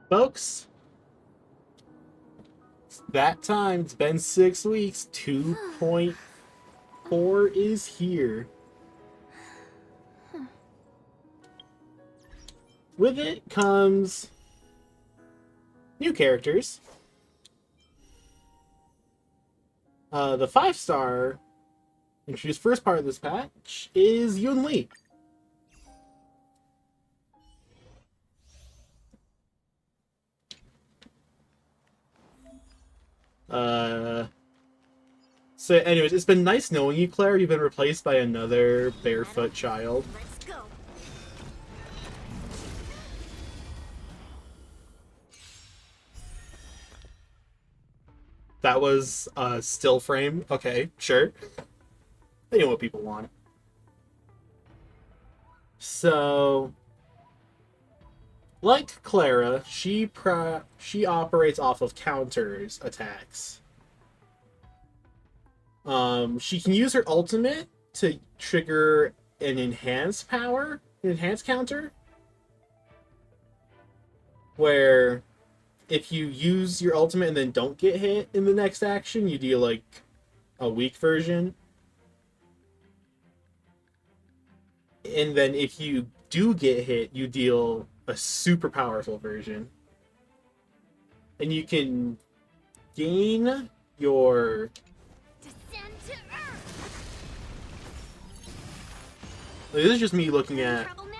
Folks, it's that time. It's been 6 weeks. 2.4 is here. With it comes new characters. The 5-star introduced first part of this patch is Yunli. So anyways, it's been nice knowing you, Claire. You've been replaced by another barefoot child. Let's go. That was a still frame. Okay, sure. They know what people want. So, like Clara, she operates off of counters attacks. She can use her ultimate to trigger an enhanced counter, where if you use your ultimate and then don't get hit in the next action, you deal like a weak version. And then if you do get hit, you deal a super powerful version. And you can gain your... Descend to earth. This is just me looking at... Trouble now.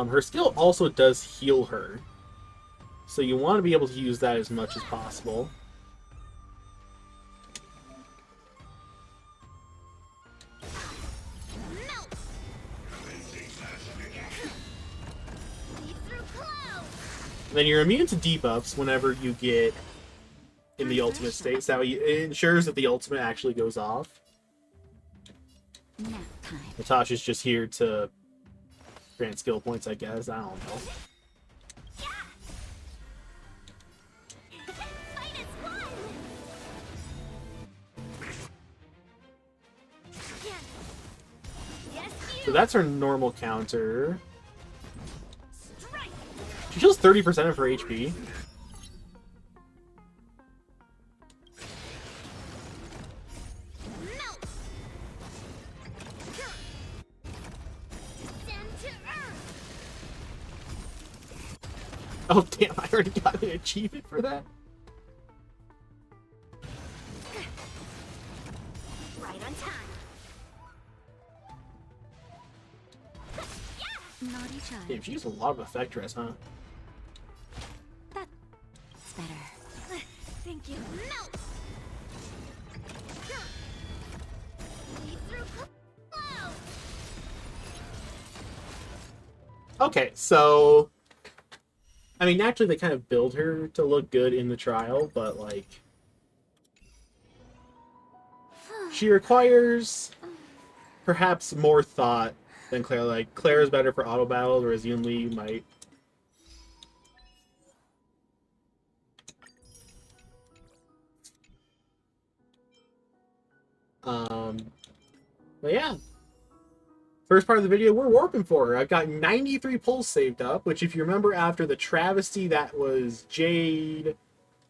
Her skill also does heal her. So you want to be able to use that as much as possible. Melt. Leap through clouds. Then you're immune to debuffs whenever you get in the ultimate state. So it ensures that the ultimate actually goes off. Nap time. Natasha's just here to grant skill points, I guess. I don't know. Fight is one. Yes, you. So that's her normal counter. Strike. She heals 30% of her HP. Melt. Descend to earth. Oh damn, I already got an achievement for that. Right on time. Naughty child. Damn, she used a lot of effect dress, huh? That's better. Thank you. Melt. Leap through clouds. Okay, so... I mean, naturally they kind of build her to look good in the trial, but like... She requires perhaps more thought than Claire. Like, Claire is better for auto battles, whereas Yunli might. But yeah. First part of the video, we're warping for her. I've got 93 pulls saved up, which if you remember after the travesty that was Jade...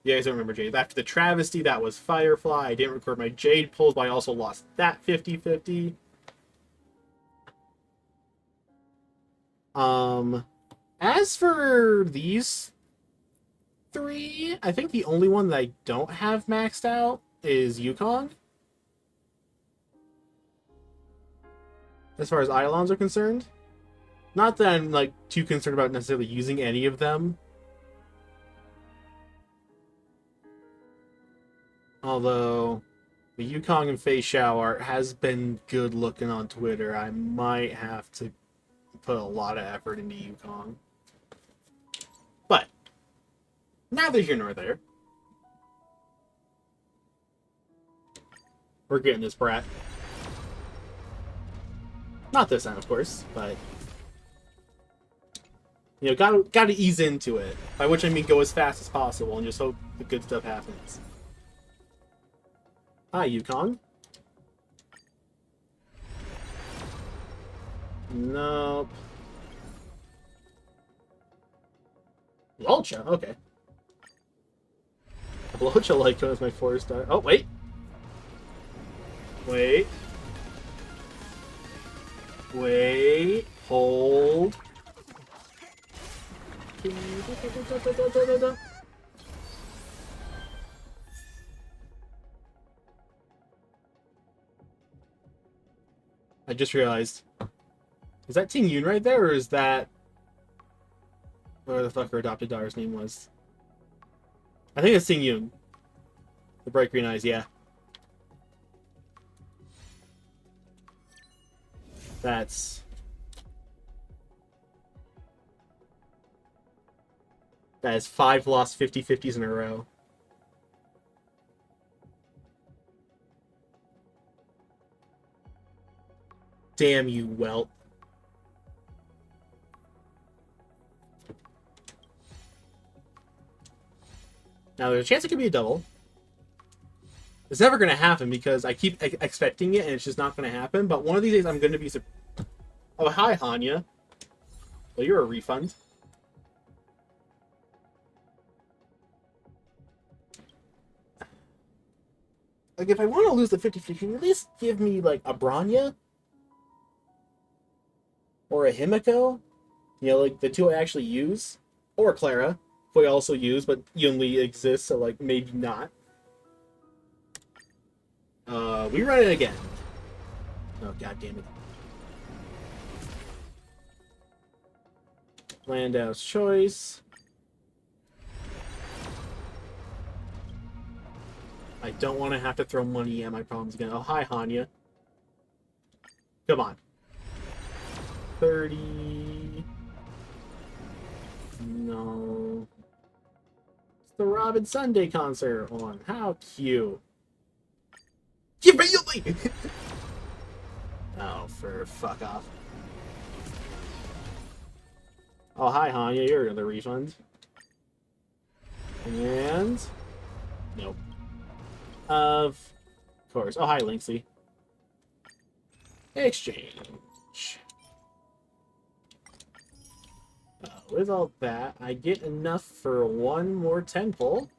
You guys don't remember Jade. After the travesty that was Firefly, I didn't record my Jade pulls, but I also lost that 50-50. As for these three, I think the only one that I don't have maxed out is Yukong. As far as Eidolons are concerned. Not that I'm like too concerned about necessarily using any of them. Although the Yukong and Fei Xiao art has been good looking on Twitter. I might have to put a lot of effort into Yukong. But neither here nor there. We're getting this brat. Not this time, of course, but you know, gotta ease into it. By which I mean go as fast as possible and just hope the good stuff happens. Hi, Yukong. Nope. Ultra, okay. Ultra Lyco is my 4-star. Oh, wait. Wait. Wait. Hold. I just realized. Is that Jing Yuan right there, or is that... whatever the fuck her adopted daughter's name was? I think it's Jing Yuan. The bright green eyes, yeah. That's... that is 5 lost 50-50s in a row. Damn you, Welt. Now, there's a chance it could be a double. It's never going to happen because I keep expecting it and it's just not going to happen. But one of these days I'm going to be... oh, hi, Hanya. Well, you're a refund. Like, if I want to lose the 50-50, can you at least give me, like, a Branya? Or a Himiko? You know, like, the two I actually use. Or Clara, who I also use, but Yunli exists, so, like, maybe not. We run it again. Oh, god damn it. Landau's choice. I don't want to have to throw money at my problems again. Oh, hi, Hanya. Come on. 30. No. It's the Robin Sunday concert on. How cute. Give me Yunli! Oh, for fuck off. Oh, hi, Hanya. You're the refund. And... nope. Of course. Oh, hi, Linksy. Exchange. With all that, I get enough for one more 10 pull.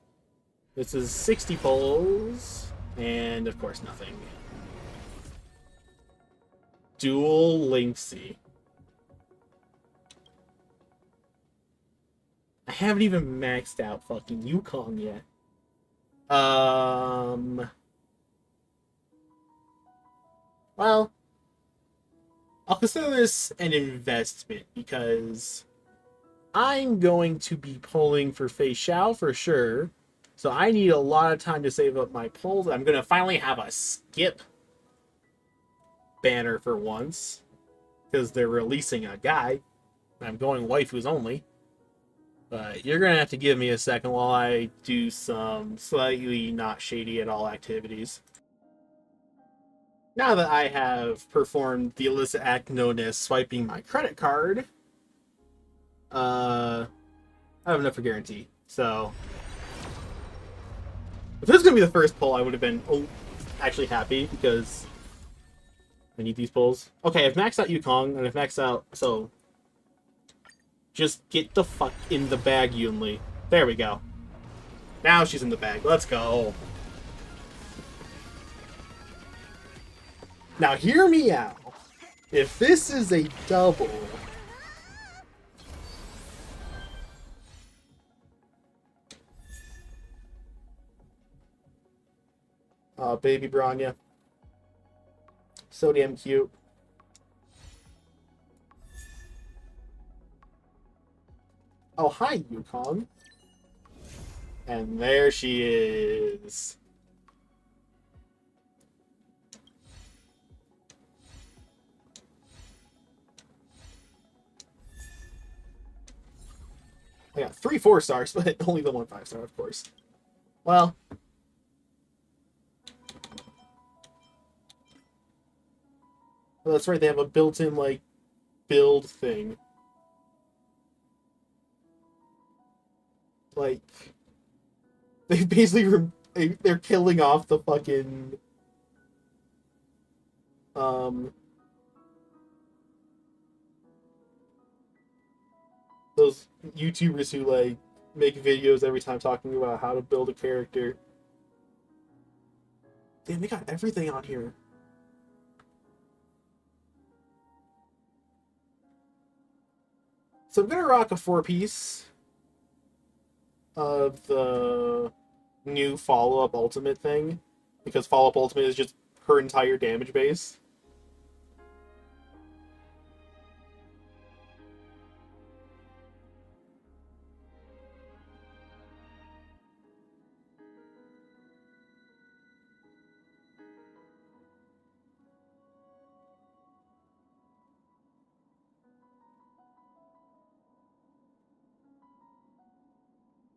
This is 60 pulls. And, of course, nothing. Dual Linksy. I haven't even maxed out fucking Yukong yet. Well, I'll consider this an investment because I'm going to be pulling for Fei Xiao for sure. So I need a lot of time to save up my pulls. I'm going to finally have a skip banner for once because they're releasing a guy. I'm going waifus only. But you're going to have to give me a second while I do some slightly not shady at all activities. Now that I have performed the illicit act known as swiping my credit card, I have enough for guarantee. So, if this was going to be the first pull, I would have been actually happy because I need these pulls. Okay, I've maxed out Yukong, and I've maxed out... so, just get the fuck in the bag, Yunli. There we go. Now she's in the bag. Let's go. Now, hear me out. If this is a double... oh, baby Branya. So damn cute. Oh, hi, Yukong. And there she is. I got 3 4-stars, but only the 1 5-star, of course. Well... well, that's right, they have a built-in, like, build thing. Like, they basically they're killing off the fucking those YouTubers who like make videos every time talking about how to build a character. Damn, they got everything on here. So I'm gonna rock a 4-piece of the new follow-up ultimate thing, because follow-up ultimate is just her entire damage base.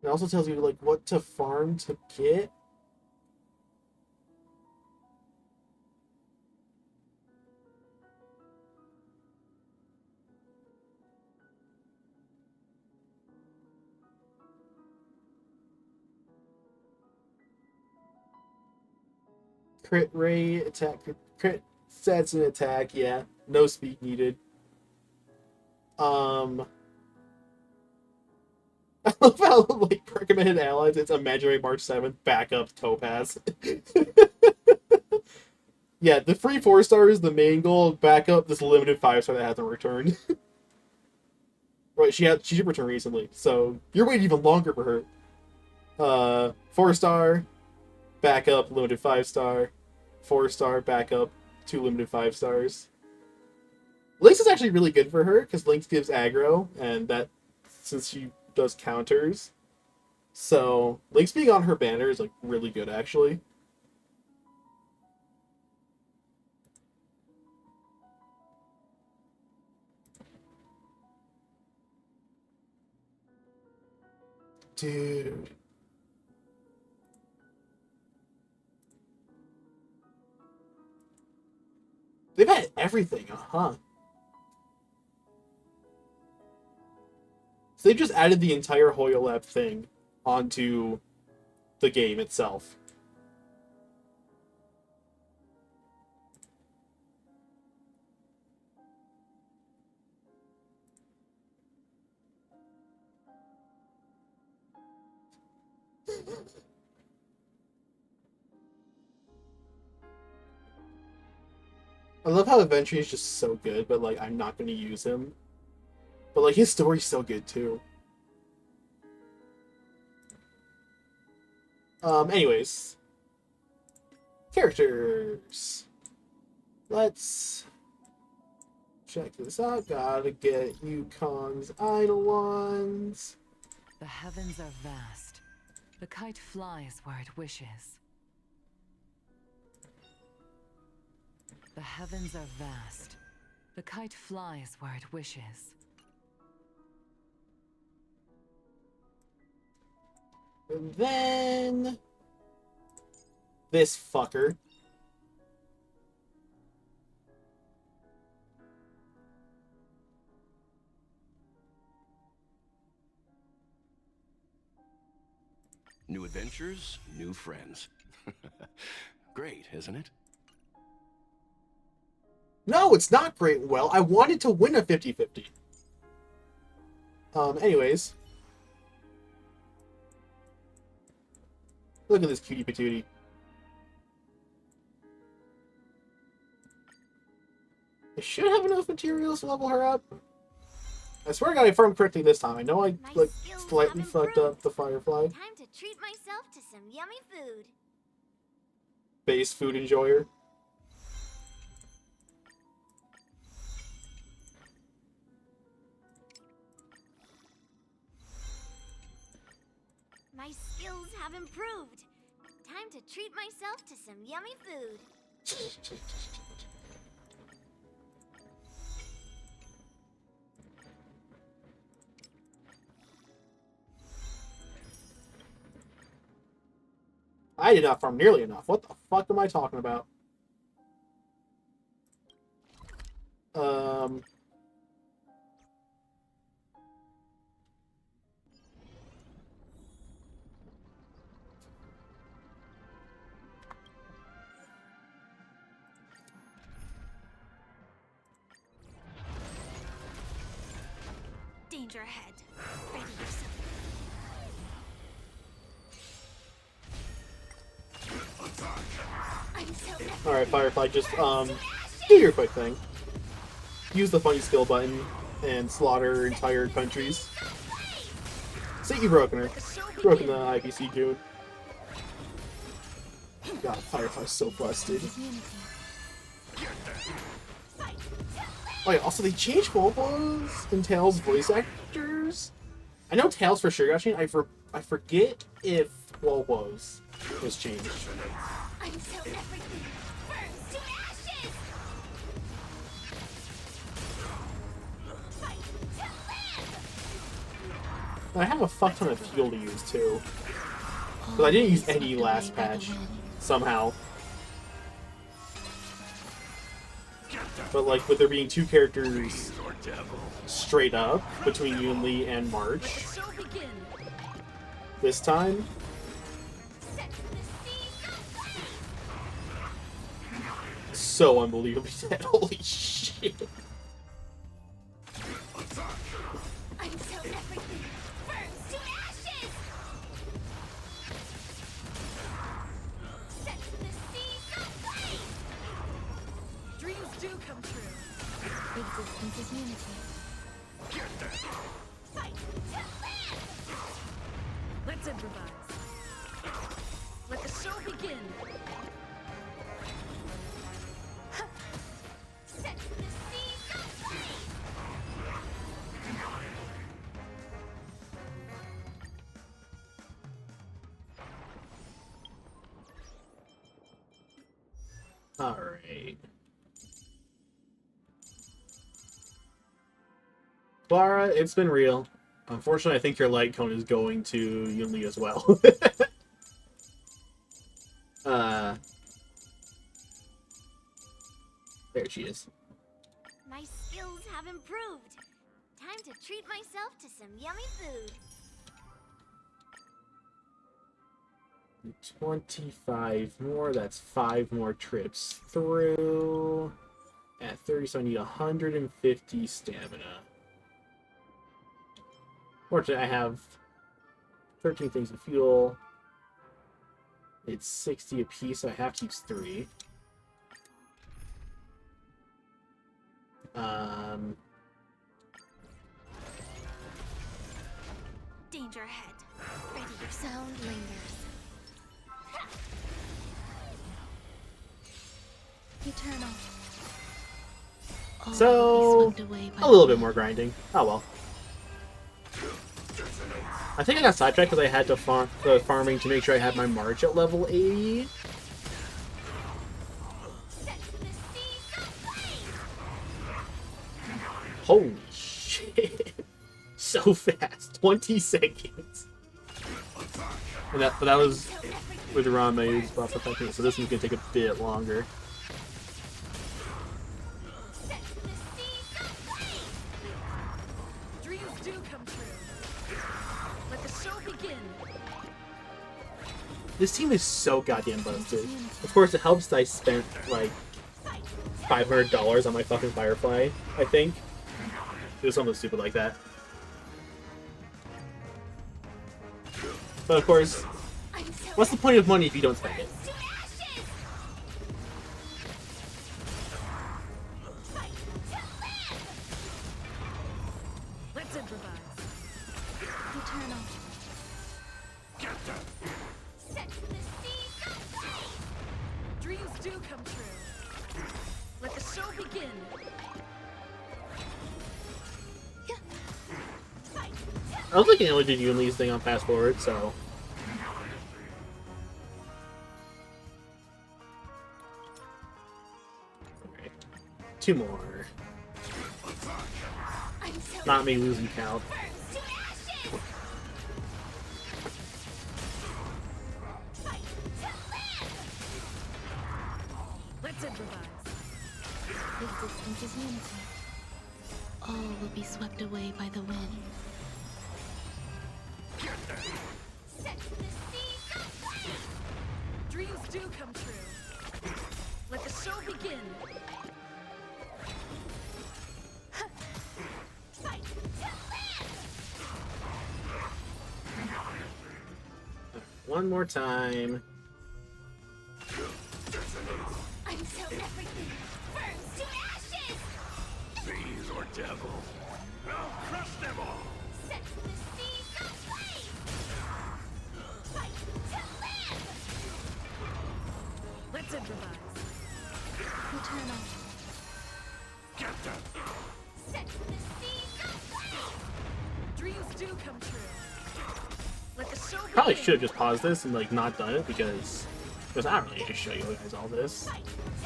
It also tells you like what to farm to get. Crit rate, attack, crit stats and attack, yeah. No speed needed. I love how like recommended allies, it's imaginary March 7th, backup Topaz. Yeah, the free 4-star is the main goal, backup this limited 5-star that hasn't returned. Right, she should return recently, so you're waiting even longer for her. 4-star, backup, limited 5-star, 4-star, backup, 2 limited 5-stars. Lynx is actually really good for her, because Lynx gives aggro, and that, since she does counters. So, Lynx being on her banner is, like, really good, actually. Dude. They've had everything, huh? So they've just added the entire Hoyolab thing onto the game itself. I love how Adventure is just so good, but like I'm not going to use him. But like his story's so good too. Anyways. Characters. Let's check this out. Gotta get Yukon's Eidolons. The heavens are vast. The kite flies where it wishes. The heavens are vast. The kite flies where it wishes. And then this fucker. New adventures, new friends. Great, isn't it? No, it's not great. Well, I wanted to win a 50-50. Anyways. Look at this cutie patootie. I should have enough materials to level her up. I swear to God I farmed correctly this time. I know I like slightly fucked up the Firefly. Time to treat myself to some yummy food. Base food enjoyer. My skills have improved. Time to treat myself to some yummy food. I did not farm nearly enough. What the fuck am I talking about? Danger ahead. Ready yourself. I'm so Alright, Firefly, just, do your quick thing. Use the funny skill button and slaughter entire countries. See, you broken her. Broken the IPC goon. God, Firefly's so busted. Oh yeah, also they changed Wobo's and Tails' voice actors. I know Tails for sure got changed. I forget if Wobo's was changed. Until everything burns to ashes. Fight to live. I have a fuck ton of fuel to use too. But I didn't use any last patch, somehow. But like, with there being two characters straight up between Yunli and March, this time, so unbelievably dead. Holy shit. Until everything burns to ashes. Set the seas aflame. Dreams do come true. Existence is unity. Fight to live. Let's improvise. Let the show begin. Set the seas aflame. Alright. Clara, it's been real. Unfortunately, I think your light cone is going to Yunli as well. There she is. My skills have improved. Time to treat myself to some yummy food. 25 more, that's 5 more trips through. At 30, so I need 150 stamina. Fortunately, I have 13 things of fuel. It's 60 apiece, so I have to use 3. Danger ahead. Ready, your sound lingers. Eternal. So, a little bit more grinding. Oh well. I think I got sidetracked because I had to farm the farming to make sure I had my March at level 80. Holy shit. So fast. 20 seconds. And that was with Rame's buff affecting it, so this one's gonna take a bit longer. Dreams do come true. Let the show begin. This team is so goddamn busted. Of course, it helps that I spent like $500 on my fucking Firefly, I think. It was something stupid like that. But of course, what's the point of money if you don't spend it? Let's improvise. Eternal. Set the seas aflame. Dreams do come true. Let the show begin. I was looking at what did Yunli's thing on fast forward, so. Okay. 2 more. Not me losing count. Let's improvise. Existence is unity. All will be swept away by the wind. Set the seas aflame. Dreams do come true. Let the show begin. Fight to live. one more time. Until everything burns to ashes! Bees or devil. I'll crush them all. Set the seas aflame! Fight to live! Let's improvise. Return on. Get them. Set the seas aflame! Dreams do come true. Let the show Probably begin. should have just paused this and like not done it because I don't really need to show you guys all this.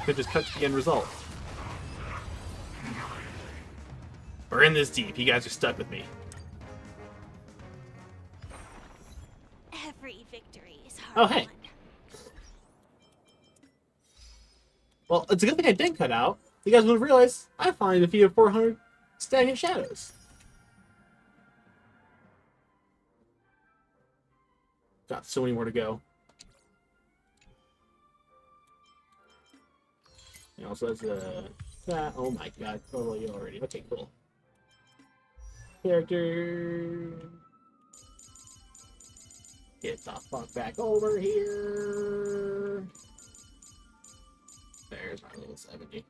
Could just cut to the end result. We're in this deep. You guys are stuck with me. Every victory is hard Oh, hey. won. Well, it's a good thing I didn't cut out. You guys would have realized I finally defeated 400 stagnant shadows. Got so many more to go. And also has that. Oh my god, totally already. Okay, cool. Character. Get the fuck back over here. There's my little 70.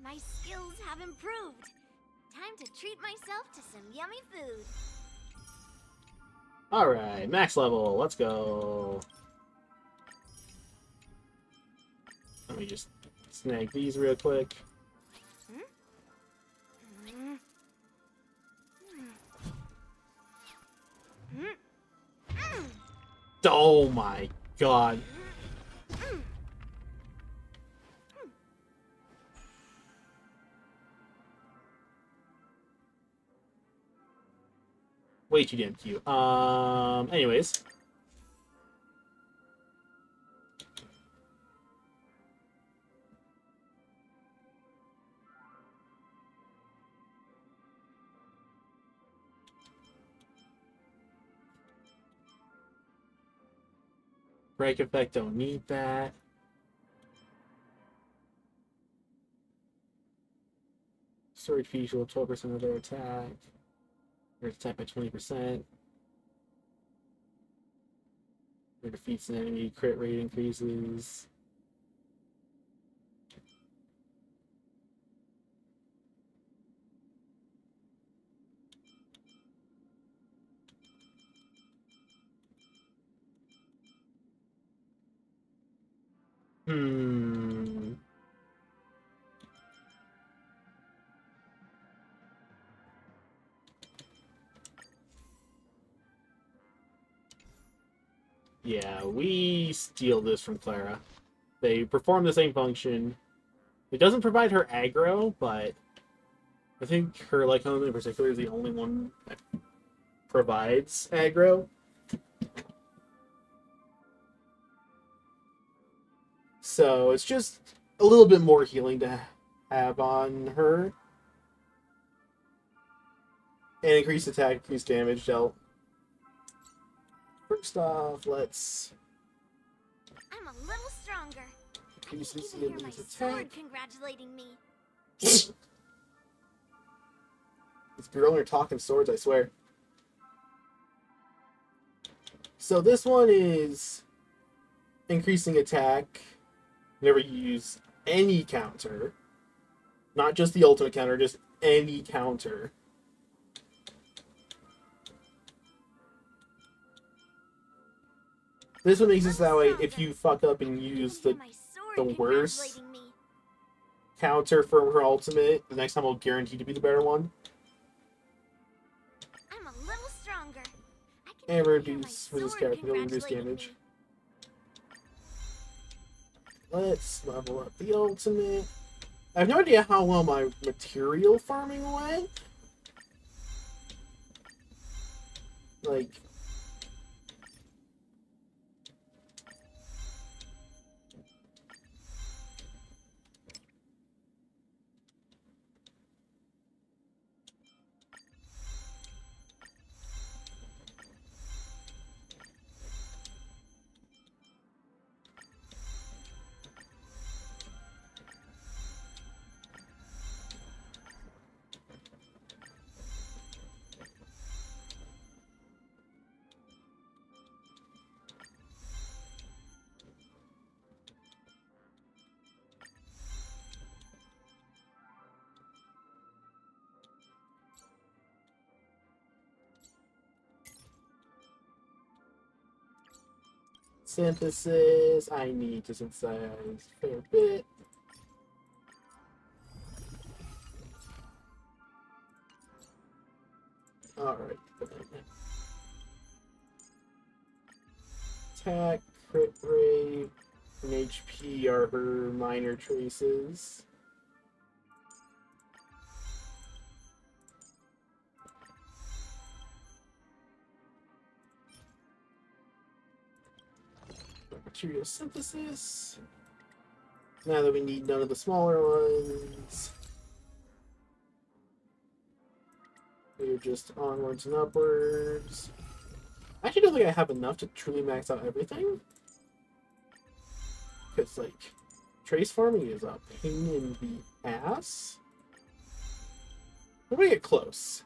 My skills have improved. Time to treat myself to some yummy food. Alright, max level. Let's go. Let me just snag these real quick. Oh my god. Way too damn cute. Anyways. Break effect, don't need that. Sword fees will 12% of their attack. Their attack by 20%. Their defeats an enemy, crit rate increases. Hmm. Yeah, we steal this from Clara. They perform the same function. It doesn't provide her aggro, but I think her like home in particular is the only one that provides aggro. So it's just a little bit more healing to have on her. And increased attack, increased damage dealt. First off, let's I'm a little stronger. I increase can this even hear my enemy's sword attack. congratulating me. This girl and her talking swords, I swear. So this one is increasing attack whenever you use any counter. Not just the ultimate counter, just any counter. This one makes it so that way if you fuck up and use the worst counter for her ultimate, the next time will guarantee to be the better one. I'm a little stronger. I can And even hear my reduce for this sword character, it'll reduce congratulating damage. me. Let's level up the ultimate. I have no idea how well my material farming went. Like, Synthesis. I need to synthesize a fair bit. Alright. Attack, crit rate, and HP are her minor traces. Material synthesis. Now that we need none of the smaller ones, we're just onwards and upwards. I actually don't think I have enough to truly max out everything. Because, like, trace farming is a pain in the ass. We're gonna get close.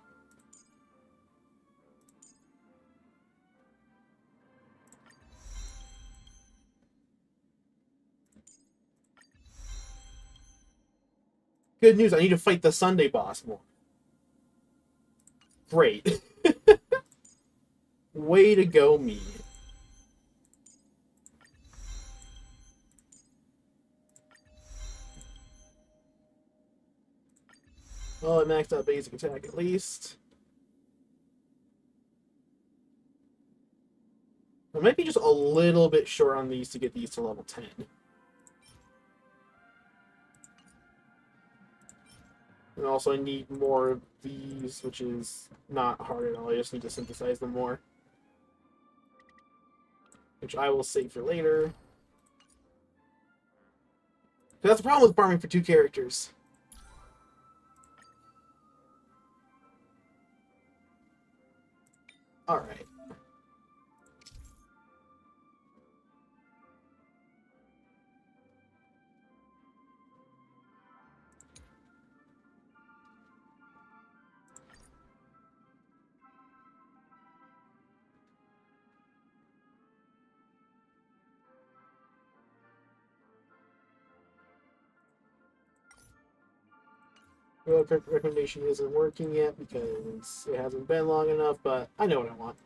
Good news, I need to fight the Sunday boss more. Great. Way to go, me. Well, I maxed out basic attack at least. I might be just a little bit short on these to get these to level 10. And also I need more of these, which is not hard at all. I just need to synthesize them more. Which I will save for later. That's the problem with farming for 2 characters. Alright. Well, recommendation isn't working yet because it hasn't been long enough, but I know what I want.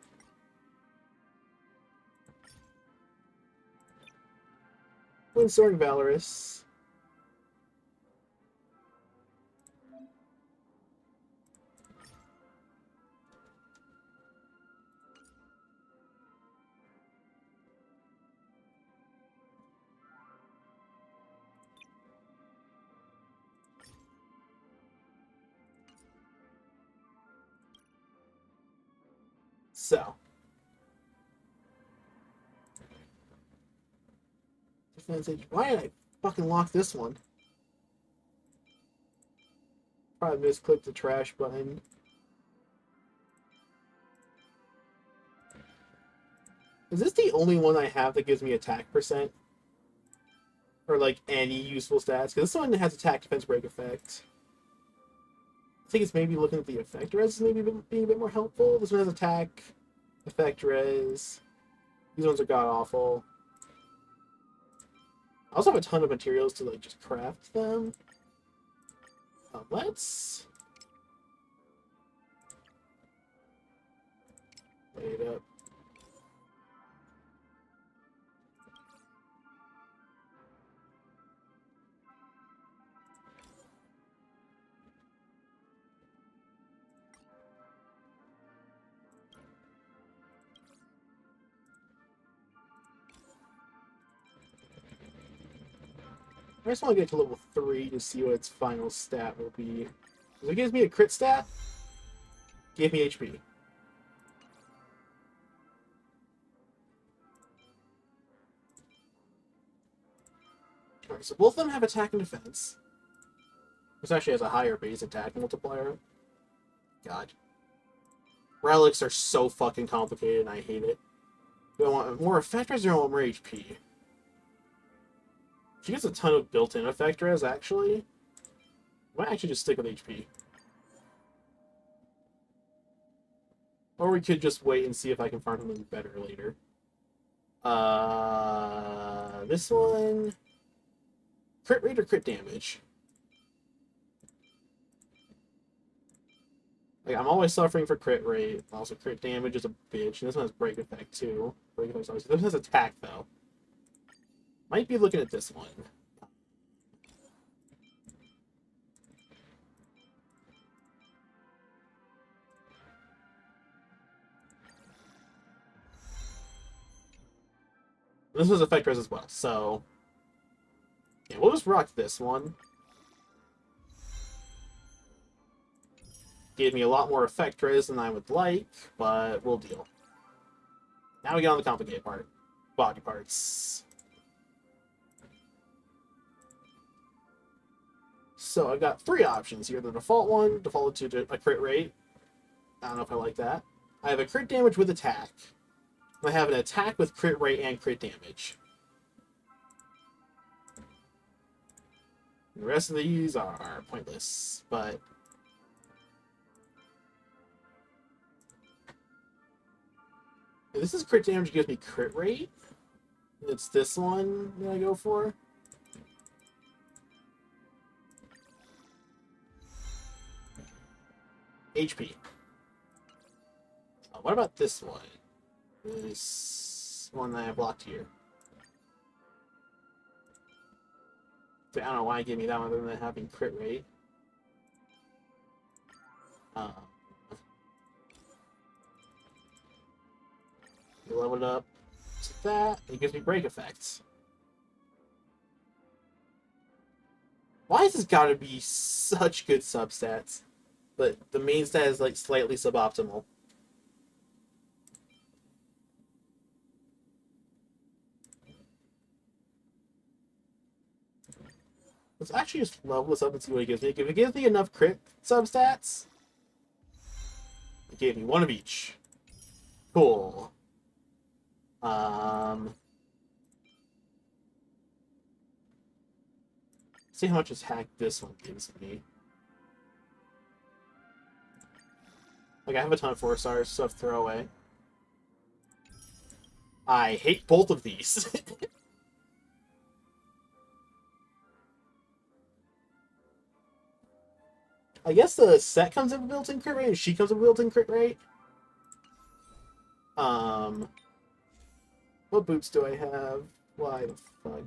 Windstorm Valorous. So. Why did I fucking lock this one? Probably misclicked the trash button. Is this the only one I have that gives me attack percent? Or like any useful stats? Because this one has attack, defense, break effect. I think it's maybe looking at the effect res maybe being a bit more helpful. This one has attack, effect res. These ones are god awful. I also have a ton of materials to like just craft them. Let's wait up. I just want to get to level 3 to see what its final stat will be. If it gives me a crit stat, give me HP. Alright, so both of them have attack and defense. This actually has a higher base attack multiplier. God. Relics are so fucking complicated and I hate it. Do I want more effect res or do I want more HP? She gets a ton of built-in effect res, actually. I might actually just stick with HP. Or we could just wait and see if I can find something better later. This one... Crit rate or crit damage? Like, I'm always suffering for crit rate. Also, crit damage is a bitch. And this one has break effect, too. Break effect, obviously. This one has attack, though. Might be looking at this one. This was effect res as well, so... Yeah, we'll just rock this one. Gave me a lot more effect res than I would like, but we'll deal. Now we get on the complicated part. Body parts. So I've got 3 options here. The default one, defaulted to a crit rate. I don't know if I like that. I have a crit damage with attack. I have an attack with crit rate and crit damage. The rest of these are pointless, but... This is crit damage, gives me crit rate. It's this one that I go for. HP. What about this one? This one that I blocked here. I don't know why it gave me that one other than having crit rate. You level it up to that. It gives me break effects. Why has this gotta be such good substats? But the main stat is like slightly suboptimal. Let's actually just level this up and see what it gives me. If it gives me enough crit substats, it gave me 1 of each. Cool. See how much attack this one gives me. Like, I have a ton of 4 stars, so I have throwaway. I hate both of these. I guess the set comes with a built-in crit rate, and she comes with a built-in crit rate. What boots do I have? Why the fuck?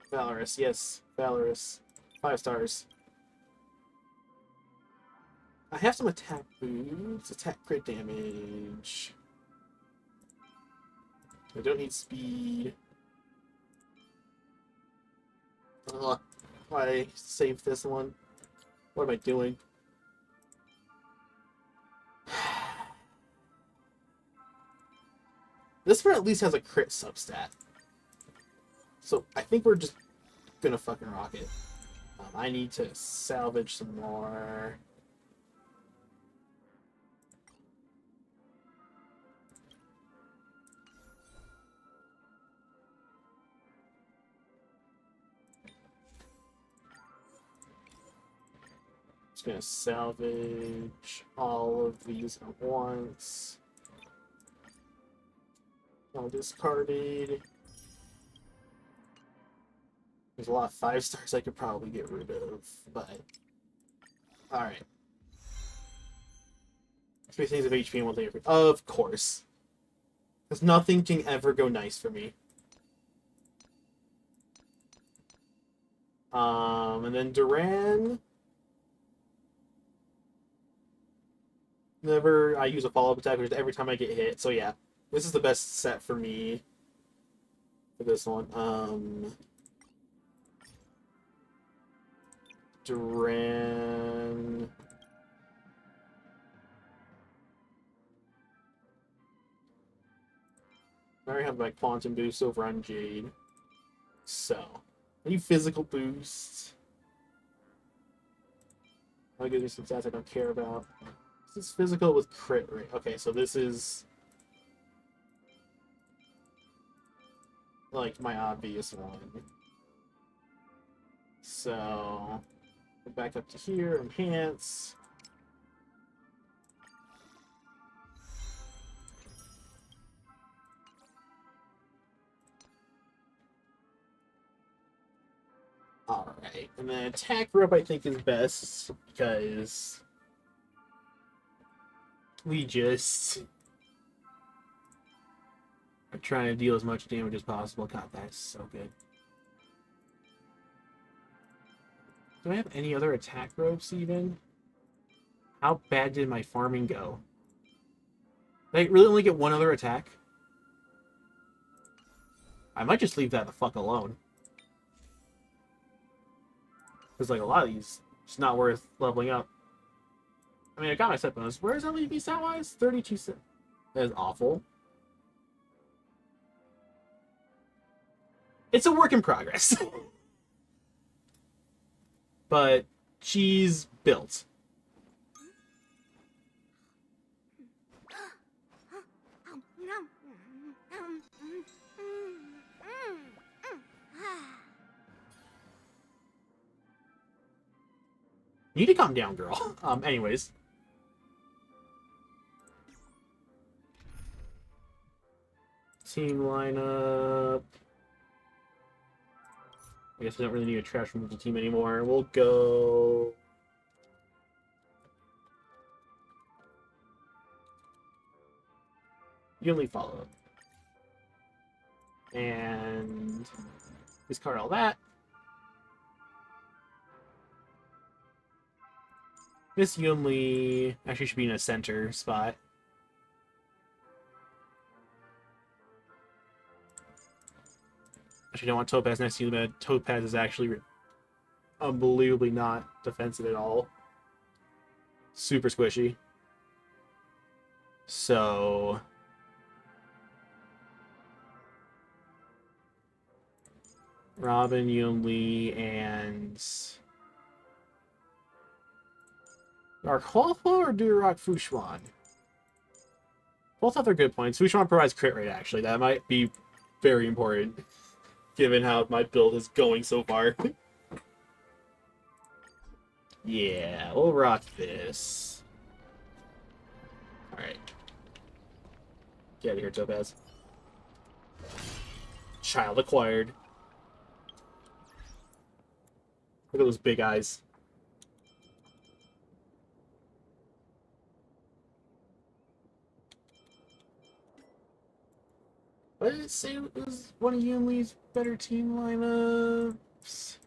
Valorous, yes. Valorous. 5 stars. I have some attack boots. Attack crit damage. I don't need speed. Ugh. Why did I save this one? What am I doing? This one at least has a crit substat. So I think we're just gonna fucking rock it. I need to salvage some more. Just gonna salvage all of these at once. All discarded. There's a lot of 5 stars I could probably get rid of, but... Alright. 3 things of HP and 1 thing of... Of course. Because nothing can ever go nice for me. And then Duran... Whenever I use a follow-up attack, which is every time I get hit, so yeah. This is the best set for me. For this one. Duran... I already have my quantum boost over on Jade. So, any physical boost. I'll give you some stats I don't care about. This is physical with crit rate. Okay, so this is like my obvious one. So, go back up to here, enhance. Alright, and then attack rope I think is best, because we just are trying to deal as much damage as possible. God, that's so good. Do I have any other attack ropes even? How bad did my farming go? Did I really only get one other attack? I might just leave that the fuck alone. Because, like, a lot of these, it's not worth leveling up. I mean, I got my set bonus. Where does that leave me stat-wise? 32 cents. That is awful. It's a work in progress. But she's built. You need to calm down, girl. Anyways. Team lineup. I guess I don't really need a trash removal team anymore. We'll go... Yunli follow. And discard all that. This Yunli actually should be in a center spot. Actually, I don't want Topaz next to you, but Topaz is actually unbelievably not defensive at all. Super squishy. So... Robin, Yunli, and... Dark Huohuo or Durock Fushuan? Both have their good points. Fushuan provides crit rate, actually. That might be very important, given how my build is going so far. Yeah, we'll rock this. Alright. Get out of here, Topaz. Child acquired. Look at those big eyes. What did it say was one of Yunli's better team lineups?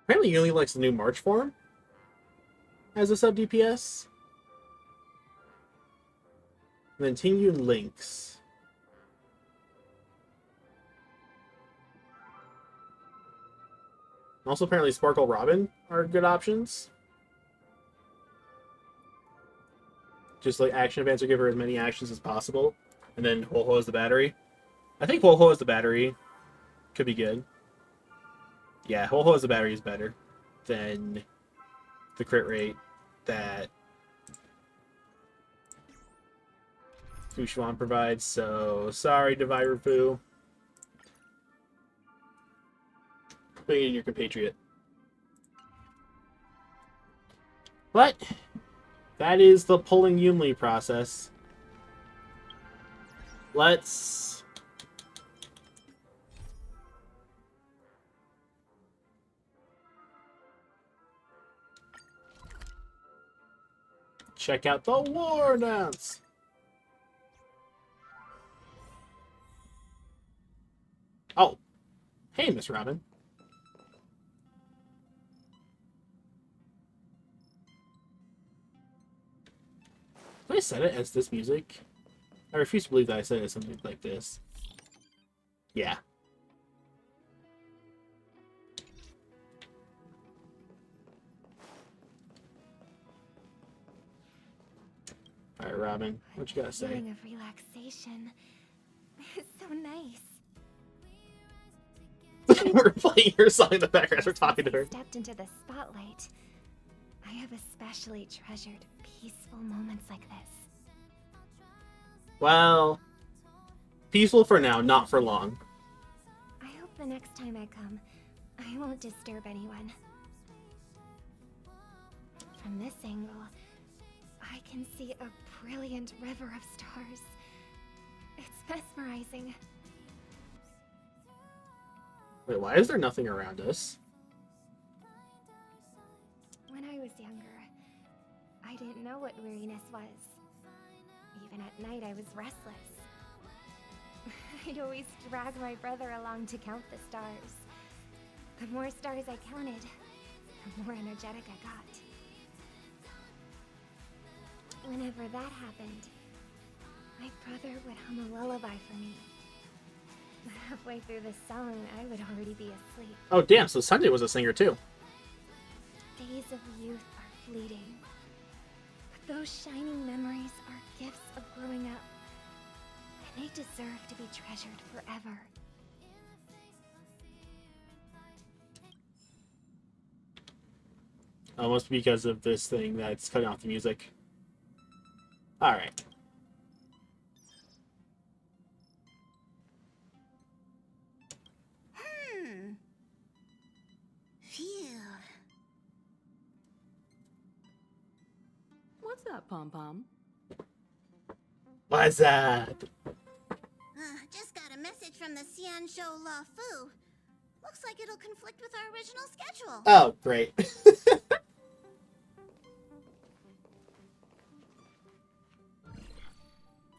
Apparently Yunli likes the new March form as a sub DPS. And then Ting Yun links. Also, apparently Sparkle Robin are good options. Just like action events or give her as many actions as possible. And then Huohuo as the battery. I think Huohuo as the battery could be good. Yeah, Huohuo as the battery is better than the crit rate that Fushuan provides. So, sorry, Divire-Fu. Bring in your compatriot. But that is the pulling Yunli process. Let's check out the war dance. Oh, hey, Miss Robin. Did I set it as this music? I refuse to believe that I said it as something like this. Yeah. Alright, Robin, what you gotta say? Feeling of relaxation. It's so nice. We're playing her song in the background as we're talking to her. Stepped into the spotlight. I have especially treasured peaceful moments like this. Well, peaceful for now, not for long. I hope the next time I come, I won't disturb anyone. From this angle, I can see a brilliant river of stars. It's mesmerizing. Wait, why is there nothing around us? When I was younger, I didn't know what weariness was. Even at night, I was restless. I'd always drag my brother along to count the stars. The more stars I counted, the more energetic I got. Whenever that happened, my brother would hum a lullaby for me. Halfway through the song, I would already be asleep. Oh, damn, so Sunday was a singer too. Days of youth are fleeting. But those shining memories are gifts of growing up. And they deserve to be treasured forever. Almost because of this thing that's cutting off the music. Alright. Phew. What's that, Pom-Pom? What's that? Just got a message from the Xianzhou La Fu. Looks like it'll conflict with our original schedule. Oh, great.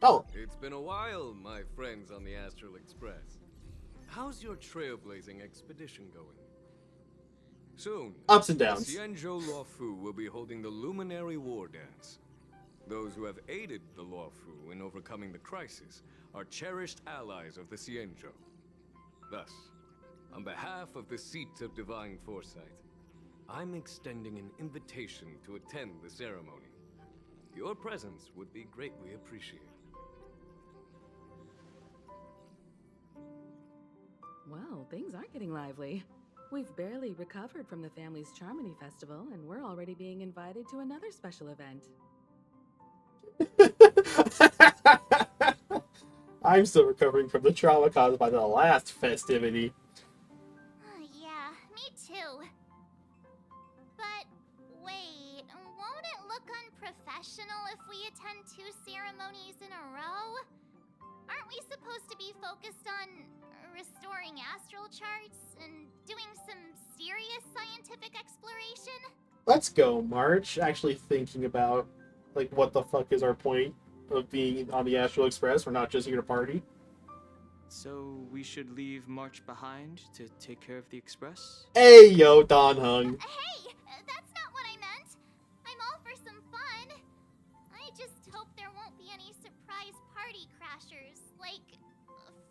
Oh, It's been a while, my friends on the Astral Express. How's your trailblazing expedition going? Soon, ups and downs. Xianzhou Luofu will be holding the Luminary War Dance. Those who have aided the Luofu in overcoming the crisis are cherished allies of the Xianzhou. Thus, on behalf of the Seat of Divine Foresight, I'm extending an invitation to attend the ceremony. Your presence would be greatly appreciated. Well, things are getting lively. We've barely recovered from the family's Charmony Festival, and we're already being invited to another special event. I'm still recovering from the trauma caused by the last festivity. Yeah, me too. But wait, won't it look unprofessional if we attend 2 ceremonies in a row? Aren't we supposed to be focused on restoring astral charts and doing some serious scientific exploration? Let's go, March. Actually thinking about, like, what the fuck is our point of being on the Astral Express? We're not just here to party. So we should leave March behind to take care of the express? Hey, yo, Don Hung. Hey, that's not what I meant. I'm all for some fun. I just hope there won't be any surprise party crashers, like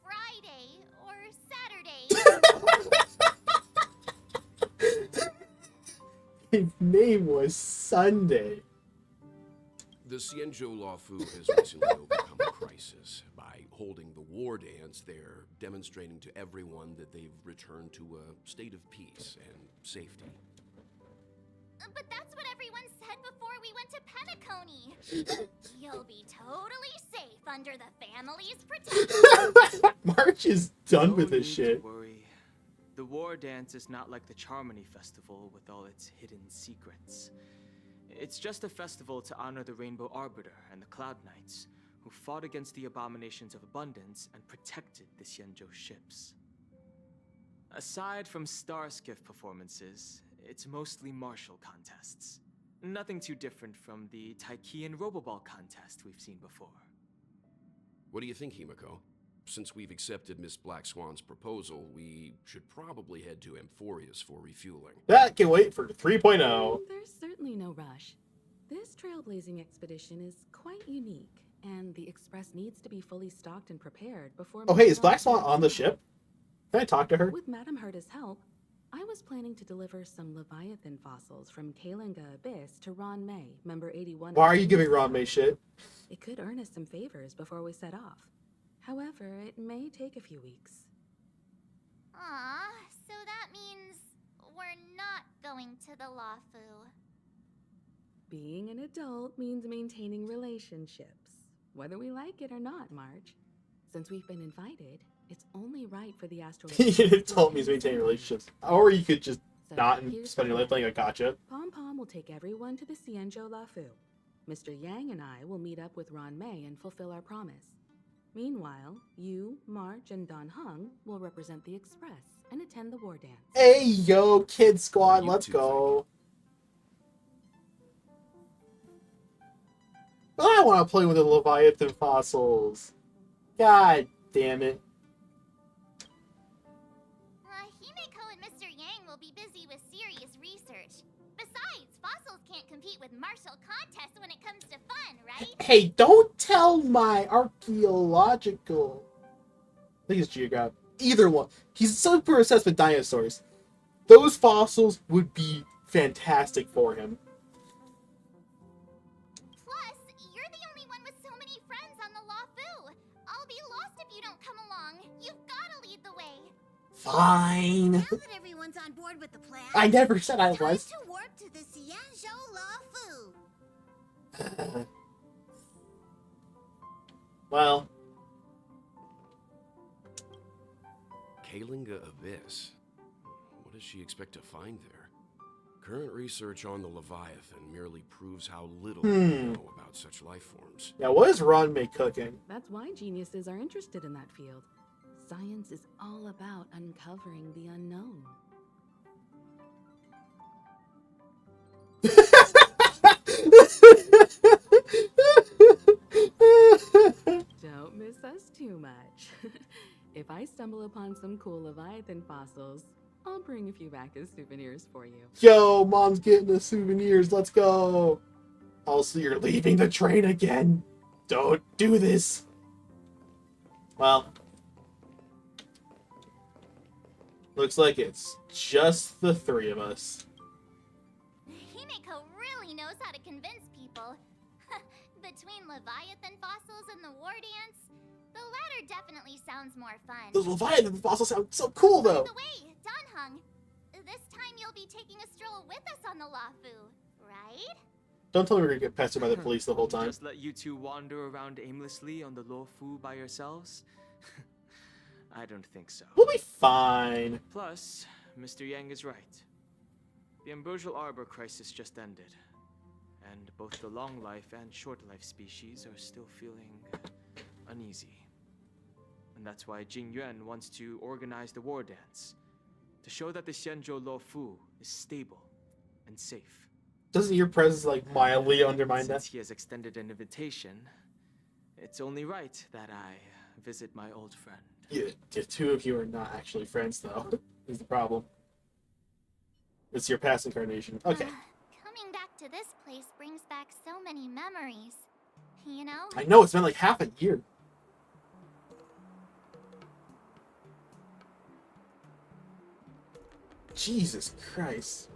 Friday or Saturday. His name was Sunday. The Xianzhou Luofu has recently overcome a crisis. By holding the war dance, they're demonstrating to everyone that they've returned to a state of peace and safety. But that's what everyone said before we went to Penacony. You'll be totally safe under the family's protection. March is done No with this need shit. to worry. The war dance is not like the Charmony Festival with all its hidden secrets. It's just a festival to honor the Rainbow Arbiter and the Cloud Knights, who fought against the abominations of abundance and protected the Xianzhou ships. Aside from star skiff performances, it's mostly martial contests. Nothing too different from the Taikian Roboball contest we've seen before. What do you think, Himiko? Since we've accepted Miss Black Swan's proposal, we should probably head to Amphorius for refueling. That can wait for 3.0. There's certainly no rush. This trailblazing expedition is quite unique, and the Express needs to be fully stocked and prepared before... Oh, hey, is Black Swan on the ship? Can I talk to her? With Madame Herta's help, I was planning to deliver some Leviathan fossils from Kalinga Abyss to Ron May, member 81. Why are you giving Ron May shit? It could earn us some favors before we set off. However, it may take a few weeks. Aw, so that means we're not going to the Luofu. Being an adult means maintaining relationships, whether we like it or not, Marge. Since we've been invited, it's only right for the Astral... It told me he's maintaining relationships. Or you could just So not here's spend your life the playing a gotcha. Pom-Pom will take everyone to the Xianzhou Lafu. Mr. Yang and I will meet up with Ron Mei and fulfill our promise. Meanwhile, you, March, and Don Hung will represent the Express and attend the war dance. Hey, yo, Kid Squad, You let's two go. I want to play with the Leviathan fossils. God damn it. Himeko and Mr. Yang will be busy with serious research. Besides, fossils can't compete with martial contests when it comes to fun, right? Hey, don't tell my archaeological... I think it's geographic. Either one. He's super obsessed with dinosaurs. Those fossils would be fantastic for him. Plus, you're the only one with so many friends on the Lafu. I'll be lost if you don't come along. You've gotta lead the way. Fine. Now that everyone's on board with the plan, I never said I time was. to warp to the Xianzhou Lafu. Well, Kalinga Abyss. What does she expect to find there? Current research on the Leviathan merely proves how little we know about such life forms. yeah, what is Ron May cooking? That's why geniuses are interested in that field. Science is all about uncovering the unknown. Don't miss us too much. If I stumble upon some cool Leviathan fossils, I'll bring a few back as souvenirs for you. Yo, Mom's getting the souvenirs. Let's go. Also, you're leaving the train again. Don't do this. Well, looks like it's just the three of us. Himeko really knows how to convince people. Between Leviathan fossils and the war dance, the latter definitely sounds more fun. The Leviathan fossils sound so cool, By though. the way, Don Hung, this time you'll be taking a stroll with us on the Lafu, right? Don't tell me we're gonna get pestered by the police the whole time. Just let you two wander around aimlessly on the Luofu by yourselves? I don't think so. We'll be fine. Plus, Mr. Yang is right. The ambrosial arbor crisis just ended, and both the long life and short life species are still feeling uneasy. And that's why Jing Yuan wants to organize the war dance, to show that the Xianzhou Luofu is stable and safe. Doesn't your presence like mildly undermine Since that? he has extended an invitation, it's only right that I visit my old friend. Yeah, the two of you are not actually friends, though. Is the problem. It's your past incarnation. Okay. Coming back to this place brings back so many memories. You know? I know, it's been like half a year. Jesus Christ.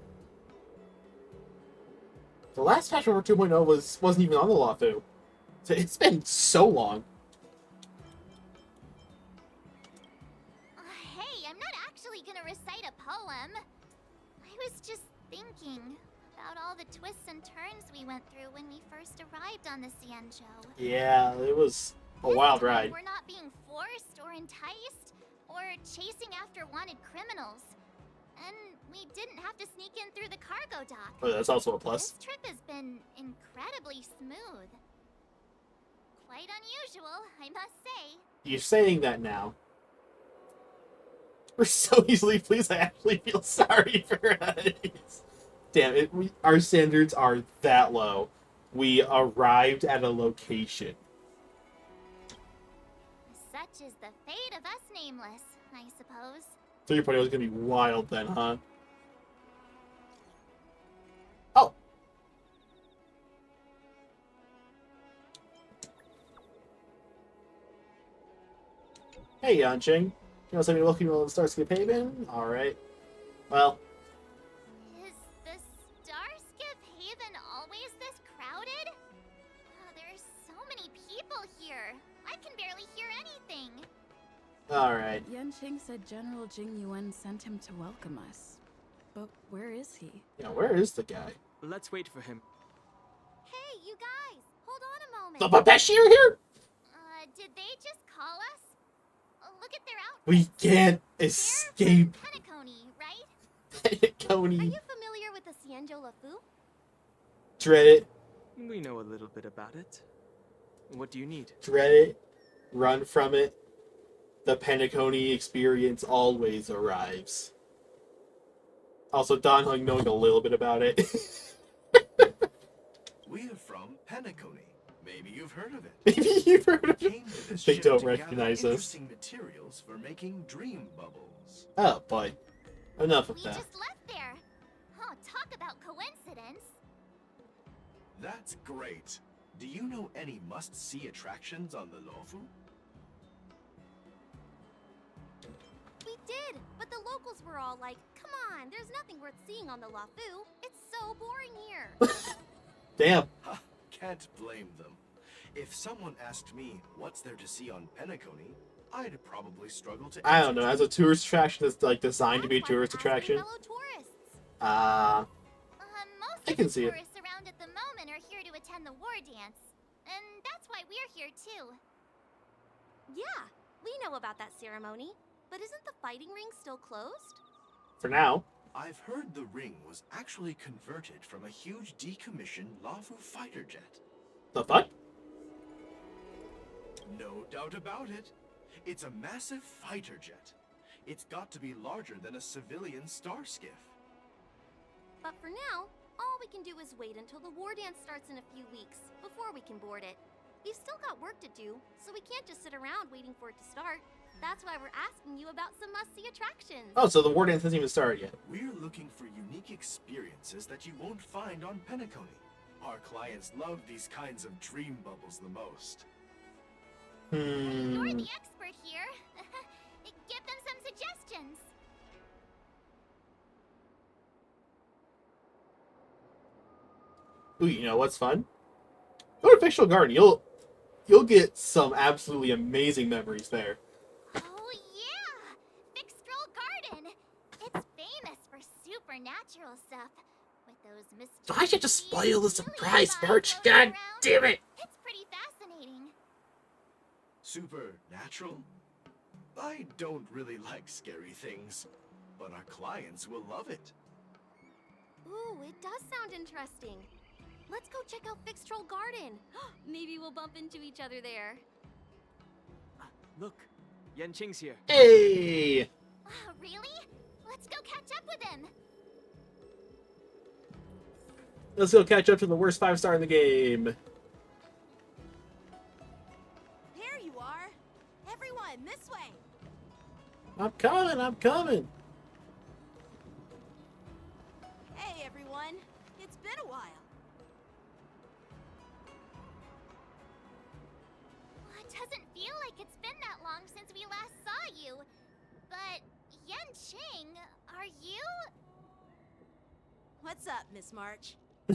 The last patch over 2.0 wasn't even on the Lafu. So it's been so long. Hey, I'm not actually gonna recite a poem. I was just thinking about all the twists and turns we went through when we first arrived on the Xianzhou. Yeah, it was a wild This time ride. We're not being forced or enticed or chasing after wanted criminals. And we didn't have to sneak in through the cargo dock. Oh, that's also a plus. This trip has been incredibly smooth. Quite unusual, I must say. You're saying that now. We're so easily pleased, I actually feel sorry for us. Damn it, our standards are that low. We arrived at a location. Such is the fate of us nameless, I suppose. 3.0 is gonna be wild then, huh? Oh! Hey, Yanqing. You know something to welcome you to Starscape Haven? Alright. Well, Is the Starskip Haven always this crowded? Oh, there's so many people here. I can barely hear anything. alright. Yanqing said General Jing Yuan sent him to welcome us. But where is he? Yeah, where is the guy? Let's wait for him. Hey, you guys, hold on a moment. The Babeshir here? Did they just call us? Look at their outfits. We can't They're escape from Penacony, right? Coney. Are you familiar with the Xianzhou Lafu? Dread it. We know a little bit about it. What do you need? Dread it. Run from it. The Penacony experience always arrives. Also, Don Hung knowing a little bit about it. We're from Penacony. Maybe you've heard of it. Maybe you've heard of Came it. to this They ship don't to gather recognize us. interesting materials for making dream bubbles. Oh boy. Enough of We that. just left there. Oh, talk about coincidence. That's great. Do you know any must-see attractions on the Lofu? We did, but the locals were all like, come on, there's nothing worth seeing on the Lafu. It's so boring here. Damn. Ha, can't blame them. If someone asked me what's there to see on Penacony, I'd probably struggle to I answer don't know. too. As a tourist attraction that's like designed to be a That's why tourist we're asking attraction. fellow tourists. Most I of can the see it. tourists around at the moment are here to attend the war dance. And that's why we're here too. Yeah, we know about that ceremony. But isn't the fighting ring still closed? For now. I've heard the ring was actually converted from a huge decommissioned Lafu fighter jet. The fuck? No doubt about it. It's a massive fighter jet. It's got to be larger than a civilian star skiff. But for now, all we can do is wait until the war dance starts in a few weeks before we can board it. We've still got work to do, so we can't just sit around waiting for it to start. That's why we're asking you about some must-see attractions. Oh, so the war dance hasn't even started yet. We're looking for unique experiences that you won't find on Penacony. Our clients love these kinds of dream bubbles the most. You're the expert here. Give them some suggestions. Ooh, you know what's fun? Go to Fictional Garden. You'll get some absolutely amazing memories there. Oh yeah! Fixtral Garden! It's famous for supernatural stuff. With those mysterious... Why'd you have to spoil the surprise, vibes March? floating God around. damn it! It's pretty fascinating. Supernatural? I don't really like scary things, but our clients will love it. Ooh, it does sound interesting. Let's go check out Fixtral Garden. Maybe we'll bump into each other there. Look, Yanqing's here. Hey! Really? Let's go catch up with him. Let's go catch up to the worst 5-star in the game. There you are. Everyone, this way. I'm coming, I'm coming. Hey, everyone. It's been a while. It doesn't feel like it's been that long since we last saw you. But, Yanqing, are you... What's up, Miss March? They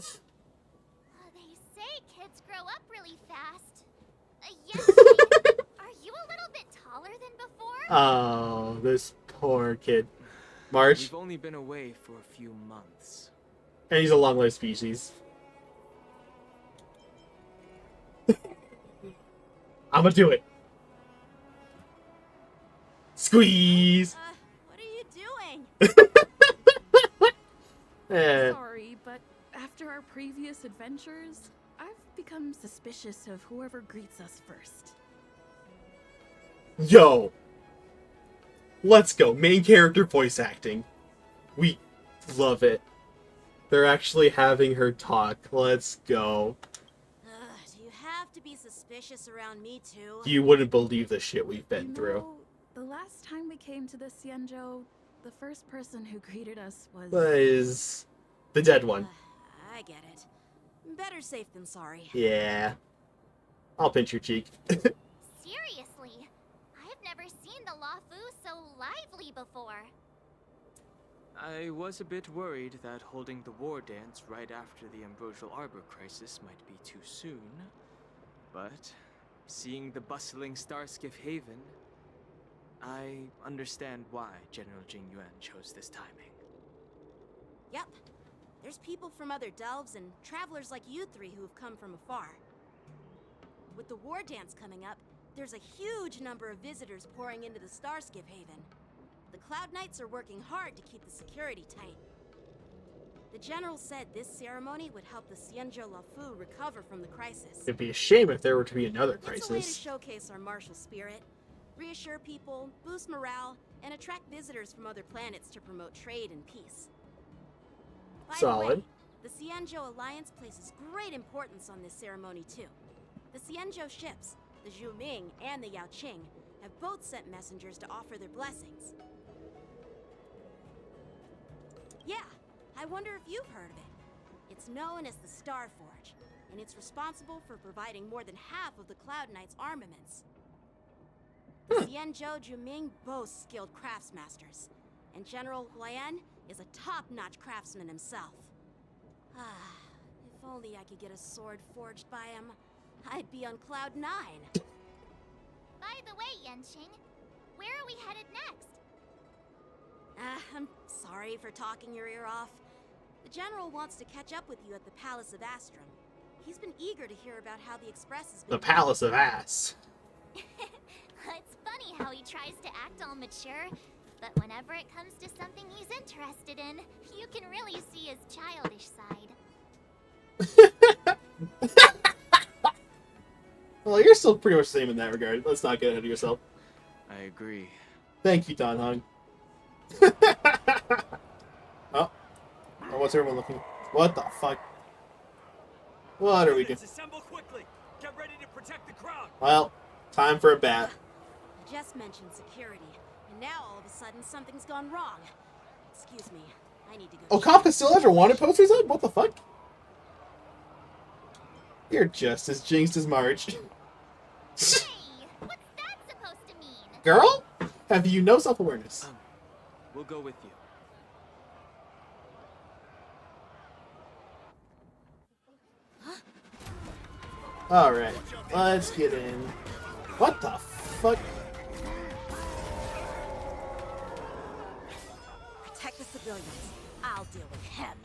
say kids grow up really fast. Yanqing, are you a little bit taller than before? Oh, this poor kid. March. We've only been away for a few months. And he's a long-lived species. I'm gonna do it. Squeeze! What are you doing? Eh. Sorry, but after our previous adventures, I've become suspicious of whoever greets us first. Yo! Let's go. Main character voice acting. We love it. They're actually having her talk. Let's go. Do you have to be suspicious around me too? You wouldn't believe the shit we've been You through. know, the last time we came to the Xianzhou, the first person who greeted us was... Was the dead one. I get it. Better safe than sorry. Yeah. I'll pinch your cheek. Seriously, I've never seen the Lafu so lively before. I was a bit worried that holding the war dance right after the Ambrosial Arbor crisis might be too soon. But seeing the bustling Starskiff Haven, I understand why General Jing Yuan chose this timing. Yep. There's people from other delves and travelers like you three who've come from afar. With the war dance coming up, there's a huge number of visitors pouring into the Starskiff Haven. The Cloud Knights are working hard to keep the security tight. The The general said this ceremony would help the Xianzhou Lafu recover from the crisis. It'd be a shame if there were to be another It's a way to crisis. showcase our martial spirit, reassure people, boost morale, and attract visitors from other planets to promote trade and peace. By the Solid. way, the Xianzhou Alliance places great importance on this ceremony too. The Xianzhou ships, the Zhuming and the Yaoqing, have both sent messengers to offer their blessings. Yeah, I wonder if you've heard of it. It's known as the Star Forge, and it's responsible for providing more than half of the Cloud Knight's armaments. The Xianzhou Zhuming boasts skilled craftsmasters, and General Huayan is a top-notch craftsman himself. Ah, if only I could get a sword forged by him, I'd be on Cloud 9. By the way, Yanqing, where are we headed next? I'm sorry for talking your ear off. The General wants to catch up with you at the Palace of Astrum. He's been eager to hear about how the Express has been... The Palace of Ass. It's funny how he tries to act all mature, but whenever it comes to something he's interested in, you can really see his childish side. Well, you're still pretty much the same in that regard. Let's not get ahead of yourself. I agree. Thank you, Don Hung. Oh, what's everyone looking? What the fuck? What are we doing? Assemble quickly. Get ready to protect the crowd. Well, time for a bat. I just mentioned security, and now all of a sudden something's gone wrong. Excuse me, I need to go... Oh, Kafka still has her wanted posters up? What the fuck? You're just as jinxed as March. Hey, what's that supposed to mean? Girl? Have you no self-awareness? We'll go with you. Alright, let's get in. What the fuck? Protect the civilians. I'll deal with him.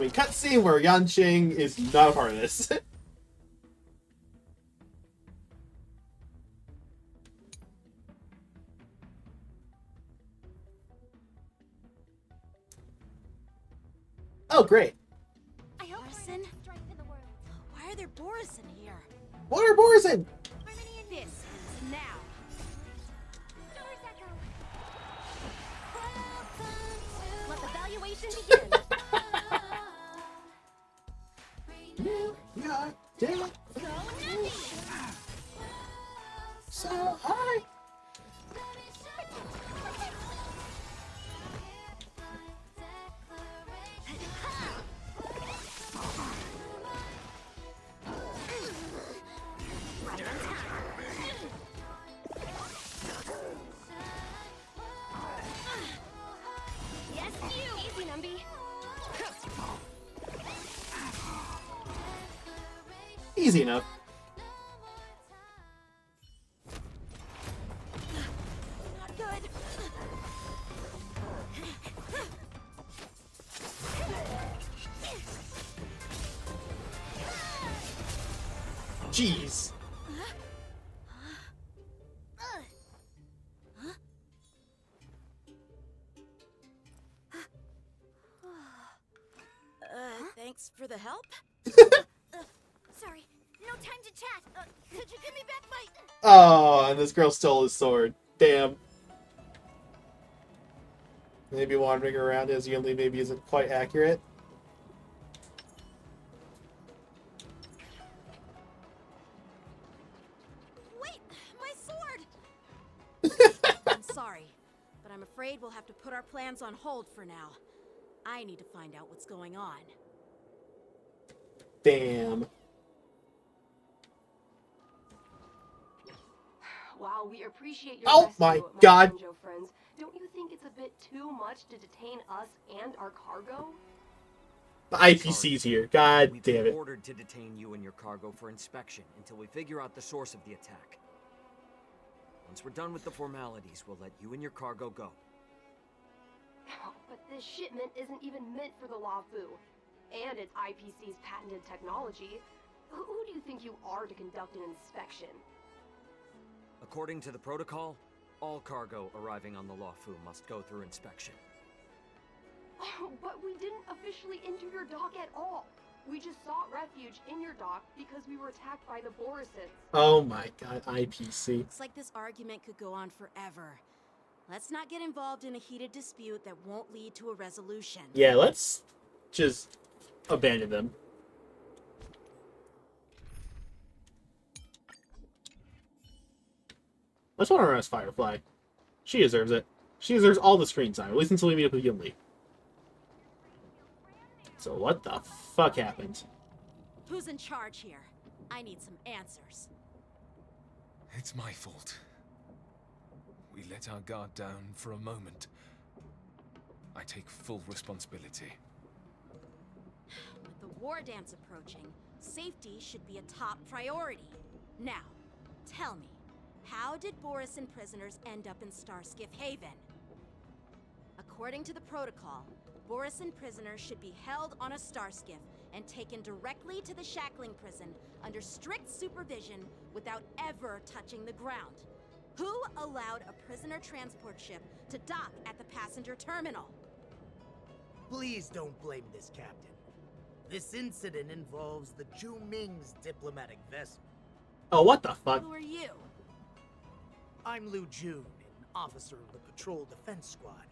Cutscene where Yanqing is not a part of this. Oh, great. I hope we're not strength in the world. Why are there boars in here? What are boars in? This is now. Doors echo. Let the valuation begin. Yeah, damn. So high. Yes, you. Easy, Numby. Easy enough. Not good. Jeez. Thanks for the help. Sorry, no time to chat. Could you give me back my... Oh, and this girl stole his sword. Damn. Maybe wandering around as Yunli maybe isn't quite accurate. Wait, my sword! I'm sorry, but I'm afraid we'll have to put our plans on hold for now. I need to find out what's going on. Damn. While we appreciate your Oh my god. Xianzhou friends, don't you think it's a bit too much to detain us and our cargo? The IPC's here. God We've damn been it. ordered to detain you and your cargo for inspection until we figure out the source of the attack. Once we're done with the formalities, we'll let you and your cargo go. But this shipment isn't even meant for the Lafu, and it's IPC's patented technology. Who do you think you are to conduct an inspection? According to the protocol, all cargo arriving on the Lafu must go through inspection. But we didn't officially enter your dock at all. We just sought refuge in your dock because we were attacked by the Borisons. Oh my god, IPC. Looks like this argument could go on forever. Let's not get involved in a heated dispute that won't lead to a resolution. Yeah, let's just abandon them. Let's want to run as Firefly. She deserves it. She deserves all the screen time, at least until we meet up with Yunli. So what the fuck happened? Who's in charge here? I need some answers. It's my fault. We let our guard down for a moment. I take full responsibility. With the war dance approaching, safety should be a top priority. Now, tell me, how did Borisin prisoners end up in Starskiff Haven? According to the protocol, Borisin prisoners should be held on a Starskiff and taken directly to the shackling prison under strict supervision without ever touching the ground. Who allowed a prisoner transport ship to dock at the passenger terminal? Please don't blame this captain. This incident involves the Ming's diplomatic vessel. Oh, what the fuck? Who are you? I'm Liu Jun, an officer of the Patrol Defense Squad.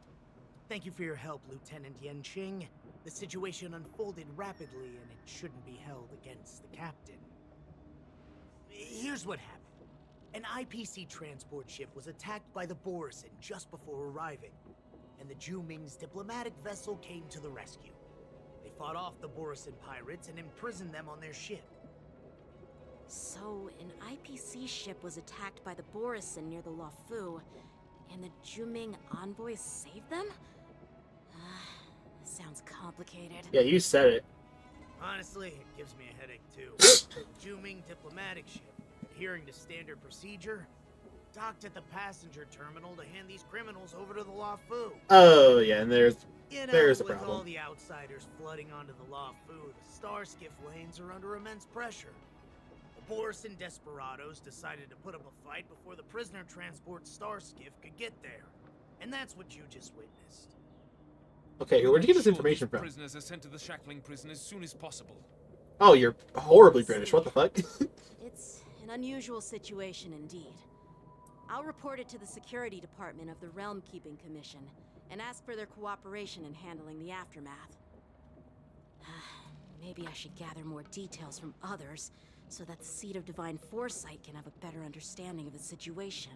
Thank you for your help, Lieutenant Yanqing. The situation unfolded rapidly, and it shouldn't be held against the captain. Here's what happened. An IPC transport ship was attacked by the Borisin just before arriving, and the Ming's diplomatic vessel came to the rescue. They fought off the Borisin pirates and imprisoned them on their ship. So, an IPC ship was attacked by the Borisin near the Luofu, and the Juming envoys saved them? This sounds complicated. Yeah, you said it. Honestly, it gives me a headache too. The Ming diplomatic ship, adhering to standard procedure, docked at the passenger terminal to hand these criminals over to the Luofu. Oh, yeah, and there's a the with problem. all the outsiders flooding onto the Luofu, the Starskiff lanes are under immense pressure. The Borisin desperados decided to put up a fight before the prisoner transport Starskiff could get there. And that's what you just witnessed. Okay, where'd you get this information from? Prisoners are sent to the shackling prison as soon as possible. Oh, you're horribly British. What the fuck? It's an unusual situation indeed. I'll report it to the security department of the Realm Keeping Commission and ask for their cooperation in handling the aftermath. Maybe I should gather more details from others so that the Seat of Divine Foresight can have a better understanding of the situation.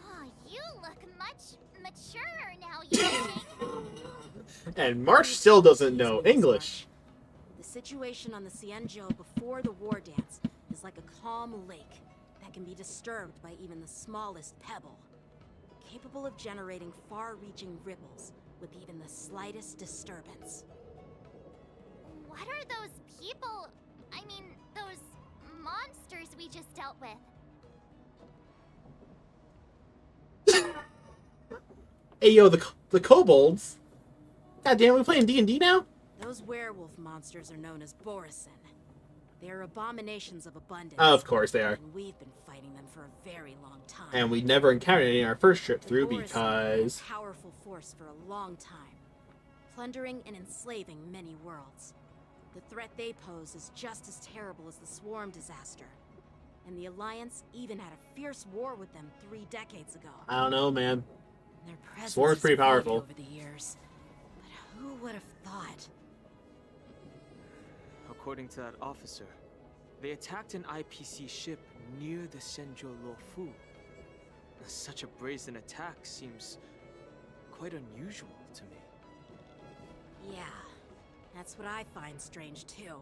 Oh, you look much maturer now, Yanqing. And March still doesn't know English. The situation on the Xianzhou before the war dance is like a calm lake that can be disturbed by even the smallest pebble, capable of generating far-reaching ripples with even the slightest disturbance. What are those people? I mean, those monsters we just dealt with? Hey, yo, the kobolds. God damn, we playing D&D now? Those werewolf monsters are known as Borisin. They are abominations of abundance. Of course they are. And we've been fighting them for a very long time. And we never encountered any on our first trip through Borisin because... have been a powerful force for a long time, plundering and enslaving many worlds. The threat they pose is just as terrible as the Swarm disaster. And the Alliance even had a fierce war with them 3 decades ago. I don't know, man. Their presence Swarm's pretty has faded powerful. over the years. But who would have thought? According to that officer, they attacked an IPC ship near the Shenzhou Luofu. Such a brazen attack seems quite unusual to me. Yeah, that's what I find strange too.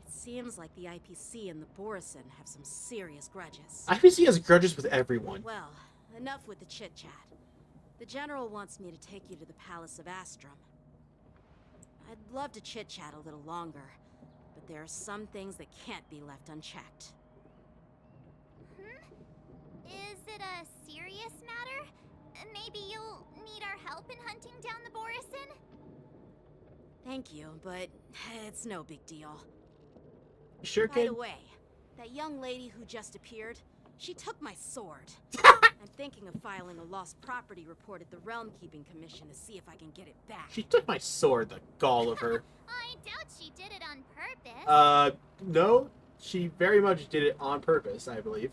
It seems like the IPC and the Borisin have some serious grudges. IPC has grudges with everyone. Well, enough with the chit-chat. The General wants me to take you to the Palace of Astrum. I'd love to chit-chat a little longer, but there are some things that can't be left unchecked. Is it a serious matter? Maybe you'll need our help in hunting down the Borisin? Thank you, but it's no big deal. You sure, By kid? the way, That young lady who just appeared, she took my sword. I'm thinking of filing a lost property report at the Realm Keeping Commission to see if I can get it back. She took my sword, the gall of her. I doubt she did it on purpose. No. She very much did it on purpose, I believe.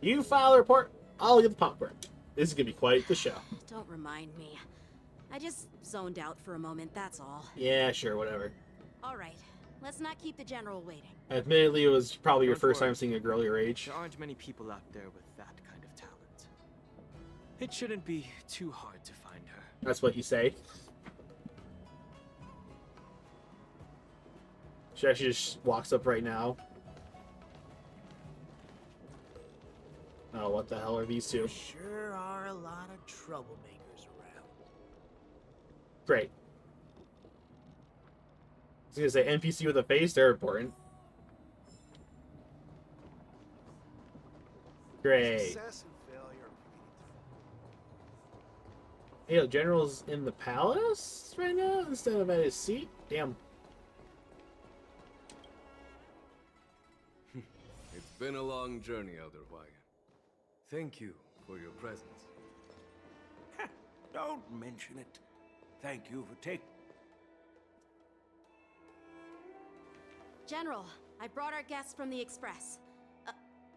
You file a report, I'll get the popcorn. This is gonna be quite the show. Don't remind me. I just zoned out for a moment, that's all. Yeah, sure, whatever. Alright, let's not keep the General waiting. Admittedly, it was probably your Don't first worry. time seeing a girl your age. There aren't many people out there with that kind of talent. It shouldn't be too hard to find her. That's what you say. She actually just walks up right now. Oh, what the hell are these two? There sure are a lot of troublemakers around. Great. I was gonna say NPC with a face, they're important. Great. Success and failure. Hey, the general's in the palace right now instead of at his seat? Damn. It's been a long journey, Elder Hwyan. Thank you for your presence. Don't mention it. Thank you for taking... General, I brought our guests from the Express.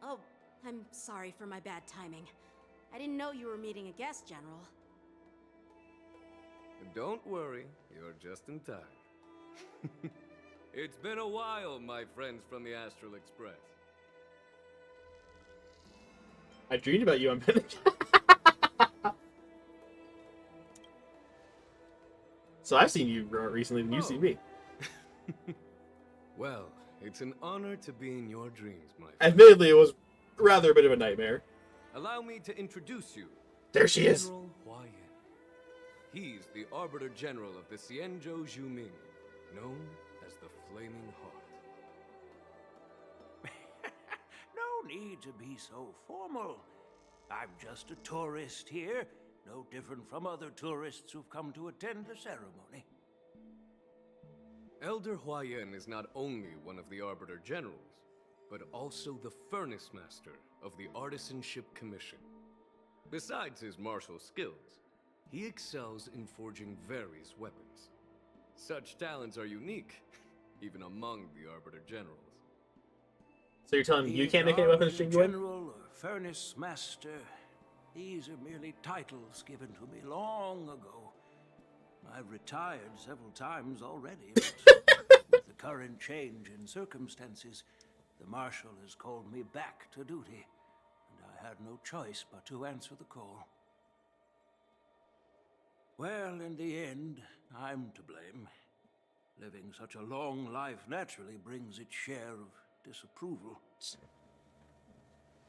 Oh, I'm sorry for my bad timing. I didn't know you were meeting a guest, General. Don't worry, you're just in time. It's been a while, my friends from the Astral Express. I dreamed about you on So I've seen you more recently than you've seen me. Well, it's an honor to be in your dreams, my friend. Admittedly, it was rather a bit of a nightmare. Allow me to introduce you. There she is. General Hwyan. He's the Arbiter General of the Xianzhou Zhuming, known as the Flaming Heart. No need to be so formal. I'm just a tourist here, no different from other tourists who've come to attend the ceremony. Elder Hwyan is not only one of the Arbiter Generals, but also the Furnace Master of the Artisanship Commission. Besides his martial skills, he excels in forging various weapons. Such talents are unique, even among the Arbiter Generals. So you're telling me you can't make any weapons, Jing Yuan? General or Furnace Master, these are merely titles given to me long ago. I've retired several times already, but with the current change in circumstances, the Marshal has called me back to duty, and I had no choice but to answer the call. Well, in the end, I'm to blame. Living such a long life naturally brings its share of disapproval.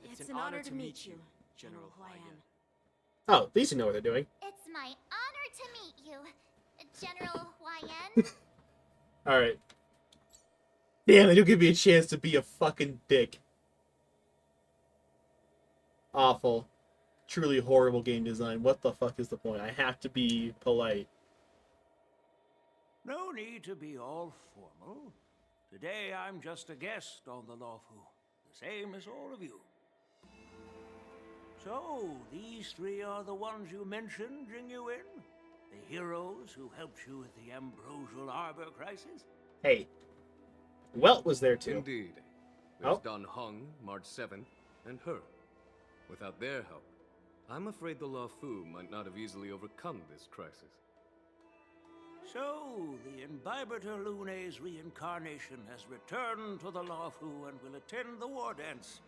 It's an honor to meet you, General Hwyan. Oh, these two know what they're doing. It's my honor to meet you, General Hwyan. Alright. Damn, they don't give me a chance to be a fucking dick. Awful. Truly horrible game design. What the fuck is the point? I have to be polite. No need to be all formal. Today I'm just a guest on the Lawfu, the same as all of you. So, these three are the ones you mentioned, Jing Yuan? The heroes who helped you with the Ambrosial Arbor crisis? Hey. Welt was there too. Indeed. There's Don Hung, March 7th, and her. Without their help, I'm afraid the Lawfu might not have easily overcome this crisis. So, the Imbibitor Lune's reincarnation has returned to the Lawfu and will attend the war dance.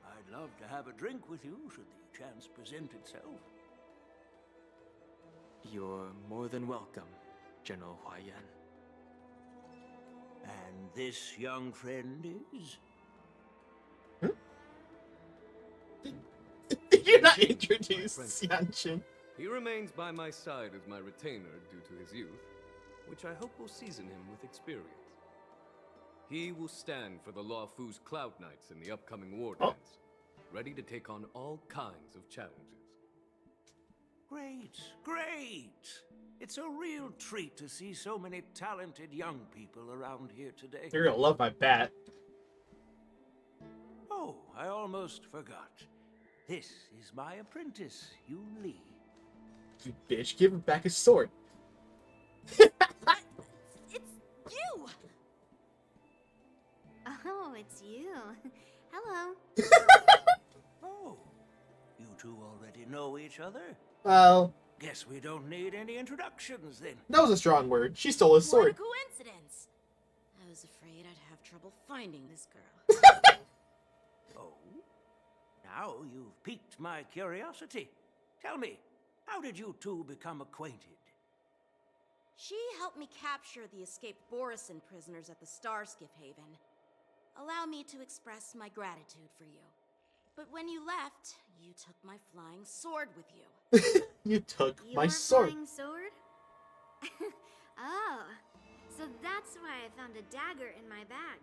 I'd love to have a drink with you should the chance present itself. You're more than welcome, General Hwyan. And this young friend is? You're not introduced, Yanqing. He remains by my side as my retainer due to his youth, which I hope will season him with experience. He will stand for the Lawfu's Cloud Knights in the upcoming war dance, ready to take on all kinds of challenges. Great, great! It's a real treat to see so many talented young people around here today. You're gonna love my bat. Oh, I almost forgot. This is my apprentice, Yunli. You bitch, give him back his sword. It's you! Oh, it's you. Hello. Oh, you two already know each other? Well, Guess we don't need any introductions then. that was a strong word. She stole his sword. What a coincidence. I was afraid I'd have trouble finding this girl. Oh, now you've piqued my curiosity. Tell me, how did you two become acquainted? She helped me capture the escaped Borisin prisoners at the Starskiff Haven. Allow me to express my gratitude for you. But when you left, you took my flying sword with you. You took my Your sword. flying sword? Oh, so that's why I found a dagger in my bag.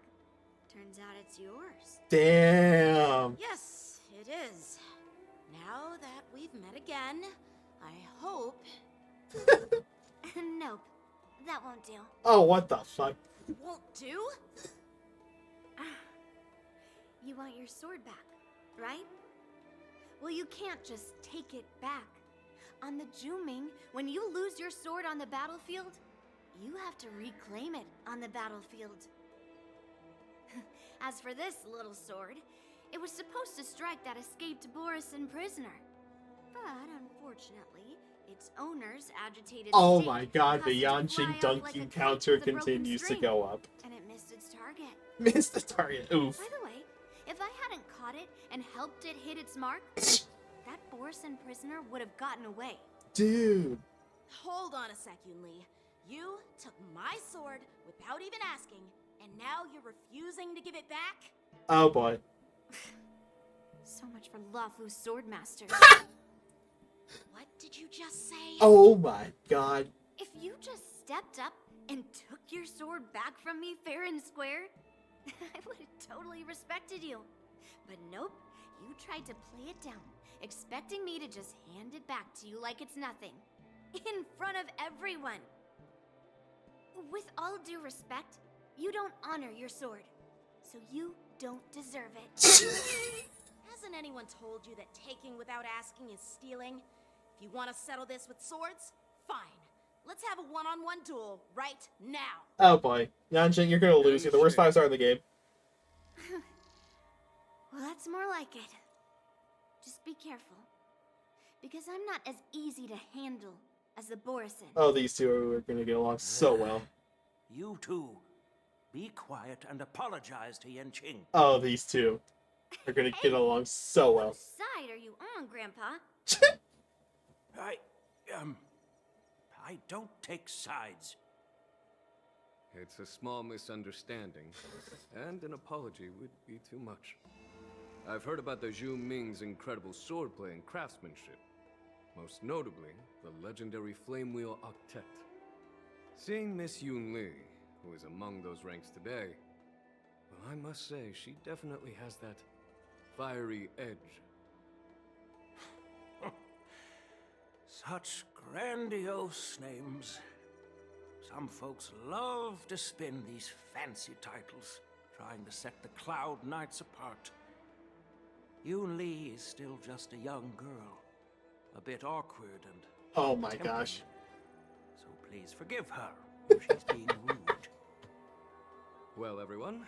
Turns out it's yours. Damn. Yes, it is. Now that we've met again, I hope... Nope, that won't do. Oh, what the fuck? Won't do? You want your sword back, right? Well, you can't just take it back. On the Juming, when you lose your sword on the battlefield, you have to reclaim it on the battlefield. As for this little sword, it was supposed to strike that escaped Borisin prisoner. But unfortunately, its owner's agitated Oh state my god, the caused it to Yanqing fly off like dunking a kite counter with a broken continues to string, go up. and it missed its target. Missed the target. Oof. By the way, if I hadn't caught it and helped it hit its mark, that Borisin prisoner would have gotten away. Dude. Hold on a sec, Yunli. You took my sword without even asking, and now you're refusing to give it back? Oh boy. So much for Lafu's swordmaster. What did you just say? Oh my god. If you just stepped up and took your sword back from me fair and square, I would have totally respected you. But nope, you tried to play it down, expecting me to just hand it back to you like it's nothing. In front of everyone. With all due respect, you don't honor your sword. So you don't deserve it. Hasn't anyone told you that taking without asking is stealing? If you want to settle this with swords, fine. Let's have a one-on-one duel right now. Oh boy. Yanqing, you're gonna lose. You're the worst 5-star in the game. Well, that's more like it. Just be careful. Because I'm not as easy to handle as the Borisin. Oh, these two are gonna get along so well. You two, be quiet and apologize to Yanqing. Oh, these two are gonna get along so well. Whose side are you on, Grandpa? I don't take sides. It's a small misunderstanding, and an apology would be too much. I've heard about the Zhu Ming's incredible swordplay and craftsmanship. Most notably, the legendary Flame Wheel Octet. Seeing Miss Yunli, who is among those ranks today, well, I must say, she definitely has that fiery edge. Such grandiose names. Some folks love to spin these fancy titles, trying to set the Cloud Knights apart. Yunli is still just a young girl, a bit awkward and Oh my tempered. gosh. So please forgive her if she's being rude. Well, everyone,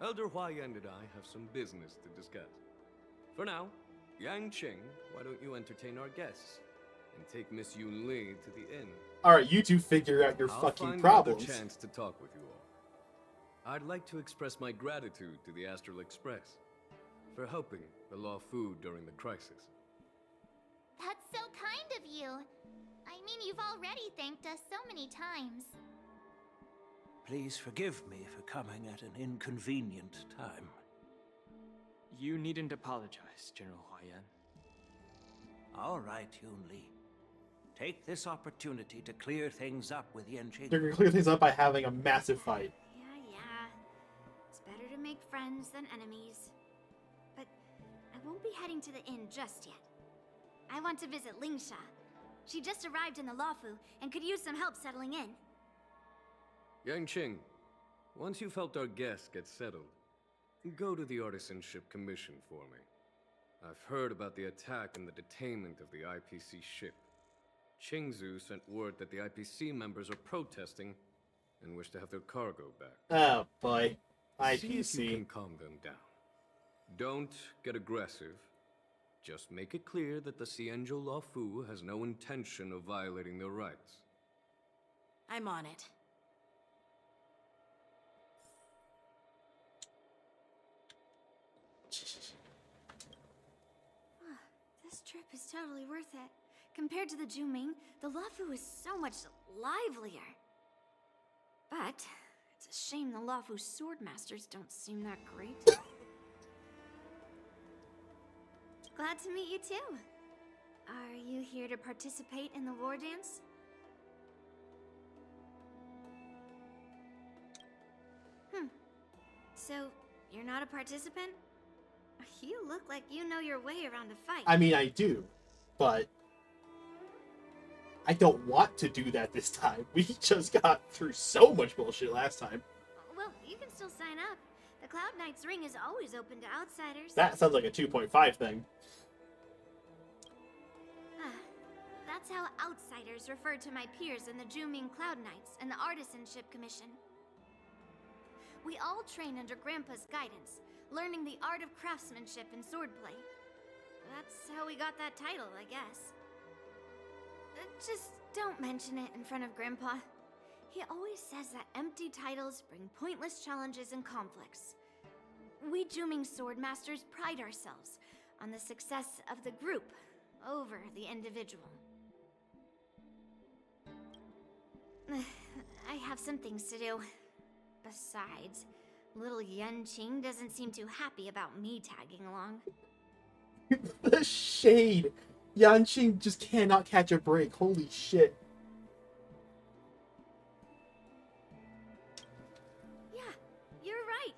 Elder Huayan and I have some business to discuss. For now, Yanqing, why don't you entertain our guests and take Miss Yunli to the inn? Alright, you two figure out your I'll fucking find problems. another chance to talk with you all. I'd like to express my gratitude to the Astral Express for helping the Law Fu during the crisis. That's so kind of you. I mean, you've already thanked us so many times. Please forgive me for coming at an inconvenient time. You needn't apologize, General Huayan. All right, Yunli. Take this opportunity to clear things up with Yanqing. They're gonna clear things up by having a massive fight. Yeah. It's better to make friends than enemies. But I won't be heading to the inn just yet. I want to visit Lingsha. She just arrived in the Lawfu and could use some help settling in. Yanqing, once you've helped our guests get settled, go to the Artisanship Commission for me. I've heard about the attack and the detainment of the IPC ship. Qingzu sent word that the IPC members are protesting and wish to have their cargo back. Oh boy. See if you IPC. can calm them down. Don't get aggressive. Just make it clear that the Xianzhou Luofu has no intention of violating their rights. I'm on it. This trip is totally worth it. Compared to the Juming, the Luofu is so much livelier. But it's a shame the Luofu swordmasters don't seem that great. Glad to meet you too. Are you here to participate in the war dance? So, you're not a participant? You look like you know your way around a fight. I mean, I do, but I don't want to do that this time. We just got through so much bullshit last time. Well, you can still sign up. The Cloud Knight's ring is always open to outsiders. That sounds like a 2.5 thing. That's how outsiders refer to my peers in the Juming Cloud Knights and the Artisanship Commission. We all train under Grandpa's guidance, learning the art of craftsmanship and swordplay. That's how we got that title, I guess. Just don't mention it in front of Grandpa. He always says that empty titles bring pointless challenges and conflicts. We Juming swordmasters pride ourselves on the success of the group over the individual. I have some things to do. Besides, little Yanqing doesn't seem too happy about me tagging along. The shade! Yanqing just cannot catch a break. Holy shit. Yeah, you're right.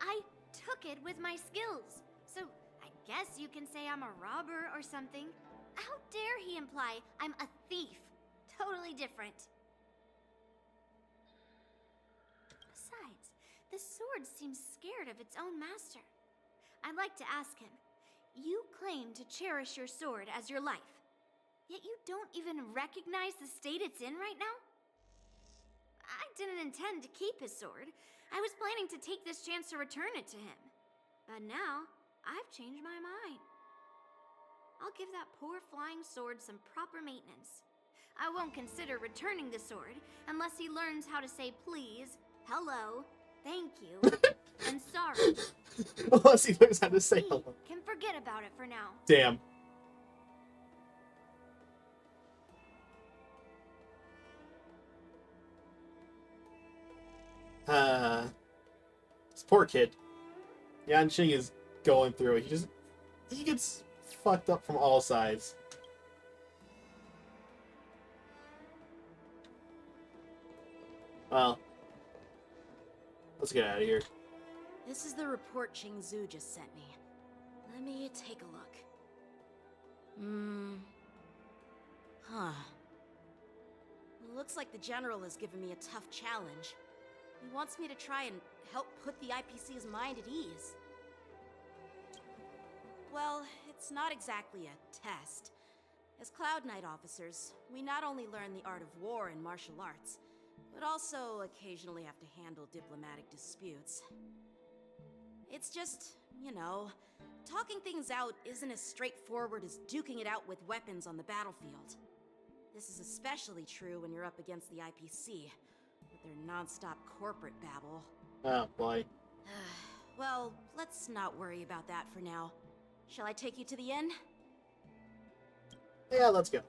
I took it with my skills. So I guess you can say I'm a robber or something. How dare he imply I'm a thief? Totally different. Besides, the sword seems scared of its own master. I'd like to ask him, you claim to cherish your sword as your life, yet you don't even recognize the state it's in right now? I didn't intend to keep his sword. I was planning to take this chance to return it to him. But now, I've changed my mind. I'll give that poor flying sword some proper maintenance. I won't consider returning the sword unless he learns how to say please, hello, thank you, and sorry. Unless he learns how to say hello. Can forget about it for now. Damn. This poor kid. Yanqing is going through it. He gets fucked up from all sides. Well, let's get out of here. This is the report Qingzu just sent me. Let me take a look. Huh. Looks like the General has given me a tough challenge. He wants me to try and help put the IPC's mind at ease. Well, it's not exactly a test. As Cloud Knight officers, we not only learn the art of war and martial arts, but also occasionally have to handle diplomatic disputes. It's just, you know, talking things out isn't as straightforward as duking it out with weapons on the battlefield. This is especially true when you're up against the IPC, with their non-stop corporate babble. Oh, boy. Well, let's not worry about that for now. Shall I take you to the inn? Yeah, let's go.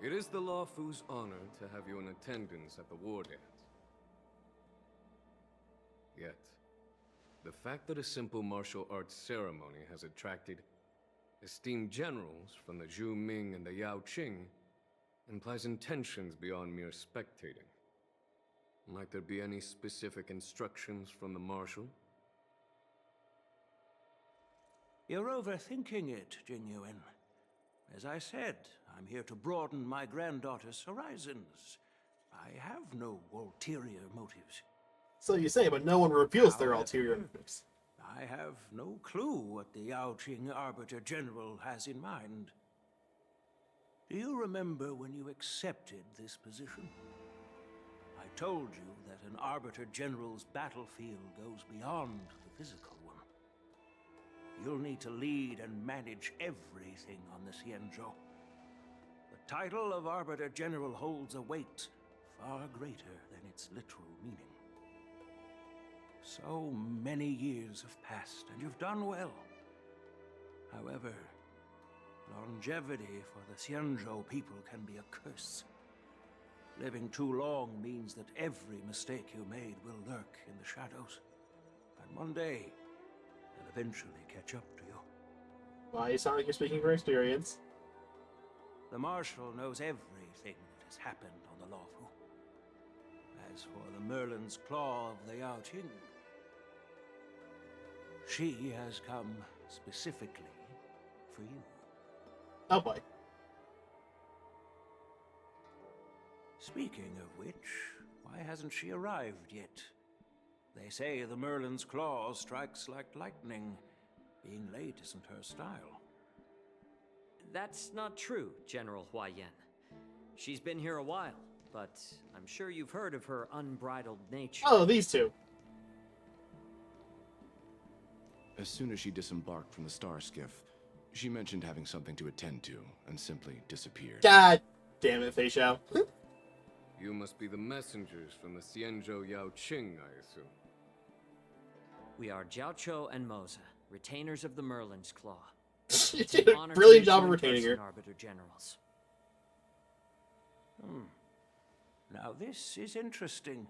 It is the Luofu's honor to have you in attendance at the war dance. Yet, the fact that a simple martial arts ceremony has attracted esteemed generals from the Zhu Ming and the Yao Qing implies intentions beyond mere spectating. Might there be any specific instructions from the marshal? You're overthinking it, Jing Yuan. As I said, I'm here to broaden my granddaughter's horizons. I have no ulterior motives. So you say, but no one reveals their ulterior motives. I have no clue what the Yaoqing Arbiter General has in mind. Do you remember when you accepted this position? I told you that an Arbiter General's battlefield goes beyond the physical one. You'll need to lead and manage everything on the Xianzhou. The title of Arbiter General holds a weight far greater than its literal meaning. So many years have passed, and you've done well. However, longevity for the Xianzhou people can be a curse. Living too long means that every mistake you made will lurk in the shadows. And one day, they'll eventually catch up to you. Why, you sound like you're speaking from experience. The Marshal knows everything that has happened on the Lawfu. As for the Merlin's Claw of the Yaoqing, she has come specifically for you. Oh boy. Speaking of which, why hasn't she arrived yet? They say the Merlin's Claw strikes like lightning. Being late isn't her style. That's not true, General Huaiyan. She's been here a while, but I'm sure you've heard of her unbridled nature. Oh, these two. As soon as she disembarked from the star skiff, she mentioned having something to attend to and simply disappeared. God damn it, Fei Xiao. You must be the messengers from the Xianzhou Yaoqing, I assume. We are Jiaoqiu and Moza, retainers of the Merlin's Claw. You did a brilliant job of retaining her. Arbiter Generals. Now this is interesting.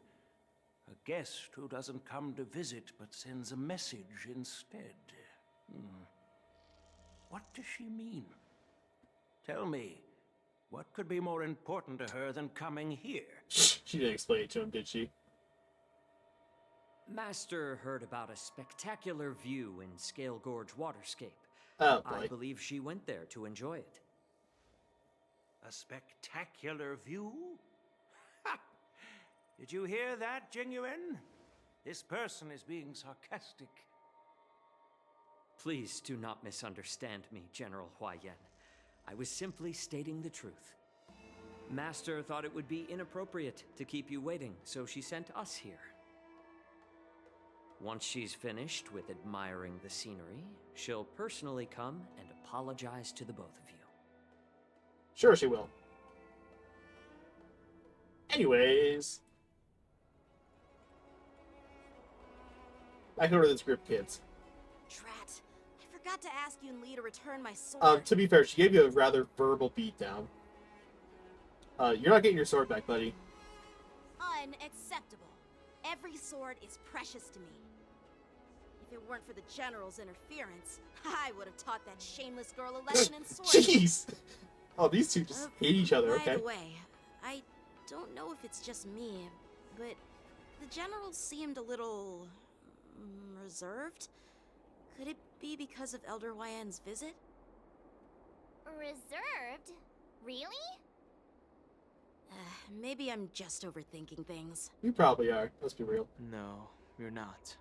A guest who doesn't come to visit but sends a message instead. What does she mean? Tell me, what could be more important to her than coming here? She didn't explain it to him, did she? Master heard about a spectacular view in Scale Gorge Waterscape. Oh, boy. I believe she went there to enjoy it. A spectacular view? Ha! Did you hear that, Jing Yuan? This person is being sarcastic. Please do not misunderstand me, General Huaiyan. I was simply stating the truth. Master thought it would be inappropriate to keep you waiting, so she sent us here. Once she's finished with admiring the scenery, she'll personally come and apologize to the both of you. Sure she will. Anyways. Back over to this group, kids. Drat. I forgot to ask Yunli to return my sword. To be fair, she gave you a rather verbal beatdown. You're not getting your sword back, buddy. Unacceptable. Every sword is precious to me. If it weren't for the General's interference, I would have taught that shameless girl a lesson in sword. Jeez! Oh, these two just hate each other, okay? By the way, I don't know if it's just me, but the General seemed a little reserved. Could it be because of Elder Huaiyan's visit? Reserved? Really? Maybe I'm just overthinking things. You probably are. Let's be real. No, you're not.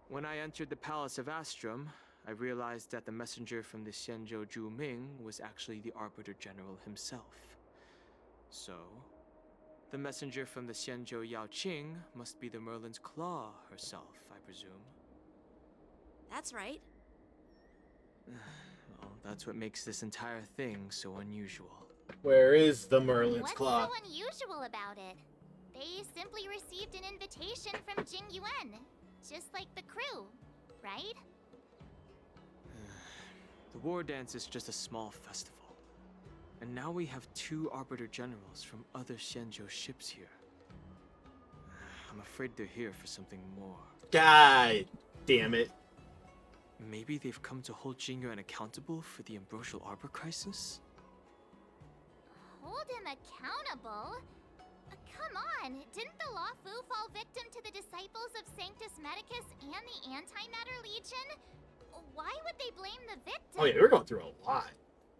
When I entered the Palace of Astrum, I realized that the messenger from the Xianzhou Zhuming was actually the Arbiter General himself. So, the messenger from the Xianzhou Yaoqing must be the Merlin's Claw herself, I presume. That's right. Well, that's what makes this entire thing so unusual. Where is the Merlin's Claw? What's so unusual about it? They simply received an invitation from Jing Yuan, just like the crew, right? The war dance is just a small festival. And now we have 2 Arbiter Generals from other Xianzhou ships here. I'm afraid they're here for something more. God damn it. Maybe they've come to hold Jing Yuan accountable for the Ambrosial Arbor crisis? Hold him accountable? Come on, didn't the Lawfu fall victim to the disciples of Sanctus Medicus and the Antimatter Legion? Why would they blame the victim? Oh yeah, we're going through a lot.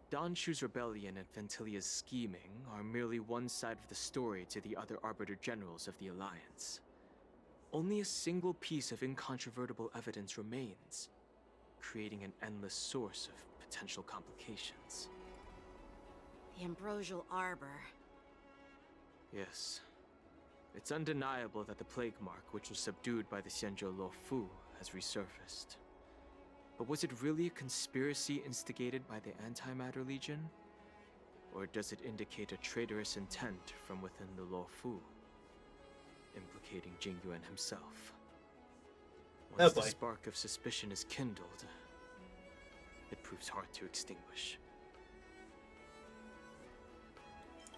Don Shu's rebellion and Ventilia's scheming are merely one side of the story to the other Arbiter Generals of the Alliance. Only a single piece of incontrovertible evidence remains, creating an endless source of potential complications. The Ambrosial Arbor. Yes. It's undeniable that the plague mark, which was subdued by the Xianzhou Luofu, has resurfaced. But was it really a conspiracy instigated by the Antimatter Legion? Or does it indicate a traitorous intent from within the Luofu, implicating Jing Yuan himself? Once the spark of suspicion is kindled, it proves hard to extinguish.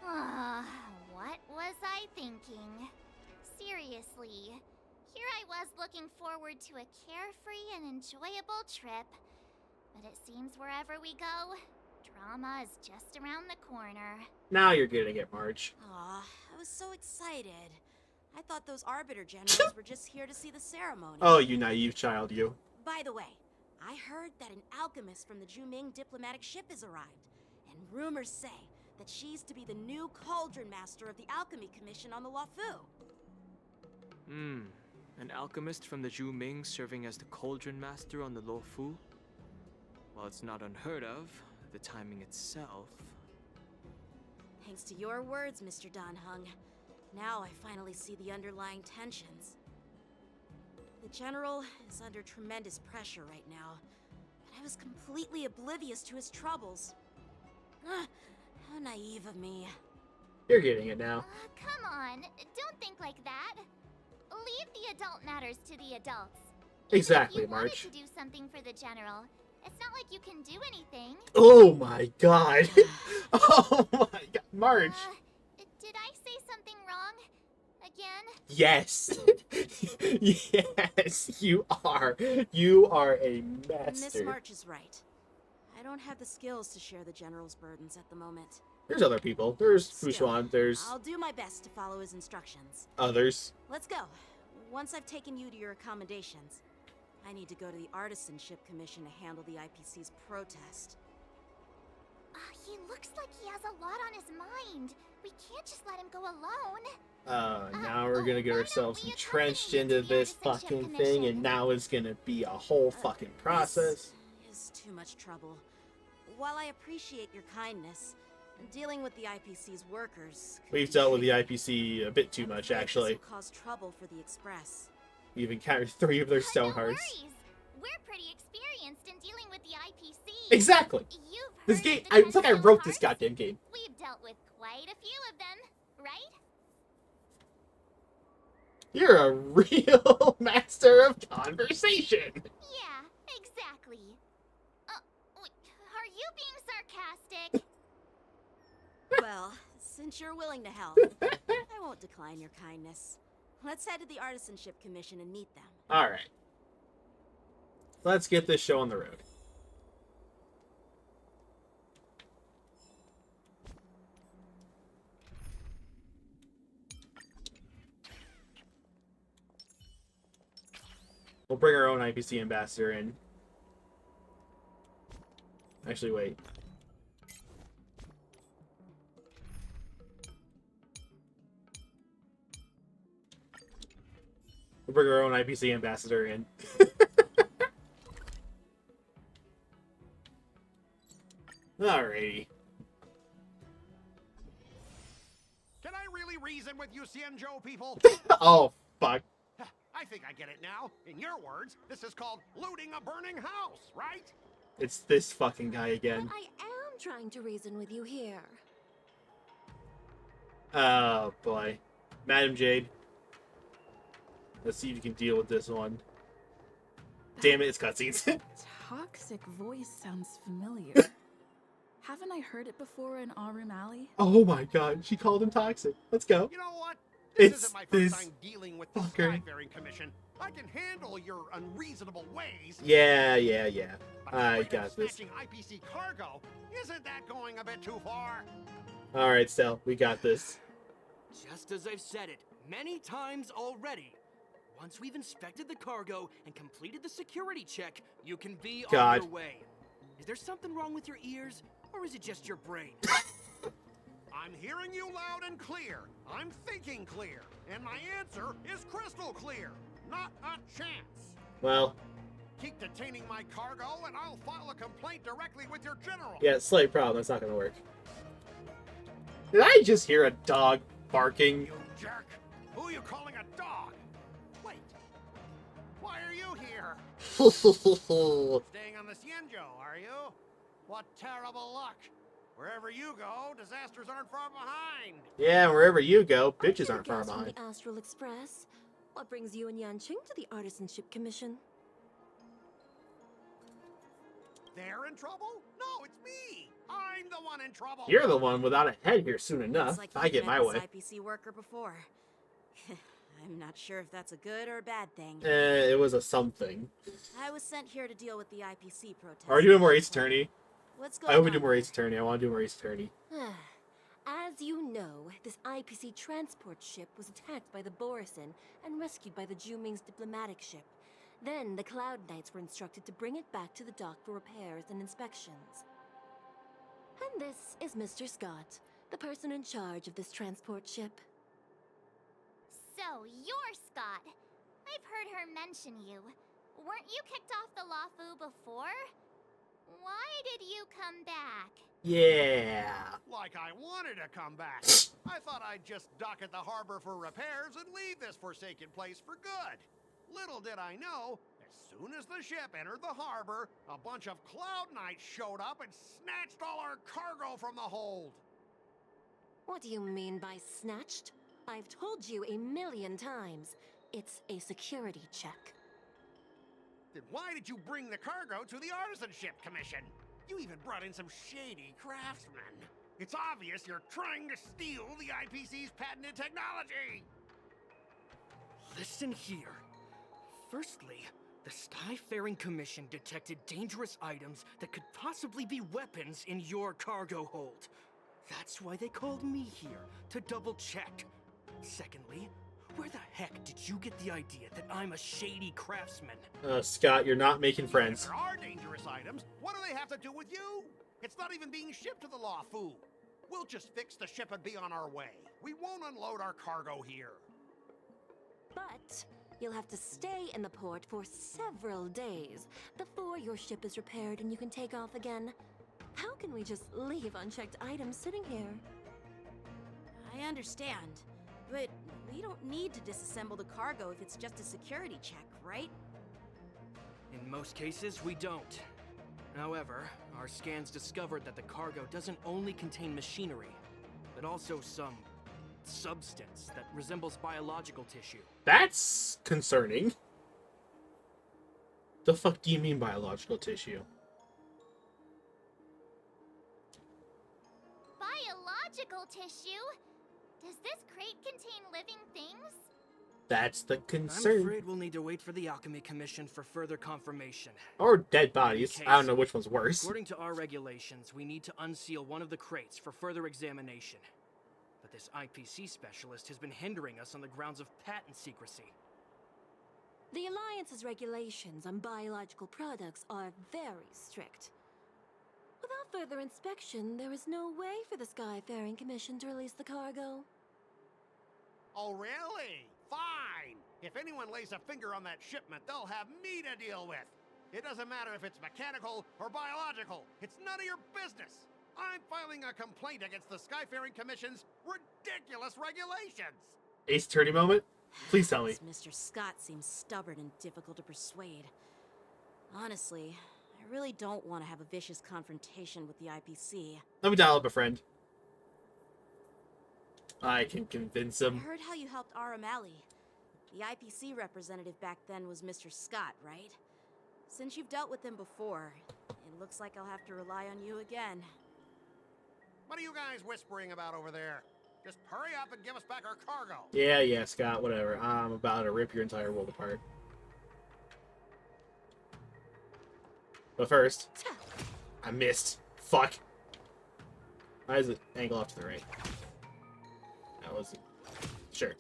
What was I thinking? Seriously, here I was looking forward to a carefree and enjoyable trip. But it seems wherever we go, drama is just around the corner. Now you're getting it, Marge. Aw, I was so excited. I thought those Arbiter Generals were just here to see the ceremony. Oh, you naive child, you. By the way, I heard that an alchemist from the Juming diplomatic ship has arrived. And rumors say that she's to be the new Cauldron Master of the Alchemy Commission on the Luofu. An alchemist from the Juming serving as the Cauldron Master on the Luofu? While it's not unheard of, the timing itself... Thanks to your words, Mr. Dan Heng. Now I finally see the underlying tensions. The General is under tremendous pressure right now, but I was completely oblivious to his troubles. How naive of me. You're getting it now. Come on, don't think like that. Leave the adult matters to the adults. Exactly, If you Marge. wanted to do something for the General, it's not like you can do anything. Oh my god. Oh my god. Marge. Did I say something wrong? Again? Yes. Yes, you are. You are a Miss master. March is right. I don't have the skills to share the General's burdens at the moment. There's other people. There's Still, Fushuan. There's I'll do my best to follow his instructions. others. Let's go. Once I've taken you to your accommodations, I need to go to the Artisanship Commission to handle the IPC's protest. He looks like he has a lot on his mind. We can't just let him go alone. Now we're gonna get ourselves entrenched into this fucking thing, and now it's gonna be a whole fucking process. Is too much trouble. While I appreciate your kindness, dealing with the IPC's workers... We've dealt with the IPC a bit too much, actually. This will cause trouble for the Express. We've encountered 3 of their stone hearts. We're pretty experienced in dealing with the IPC. Exactly. This game, it's like I wrote this goddamn game. We've dealt with quite a few of them, right? You're a real master of conversation. Yeah, exactly. Are you being sarcastic? Well, since you're willing to help, I won't decline your kindness. Let's head to the Artisanship Commission and meet them. Alright. Let's get this show on the road. We'll bring our own IPC ambassador in. Actually, wait. We'll bring our own IPC ambassador in. Alrighty. Can I really reason with you Xianzhou people? Oh, fuck. I think I get it now. In your words, this is called looting a burning house, right? It's this fucking guy again. I am trying to reason with you here. Oh, boy. Madam Jade. Let's see if you can deal with this one. Damn it, it's cutscenes. Toxic voice sounds familiar. Haven't I heard it before in Aurum Alley? Oh my god, she called him toxic. Let's go. You know what? This It's isn't my this first time dealing with the fucker. Skyfaring Commission. I can handle your unreasonable ways. Yeah. But I afraid of got this. snatching IPC cargo, isn't that going a bit too far? Alright, Stel, we got this. Just as I've said it many times already, Once we've inspected the cargo and completed the security check, you can be God. on your way. Is there something wrong with your ears, or is it just your brain? I'm hearing you loud and clear. I'm thinking clear. And my answer is crystal clear. Not a chance. Well, Keep detaining my cargo, and I'll file a complaint directly with your general. yeah, slight problem. That's not gonna work. Did I just hear a dog barking? You jerk. Who are you calling a dog? Wait. Why are you here? Staying on the Xianzhou, are you? What terrible luck. Wherever you go, disasters aren't far behind. Yeah, wherever you go, bitches aren't far Guest from behind. the Astral Express. What brings you and Yanqing to the Artisanship Commission? They're in trouble? No, it's me. I'm the one in trouble. You're the one without a head here soon enough. Looks like I you've get met my this way. IPC worker before. I'm not sure if that's a good or a bad thing. It was a something. I was sent here to deal with the IPC protest. Are we doing more Ace Attorney? What's I going hope we on? do more Ace Attorney. I want to do more Ace Attorney. As you know, this IPC transport ship was attacked by the Borisin and rescued by the Juming's diplomatic ship. Then the Cloud Knights were instructed to bring it back to the dock for repairs and inspections. And this is Mr. Skott, the person in charge of this transport ship. So, you're Skott. I've heard her mention you. Weren't you kicked off the Lawfu before? Why did you come back? Yeah. Like I wanted to come back. I thought I'd just dock at the harbor for repairs and leave this forsaken place for good. Little did I know, as soon as the ship entered the harbor, a bunch of Cloud Knights showed up and snatched all our cargo from the hold. What do you mean by snatched? I've told you 1,000,000 times. It's a security check. Then why did you bring the cargo to the Artisanship Commission? You even brought in some shady craftsmen. It's obvious you're trying to steal the IPC's patented technology. Listen here. Firstly, the Skyfaring Commission detected dangerous items that could possibly be weapons in your cargo hold. That's why they called me here, to double check. Secondly, where the heck did you get the idea that I'm a shady craftsman? Scott, you're not making friends. If there are dangerous items, what do they have to do with you? It's not even being shipped to the Lawfu. We'll just fix the ship and be on our way. We won't unload our cargo here. But you'll have to stay in the port for several days before your ship is repaired and you can take off again. How can we just leave unchecked items sitting here? I understand, but we don't need to disassemble the cargo if it's just a security check, right? In most cases, we don't. However, our scans discovered that the cargo doesn't only contain machinery, but also some substance that resembles biological tissue. That's concerning. The fuck do you mean biological tissue? Biological tissue? Does this crate contain living things? That's the I'm concern. afraid we'll need to wait for the Alchemy Commission for further confirmation. Or dead bodies. I don't know which one's worse. According to our regulations, we need to unseal one of the crates for further examination. But this IPC specialist has been hindering us on the grounds of patent secrecy. The Alliance's regulations on biological products are very strict. Without further inspection, there is no way for the Skyfaring Commission to release the cargo. Oh, really? Fine. If anyone lays a finger on that shipment, they'll have me to deal with. It doesn't matter if it's mechanical or biological. It's none of your business. I'm filing a complaint against the Skyfaring Commission's ridiculous regulations. Ace Attorney moment? Please tell me. This Mr. Skott seems stubborn and difficult to persuade. Honestly, I really don't want to have a vicious confrontation with the IPC. Let me dial up a friend. I can convince I him. heard how you helped Aramali. The IPC representative back then was Mr. Skott, right? Since you've dealt with him before, it looks like I'll have to rely on you again. What are you guys whispering about over there? Just hurry up and give us back our cargo. Yeah, Scott, whatever. I'm about to rip your entire world apart. But first, I missed. Fuck. Why is it angle off to the right? That wasn't. Sure.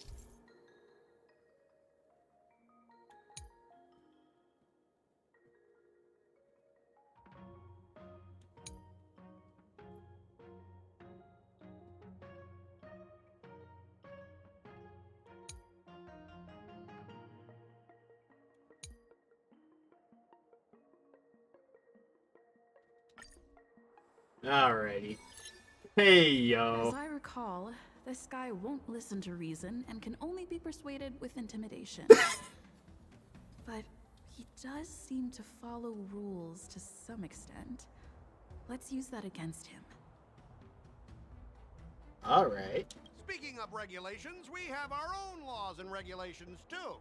Alrighty. Hey, As yo. I recall, this guy won't listen to reason and can only be persuaded with intimidation. But he does seem to follow rules to some extent. Let's use that against him. Alright. Speaking of regulations, we have our own laws and regulations too.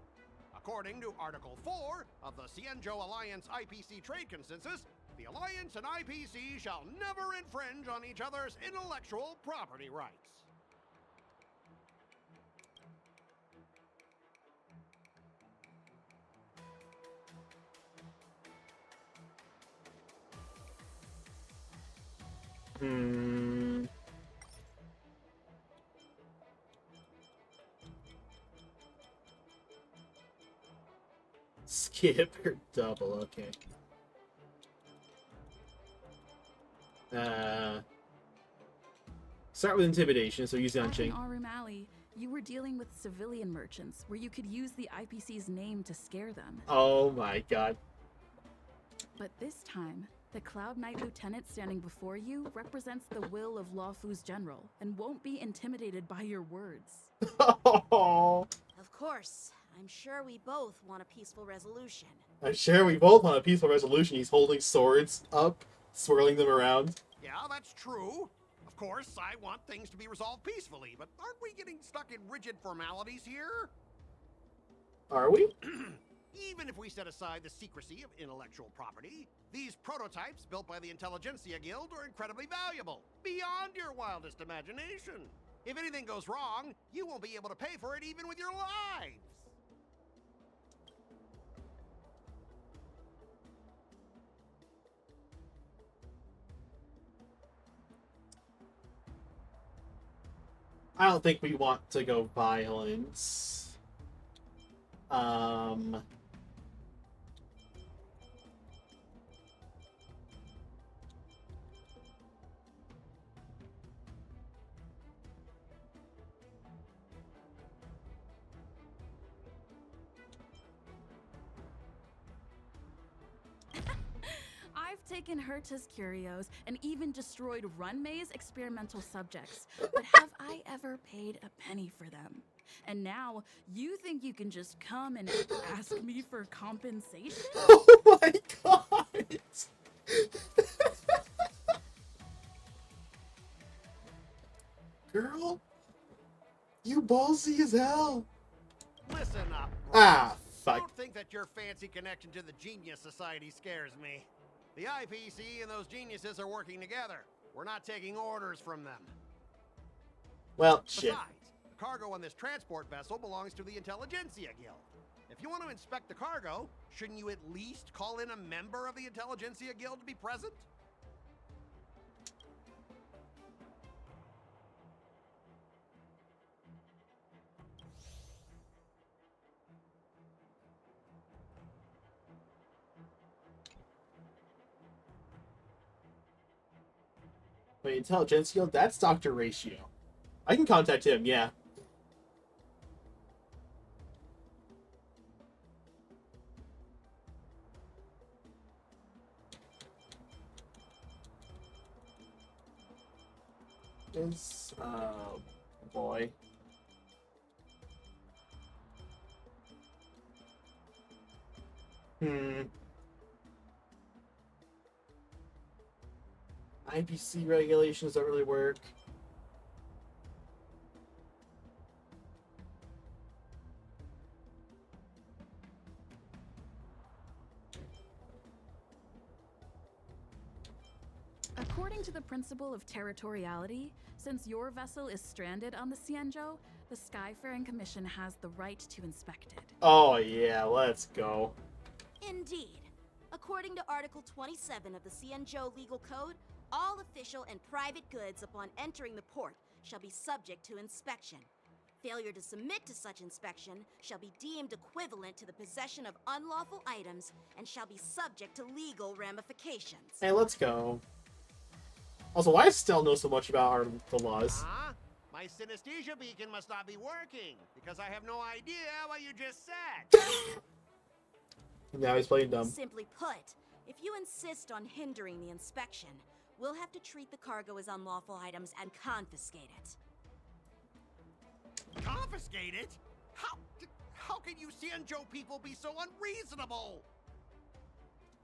According to Article 4 of the Xianzhou Alliance IPC Trade Consensus, the Alliance and IPC shall never infringe on each other's intellectual property rights. Skip or double, okay. Start with intimidation, so use Back in Yanqing. Arum Alley, you were dealing with civilian merchants, where you could use the IPC's name to scare them. Oh my god. But this time, the Cloud Knight Lieutenant standing before you represents the will of Luofu's general, and won't be intimidated by your words. Of course, I'm sure we both want a peaceful resolution. I'm sure we both want a peaceful resolution. He's holding swords up, swirling them around. Yeah, that's true. Of course, I want things to be resolved peacefully, but aren't we getting stuck in rigid formalities here? Are we? Even if we set aside the secrecy of intellectual property, these prototypes built by the Intelligentsia Guild are incredibly valuable, beyond your wildest imagination. If anything goes wrong, you won't be able to pay for it even with your lives. I don't think we want to go violence. I've taken Herta's curios and even destroyed Runmay's experimental subjects, but have I ever paid a penny for them? And now, you think you can just come and ask me for compensation? Oh my god! Girl, you ballsy as hell. Listen up, Ah, fuck. Don't think that your fancy connection to the Genius Society scares me. The IPC and those geniuses are working together. We're not taking orders from them. Well, shit. Besides, the cargo on this transport vessel belongs to the Intelligentsia Guild. If you want to inspect the cargo, shouldn't you at least call in a member of the Intelligentsia Guild to be present? Wait, Intelligence Guild? That's Dr. Ratio. I can contact him, yeah. Is, oh boy. IPC regulations don't really work. According to the principle of territoriality, since your vessel is stranded on the Xianzhou, the Skyfaring Commission has the right to inspect it. Oh yeah, let's go. Indeed. According to Article 27 of the Xianzhou Legal Code, all official and private goods upon entering the port shall be subject to inspection. Failure to submit to such inspection shall be deemed equivalent to the possession of unlawful items and shall be subject to legal ramifications. Hey, let's go. Also, why does Stell know so much about the laws? Huh? My synesthesia beacon must not be working, because I have no idea what you just said. Now he's playing dumb. Simply put, if you insist on hindering the inspection, we'll have to treat the cargo as unlawful items and confiscate it. Confiscate it? How can you Xianzhou people be so unreasonable?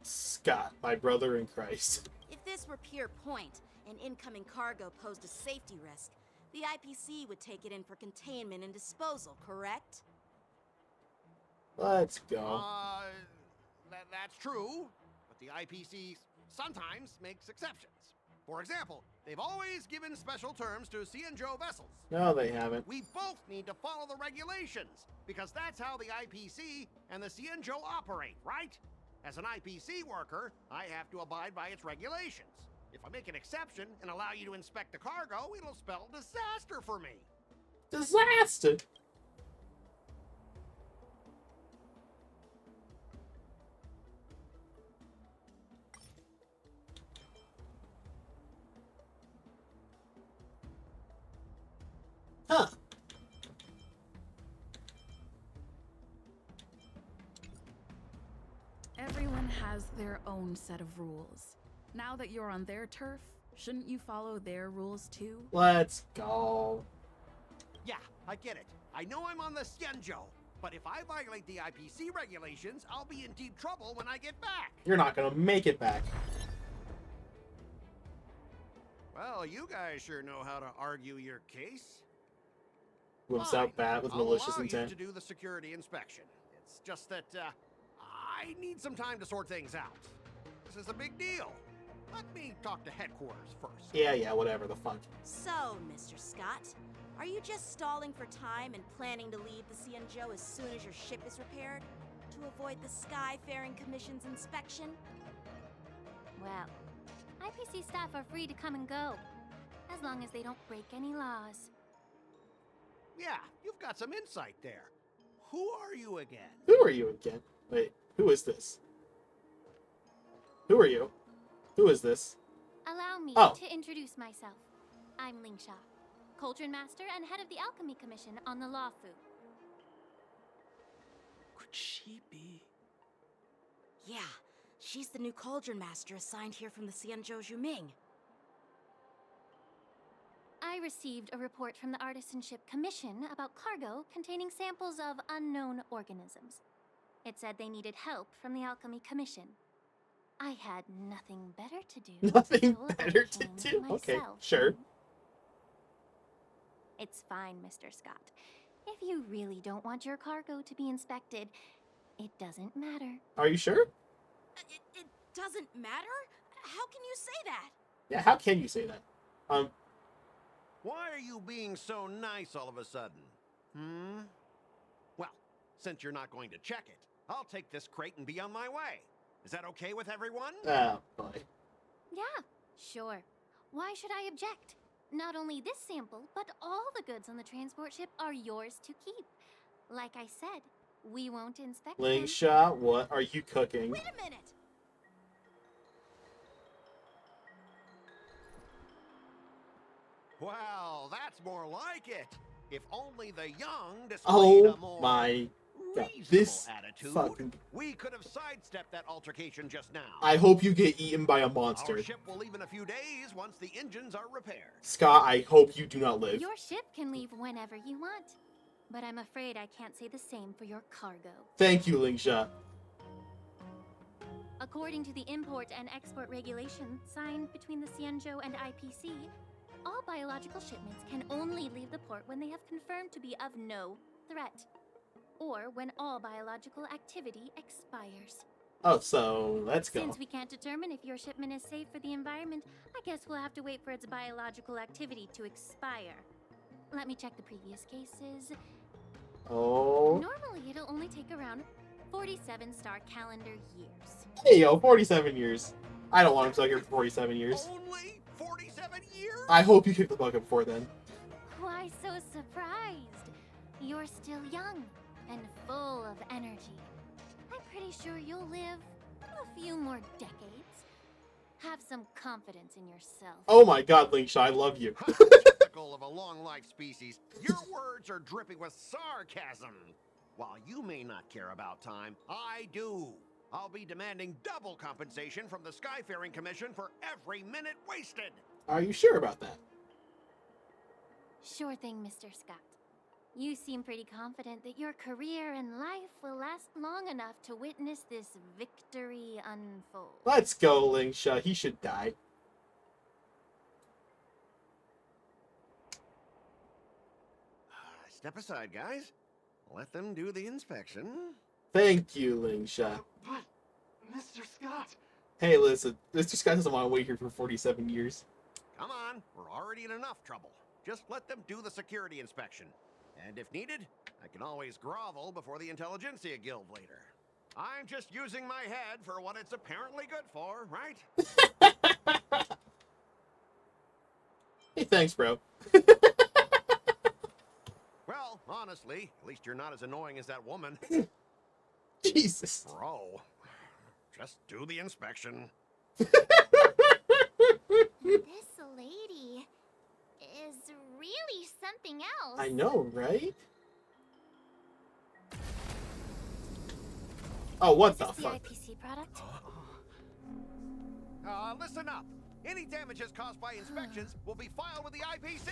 Skott, my brother in Christ. If this were pure point, and incoming cargo posed a safety risk, the IPC would take it in for containment and disposal, correct? Let's go. That's true, but the IPC sometimes makes exceptions. For example, they've always given special terms to Xianzhou vessels. No, they haven't. We both need to follow the regulations, because that's how the IPC and the Xianzhou operate, right? As an IPC worker, I have to abide by its regulations. If I make an exception and allow you to inspect the cargo, it'll spell disaster for me. Disaster? Huh. Everyone has their own set of rules. Now that you're on their turf, shouldn't you follow their rules too? Let's go. Yeah, I get it. I know I'm on the Xianzhou, but if I violate the IPC regulations, I'll be in deep trouble when I get back. You're not gonna make it back. Well, you guys sure know how to argue your case. Whips out bat with malicious I'll allow intent. you to do the security inspection. It's just that I need some time to sort things out. This is a big deal. Let me talk to headquarters first. Yeah, whatever the fuck. So, Mr. Skott, are you just stalling for time and planning to leave the Xianzhou as soon as your ship is repaired? To avoid the Skyfaring Commission's inspection? Well, IPC staff are free to come and go, as long as they don't break any laws. Yeah, you've got some insight there. Who are you again? Who are you again? Wait, who is this? Who are you? Who is this? Allow me Oh. to introduce myself. I'm Lingsha, Cauldron Master and head of the Alchemy Commission on the Lawfu. Could she be? Yeah, she's the new Cauldron Master assigned here from the Xianzhou Zhuming. I received a report from the Artisanship Commission about cargo containing samples of unknown organisms. It said they needed help from the Alchemy Commission. I had nothing better to do. Nothing so better I to came do? Okay, myself. sure. It's fine, Mr. Skott. If you really don't want your cargo to be inspected, it doesn't matter. Are you sure? It doesn't matter? How can you say that? Yeah, how can you say that? Why are you being so nice all of a sudden? Well, since you're not going to check it, I'll take this crate and be on my way. Is that okay with everyone? Oh, boy. Yeah, sure. Why should I object? Not only this sample, but all the goods on the transport ship are yours to keep. Like I said, we won't inspect them. Lingsha, what are you cooking? Wait a minute! Well, that's more like it. If only the young displayed Oh a more my god. reasonable This attitude, fucking... we could have sidestepped that altercation just now. I hope you get eaten by a monster. Our ship will leave in a few days once the engines are repaired. Skott, I hope you do not live. Your ship can leave whenever you want. But I'm afraid I can't say the same for your cargo. Thank you, Lingsha. According to the import and export regulations signed between the Xianzhou and IPC, all biological shipments can only leave the port when they have confirmed to be of no threat, or when all biological activity expires. Oh, so let's go. Since we can't determine if your shipment is safe for the environment, I guess we'll have to wait for its biological activity to expire. Let me check the previous cases. Oh. Normally, it'll only take around 47 star calendar years. Hey, yo, 47 years. I don't want him stuck here for 47 years. Only 47 years? I hope you kick the bucket before then. Why so surprised? You're still young and full of energy. I'm pretty sure you'll live a few more decades. Have some confidence in yourself. Oh my god, Lingsha, I love you. Typical of a long-life species, your words are dripping with sarcasm. While you may not care about time, I do. I'll be demanding double compensation from the Skyfaring Commission for every minute wasted. Are you sure about that? Sure thing, Mr. Skott. You seem pretty confident that your career and life will last long enough to witness this victory unfold. Let's go, Lingsha. He should die. Step aside, guys. Let them do the inspection. Thank you, Lingsha. But, Mr. Skott. Hey, listen. Mr. Scott doesn't want to wait here for 47 years. Come on, we're already in enough trouble. Just let them do the security inspection. And if needed, I can always grovel before the Intelligentsia Guild later. I'm just using my head for what it's apparently good for, right? Hey, thanks, bro. Well, honestly, at least you're not as annoying as that woman. Jesus. Bro, just do the inspection. This lady is really something else. I know, right? Oh, what the fuck? IPC product? Listen up. Any damages caused by inspections will be filed with the IPC.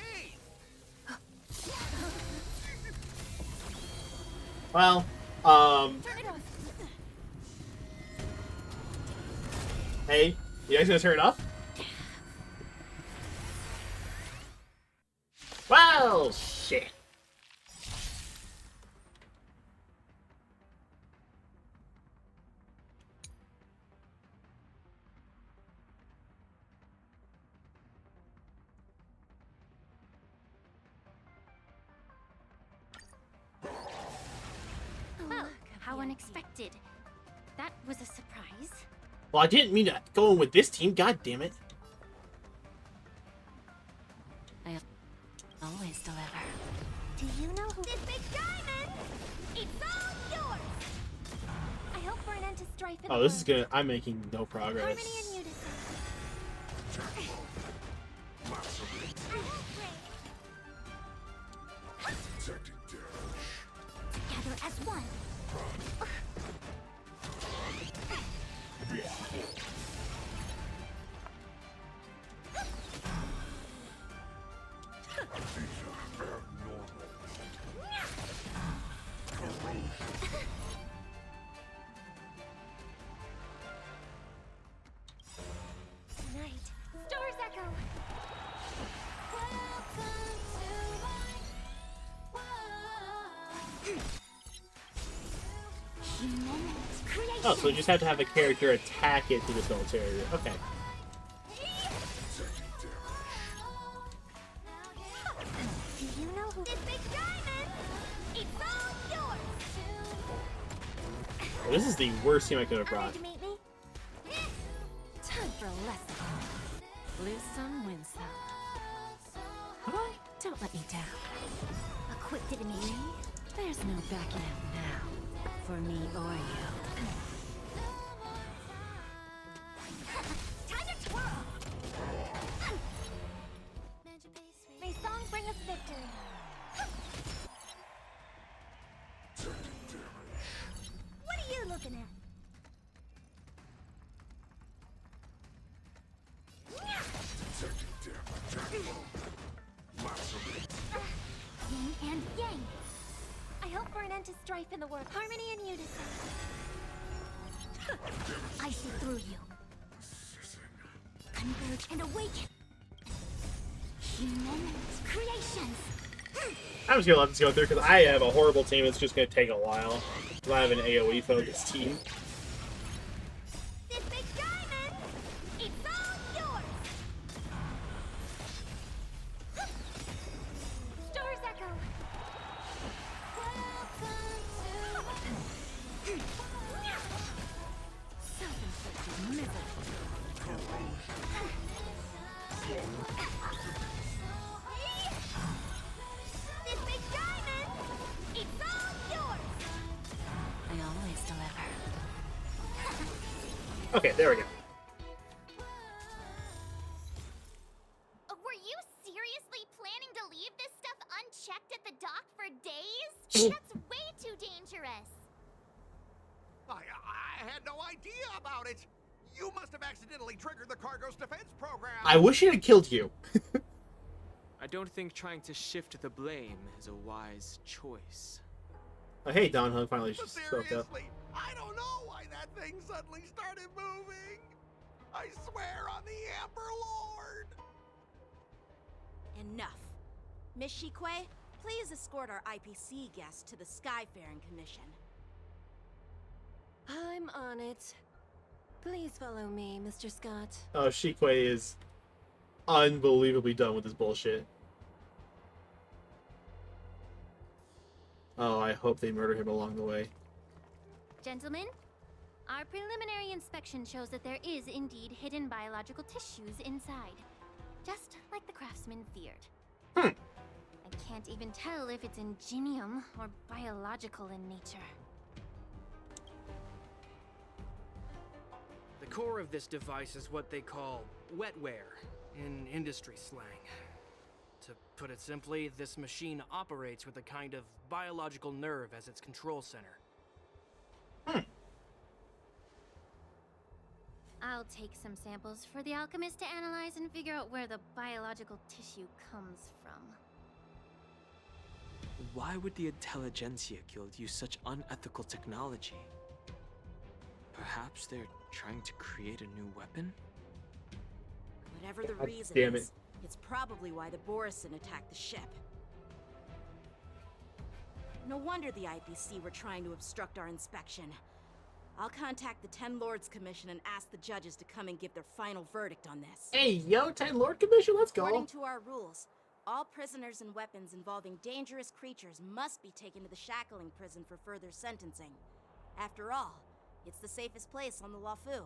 Well, hey, you guys gonna turn it off? Well, shit. Oh, how unexpected. That was a surprise. Well, I didn't mean to go in with this team. God damn it. I always deliver. Do you know who... This big diamond! It's all yours! I hope for an end to strife in Oh, this is gonna... I'm making no progress. Harmony and unison. I won't break. Together as one. Tonight, stars echo. Oh, so you just have to have a character attack it to this military area. Okay. Do you know who... This big diamond! It's all yours! Well, this is the worst team I could have brought. To meet me? Time for a lesson. Lose some, win some. Don't let me down. Equipped to meet me? There's no backing out now. For me or you. Time to twirl! May song bring us victory. What are you looking at? Yin and Yang. I hope for an end to strife in the world. Harmony and unison. I see through you. Converge and awaken. Human creations. I'm just gonna let this go through because I have a horrible team. It's just gonna take a while. I have an AoE focused team. This big diamond, it's all yours. Stars echo. Self-inflicted misery. This big diamond, it's all yours. I always deliver. Okay, there we go. Were you seriously planning to leave this stuff unchecked at the dock for days? That's way too dangerous. I had no idea. about it! You must have accidentally triggered the cargo's defense program! I wish it had killed you. I don't think trying to shift the blame is a wise choice. Oh, hey, Don Hung finally But spoke up. seriously, I don't know why that thing suddenly started moving! I swear on the Amber Lord! Enough. Miss Shikwe, please escort our IPC guest to the Skyfaring Commission. I'm on it. Please follow me, Mr. Skott. Oh, Shikwe is unbelievably done with this bullshit. Oh, I hope they murder him along the way. Gentlemen, our preliminary inspection shows that there is indeed hidden biological tissues inside. Just like the craftsman feared. I can't even tell if it's ingenium or biological in nature. The core of this device is what they call wetware in industry slang. To put it simply, this machine operates with a kind of biological nerve as its control center. I'll take some samples for the alchemist to analyze and figure out where the biological tissue comes from. Why would the Intelligentsia Guild use such unethical technology? Perhaps they're trying to create a new weapon? Whatever the God reason damn is, it's probably why the Borison attacked the ship. No wonder the IPC were trying to obstruct our inspection. I'll contact the 10 Lords Commission and ask the judges to come and give their final verdict on this. Hey, yo, 10 Lord Commission, let's go. According to our rules, all prisoners and weapons involving dangerous creatures must be taken to the shackling prison for further sentencing. After all, it's the safest place on the Luofu.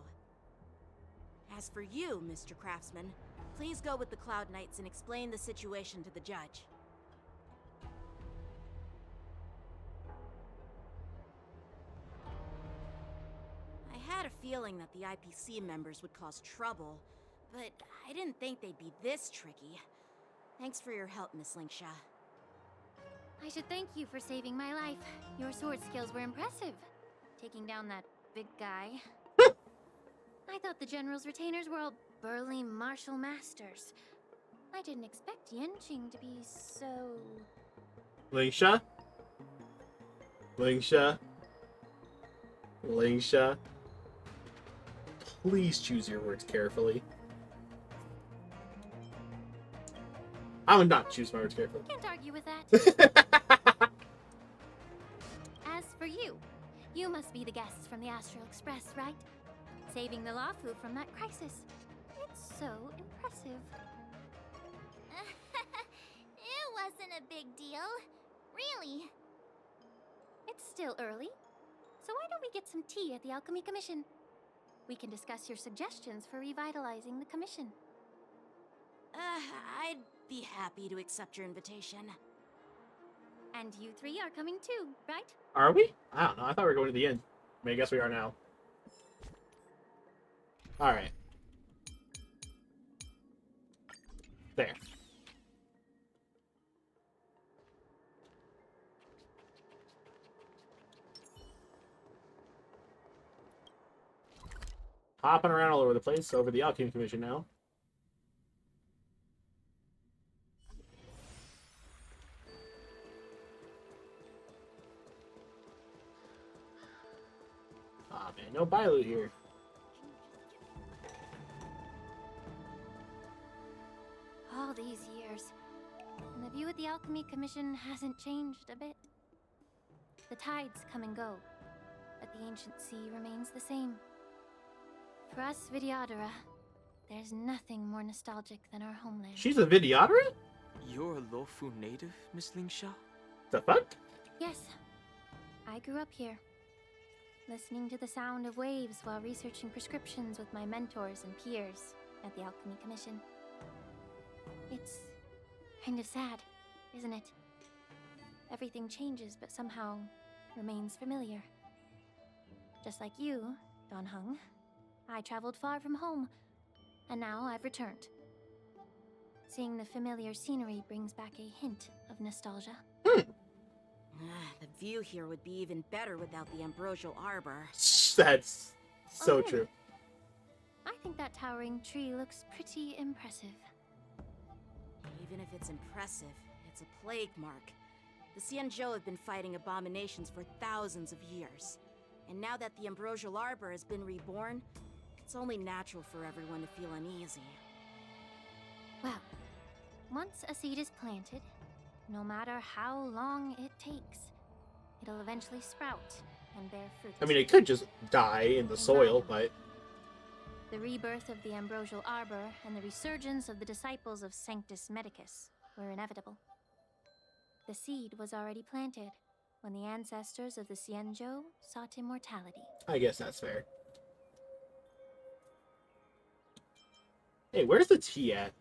As for you, Mr. Craftsman, please go with the Cloud Knights and explain the situation to the judge. I had a feeling that the IPC members would cause trouble, but I didn't think they'd be this tricky. Thanks for your help, Miss Lingsha. I should thank you for saving my life. Your sword skills were impressive. Taking down that big guy. I thought the General's retainers were all burly martial masters. I didn't expect Yanqing to be so... Lingsha? Lingsha? Lingsha? Please choose your words carefully. I would not choose my words carefully. Can't argue with that. As for you, you must be the guests from the Astral Express, right? Saving the Luofu from that crisis. It's so impressive. It wasn't a big deal. Really. It's still early. So why don't we get some tea at the Alchemy Commission? We can discuss your suggestions for revitalizing the commission. I'd be happy to accept your invitation. And you three are coming too, right? Are we? I don't know. I thought we were going to the end. I mean, I guess we are now. Alright. There. Hopping around all over the place over the Alchemy Commission now. Aw, man, no Bailu here. All these years, and the view at the Alchemy Commission hasn't changed a bit. The tides come and go, but the ancient sea remains the same. For us Vidyadhara, there's nothing more nostalgic than our homeland. She's a Vidyadhara? You're a Luofu native, Miss Lingsha? The fuck? Yes, I grew up here, listening to the sound of waves while researching prescriptions with my mentors and peers at the Alchemy Commission. It's kind of sad, isn't it? Everything changes, but somehow remains familiar. Just like you, Don Hung, I traveled far from home, and now I've returned. Seeing the familiar scenery brings back a hint of nostalgia. The view here would be even better without the Ambrosial Arbor. That's So really? true. I think that towering tree looks pretty impressive. Even if it's impressive, it's a plague mark. The Xianzhou have been fighting abominations for thousands of years. And now that the Ambrosial Arbor has been reborn, it's only natural for everyone to feel uneasy. Well, once a seed is planted, no matter how long it takes, it'll eventually sprout and bear fruit. I mean, it could just die in the soil, but... The rebirth of the Ambrosial Arbor and the resurgence of the disciples of Sanctus Medicus were inevitable. The seed was already planted when the ancestors of the Xianzhou sought immortality. I guess that's fair. Hey, where's the tea at?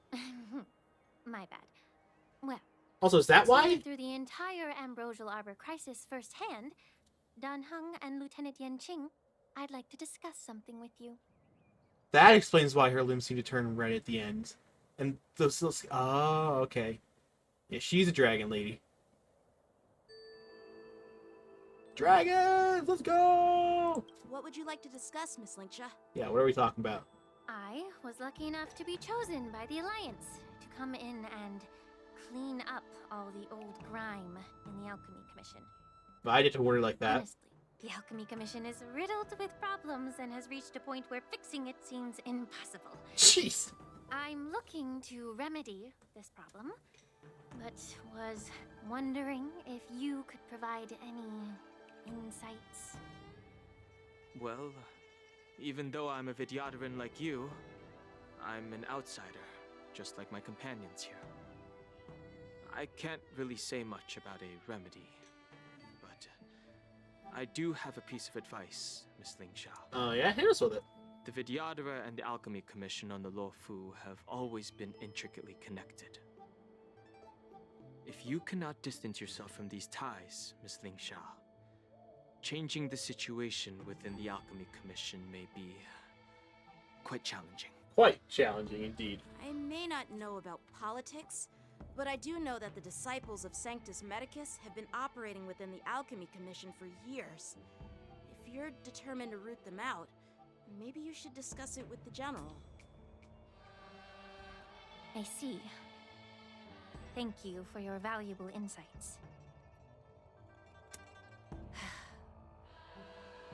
My bad. Well, Also, is that why? seeing through the entire Ambrosial Arbor crisis firsthand, Dan Heng and Lieutenant Yanqing, I'd like to discuss something with you. That explains why her limbs seem to turn red at the end. And those... Oh, okay. Yeah, she's a dragon lady. Dragons! Let's go! What would you like to discuss, Miss Linksha? Yeah, what are we talking about? I was lucky enough to be chosen by the Alliance to come in and clean up all the old grime in the Alchemy Commission. But I get to word it like that. Honestly, the Alchemy Commission is riddled with problems and has reached a point where fixing it seems impossible. Jeez! I'm looking to remedy this problem, but was wondering if you could provide any insights. Well, even though I'm a Vidyadharan like you, I'm an outsider, just like my companions here. I can't really say much about a remedy, but I do have a piece of advice, Miss Linksha. Oh yeah? Hit us with it. The Vidyadhara and the Alchemy Commission on the Luofu have always been intricately connected. If you cannot distance yourself from these ties, Miss Linksha, changing the situation within the Alchemy Commission may be quite challenging. Quite challenging indeed. I may not know about politics, but I do know that the disciples of Sanctus Medicus have been operating within the Alchemy Commission for years. If you're determined to root them out, maybe you should discuss it with the General. I see. Thank you for your valuable insights.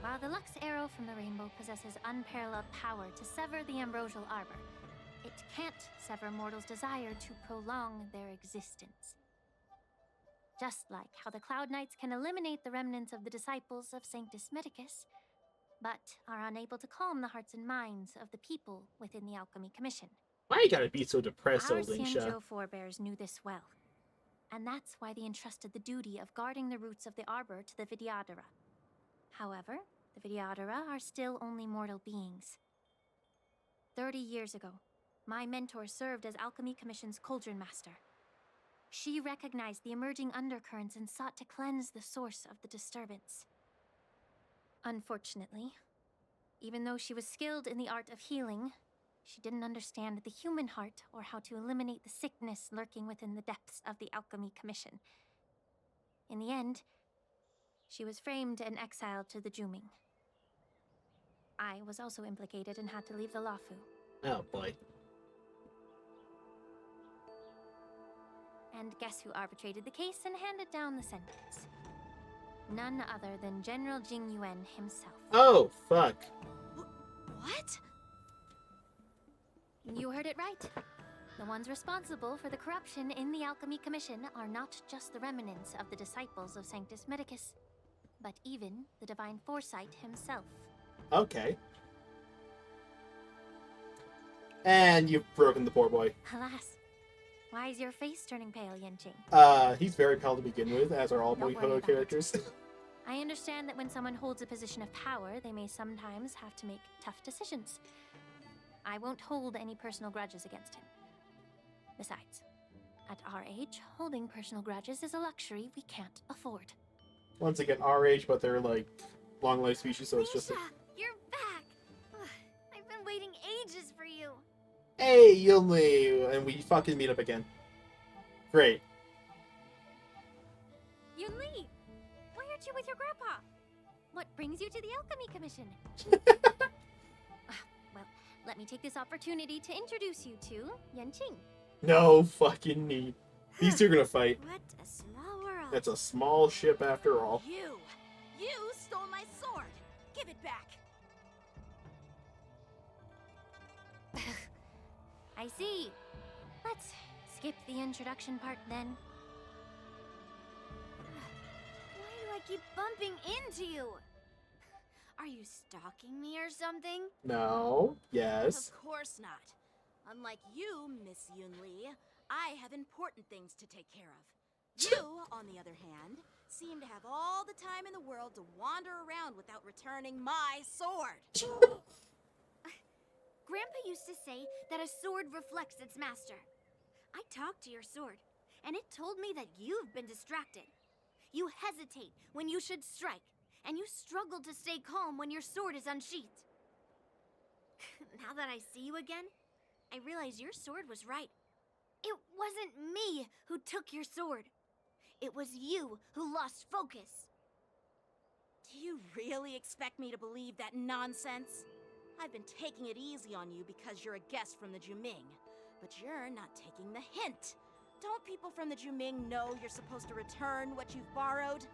While the Lux Arrow from the Rainbow possesses unparalleled power to sever the Ambrosial Arbor, it can't sever mortals' desire to prolong their existence. Just like how the Cloud Knights can eliminate the remnants of the disciples of Sanctus Medicus, but are unable to calm the hearts and minds of the people within the Alchemy Commission. Why you gotta be so depressed, Our old Lingsha? Xianzhou forebears knew this well, and that's why they entrusted the duty of guarding the roots of the Arbor to the Vidyadhara. However, the Vidyadhara are still only mortal beings. 30 years ago, my mentor served as Alchemy Commission's Cauldron Master. She recognized the emerging undercurrents and sought to cleanse the source of the disturbance. Unfortunately, even though she was skilled in the art of healing, she didn't understand the human heart or how to eliminate the sickness lurking within the depths of the Alchemy Commission. In the end, she was framed and exiled to the Juming. I was also implicated and had to leave the Luofu. Oh boy. And guess who arbitrated the case and handed down the sentence? None other than General Jing Yuan himself. Oh, fuck. What? You heard it right. The ones responsible for the corruption in the Alchemy Commission are not just the remnants of the disciples of Sanctus Medicus, but even the Divine Foresight himself. Okay. And you've broken the poor boy. Alas, why is your face turning pale, Yanqing? He's very pale to begin with, as are all Don't worry boyhood about characters. I understand that when someone holds a position of power, they may sometimes have to make tough decisions. I won't hold any personal grudges against him. Besides, at our age, holding personal grudges is a luxury we can't afford. Once again, our age, but they're like long life species, so it's just. You're back! Ugh, I've been waiting ages for you. Hey, Yunli! And we fucking meet up again. Great. Yunli! Why aren't you with your grandpa? What brings you to the Alchemy Commission? let me take this opportunity to introduce you to Yanqing. No fucking need. These two are gonna fight. What a small world. That's a small ship after all. You stole my sword. Give it back. I see. Let's skip the introduction part then. Why do I keep bumping into you? Are you stalking me or something? No. Yes. Of course not. Unlike you, Miss Yunli, I have important things to take care of. You, on the other hand, seem to have all the time in the world to wander around without returning my sword. Grandpa used to say that a sword reflects its master. I talked to your sword, and it told me that you've been distracted. You hesitate when you should strike, and you struggle to stay calm when your sword is unsheathed. Now that I see you again, I realize your sword was right. It wasn't me who took your sword. It was you who lost focus. Do you really expect me to believe that nonsense? I've been taking it easy on you because you're a guest from the Juming, but you're not taking the hint. Don't people from the Juming know you're supposed to return what you've borrowed?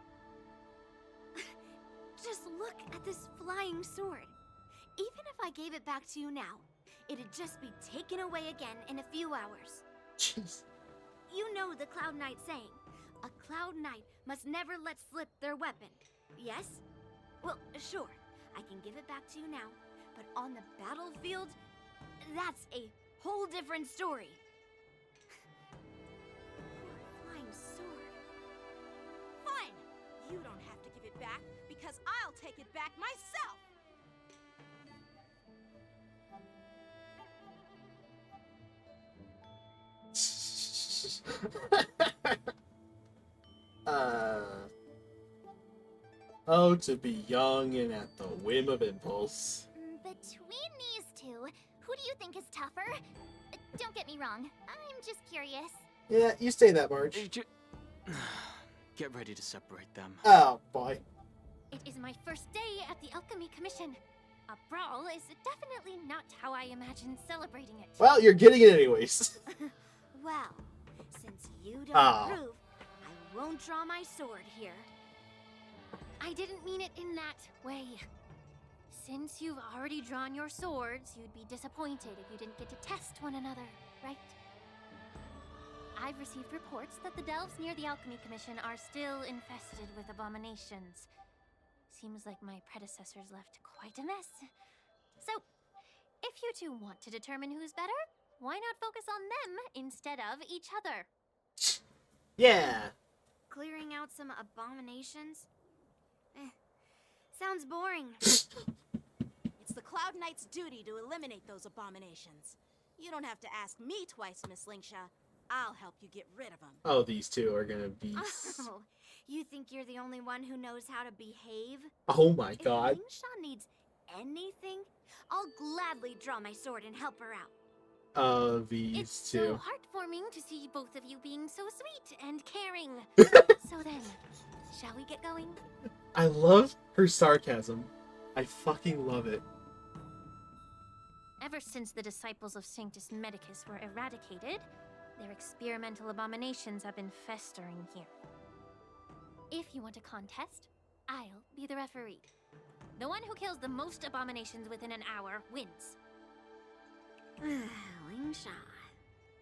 Just look at this flying sword. Even if I gave it back to you now, it'd just be taken away again in a few hours. Jeez. You know the Cloud Knight saying, a Cloud Knight must never let slip their weapon. Yes? Well, sure, I can give it back to you now, but on the battlefield, that's a whole different story. Flying sword. Fine! You don't have to give it back, because I'll take it back myself! Oh, to be young and at the whim of impulse. Between these two, who do you think is tougher? Don't get me wrong, I'm just curious. Yeah, you say that, Marge. Get ready to separate them. Oh, boy. It is my first day at the Alchemy Commission. A brawl is definitely not how I imagined celebrating it. Well, you're getting it anyways. Well, since you don't Oh. approve, I won't draw my sword here. I didn't mean it in that way. Since you've already drawn your swords, you'd be disappointed if you didn't get to test one another, right? I've received reports that the delves near the Alchemy Commission are still infested with abominations. Seems like my predecessors left quite a mess. So, if you two want to determine who's better, why not focus on them instead of each other? Yeah. Clearing out some abominations? Sounds boring. It's the Cloud Knight's duty to eliminate those abominations. You don't have to ask me twice, Miss Lingsha. I'll help you get rid of them. Oh, these two are gonna be... Oh, you think you're the only one who knows how to behave? Oh my god. If Lingsha needs anything, I'll gladly draw my sword and help her out. These It's two. so heartwarming to see both of you being so sweet and caring. So then, shall we get going? I love her sarcasm. I fucking love it. Ever since the disciples of Sanctus Medicus were eradicated, their experimental abominations have been festering here. If you want a contest, I'll be the referee. The one who kills the most abominations within an hour wins. Lingsha,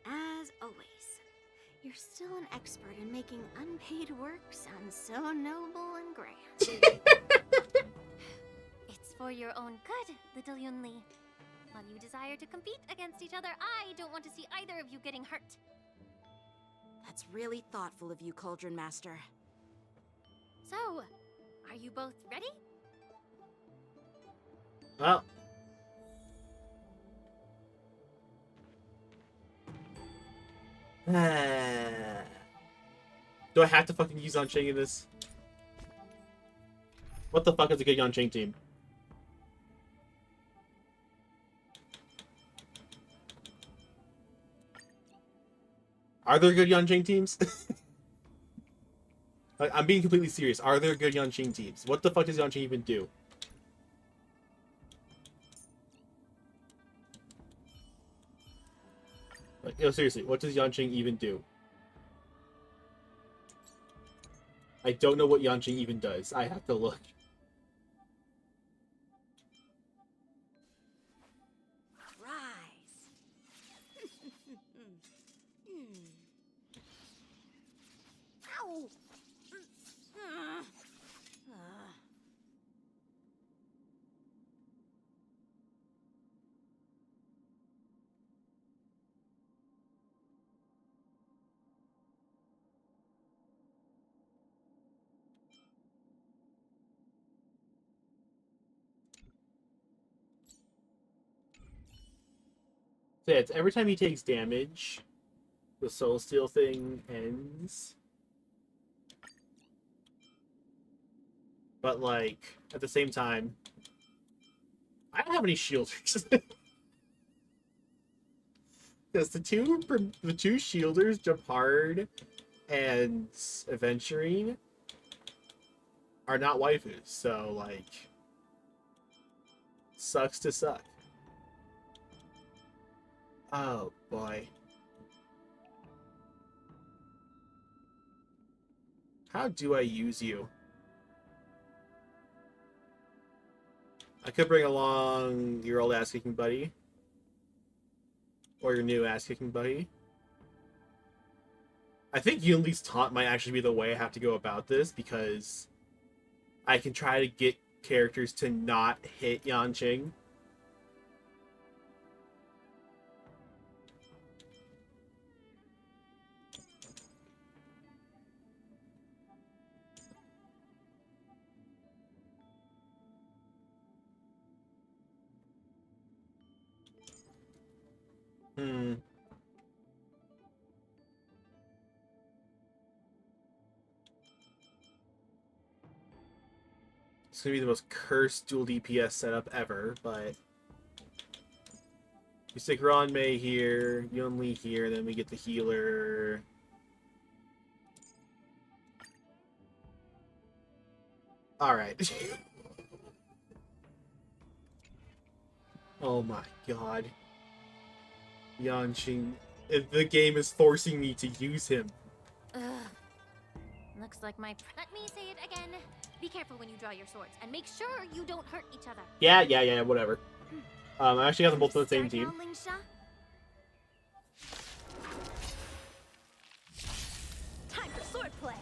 as always, you're still an expert in making unpaid work sound so noble and grand. It's for your own good, little Yunli. While you desire to compete against each other, I don't want to see either of you getting hurt. That's really thoughtful of you, Cauldron Master. So, are you both ready? Well. Do I have to fucking use Yanqing in this? What the fuck is a good Yanqing team? Are there good Yanqing teams? Like, I'm being completely serious. Are there good Yanqing teams? What the fuck does Yanqing even do? Like, no, seriously, what does Yanqing even do? I don't know what Yanqing even does. I have to look. Rise. Ow. So yeah, it's every time he takes damage, the soul steal thing ends. But like at the same time, I don't have any shielders. Because the two shielders, Japard and Aventurine, are not waifus, so like sucks to suck. Oh boy. How do I use you? I could bring along your old ass-kicking buddy. Or your new ass-kicking buddy. I think Yunli's taunt might actually be the way I have to go about this, because I can try to get characters to not hit Yanqing. It's gonna be the most cursed dual DPS setup ever, but we stick Ranmei here, Yunli here, then we get the healer. Alright. Oh my god. Yanqing. The game is forcing me to use him. Ugh. Looks like my... Let me say it again. Be careful when you draw your swords, and make sure you don't hurt each other. Yeah, whatever. I actually got them both on the same team. Now, Lingsha? Time for swordplay.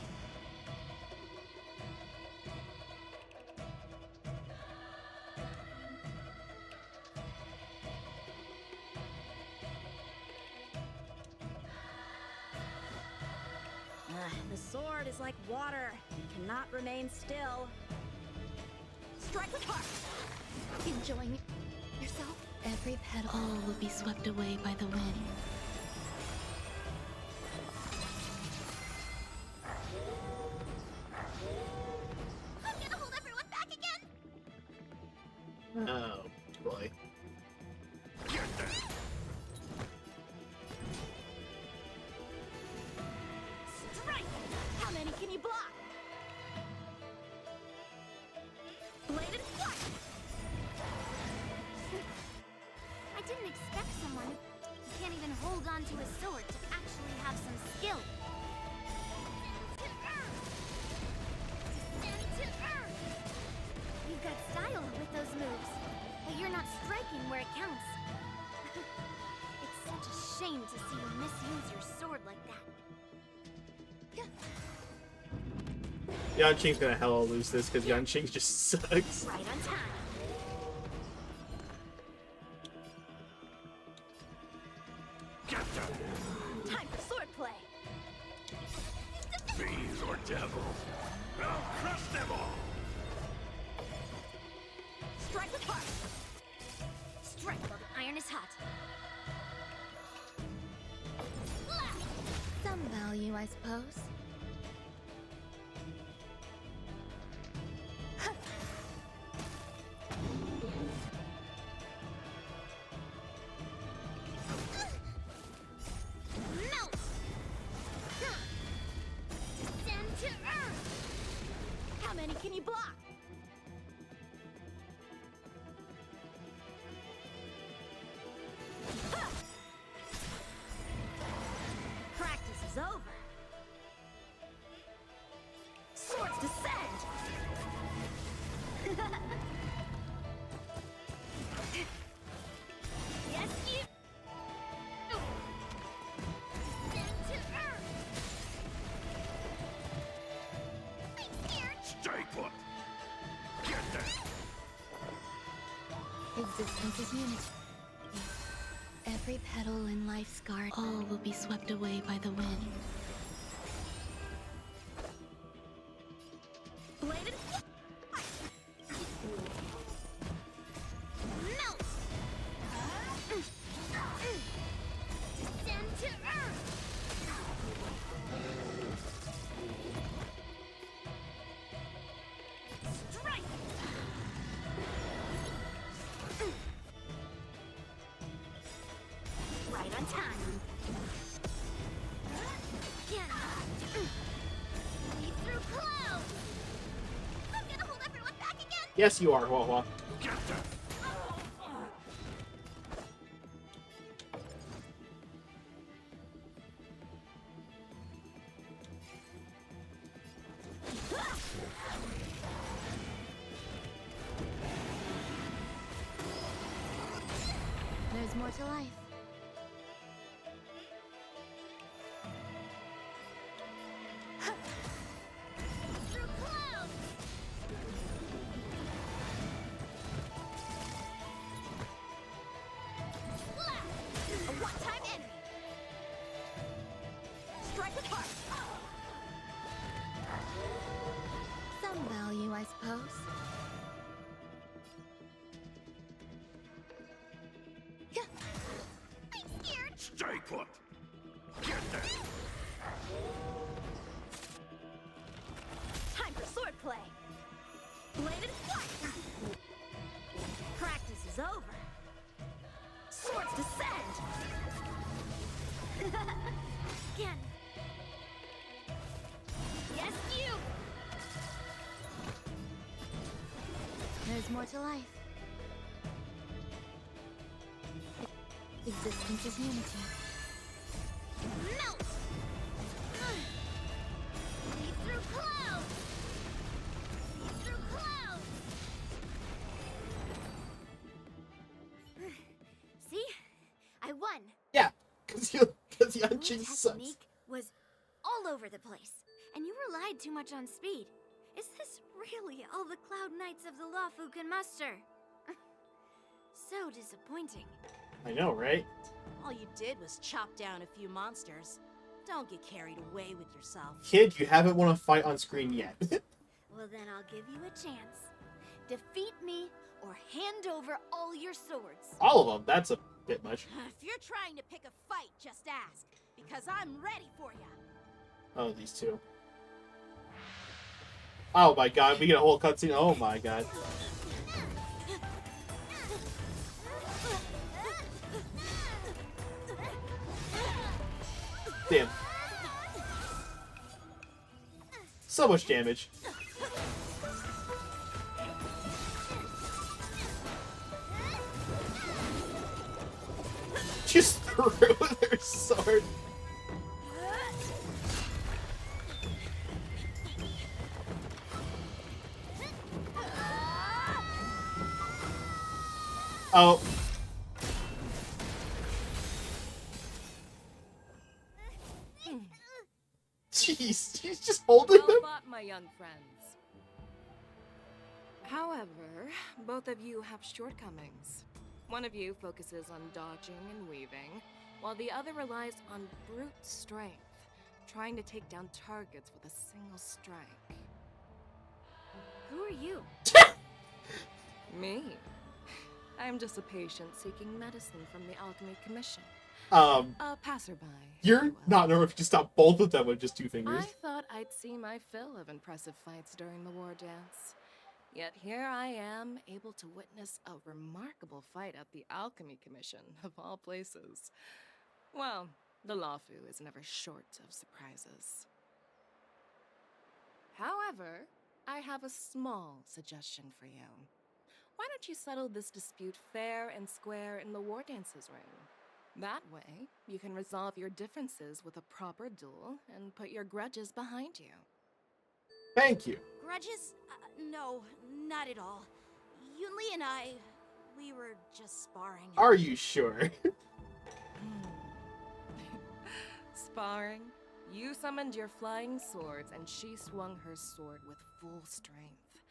The sword is like water. It cannot remain still. Strike with heart. Enjoying yourself? Every petal will be swept away by the wind. I'm gonna hold everyone back again! Oh, boy. Strike! How many can you block? Bladed flush! I didn't expect someone who can't even hold on to a sword to actually have some skill. You've got style with those moves, but you're not striking where it counts. It's such a shame to see you misuse your sword like that. Yanqing's gonna hella lose this because Yanqing just sucks. Right on time. Time for swordplay. Fiends or devils, I'll crush them all. Strike with heart. Strike while the iron is hot. Some value, I suppose. Melt! Descend to earth! How many can you block? descend! Yes, you. Descend to earth. I'm scared. Stay put. Get there. Existence is unity. Every petal in life's garden, all will be swept away by the wind. Bladed. Melt. Descend to earth. Strike. Right on time. Again. Leap through clouds. I'm gonna hold everyone back again. Yes, you are, Hua Hua. Get there. There's more to life. Through clouds. Blast. A one-time enemy. Strike with heart. Some value, I suppose. I'm scared. Stay put. Get there. Time for swordplay! Bladed flight! Practice is over. Swords descend! Again. Yes, you. There's more to life. Existence is unity. Melt. Leap through clouds. Leap through clouds. See? I won. Yeah, because Yanqing Your sucks. technique was all over the place, and you relied too much on speed. Is this really all the Cloud Knights of the Lawfu can muster? So disappointing. I know, right? All you did was chop down a few monsters. Don't get carried away with yourself. Kid, you haven't won a fight on screen yet. Well, then I'll give you a chance. Defeat me or hand over all your swords. All of them. That's a bit much. If you're trying to pick a fight, just ask, because I'm ready for you. Oh, these two. Oh my god, we get a whole cutscene. Oh my god. Damn. So much damage. Just threw their sword. Oh. Jeez, she's just holding Well them. fought, my young friends. However, both of you have shortcomings. One of you focuses on dodging and weaving, while the other relies on brute strength, trying to take down targets with a single strike. Who are you? Me? I'm just a patient seeking medicine from the Alchemy Commission. A passerby. You're not normal if you just stop both of them with just two fingers. I thought I'd see my fill of impressive fights during the war dance. Yet here I am, able to witness a remarkable fight at the Alchemy Commission, of all places. Well, the Lawfu is never short of surprises. However, I have a small suggestion for you. Why don't you settle this dispute fair and square in the war dances ring? That way, you can resolve your differences with a proper duel and put your grudges behind you. Thank you. grudges? No, not at all. Yunli and I, we were just sparring. Are you sure? Sparring? You summoned your flying swords, and she swung her sword with full strength.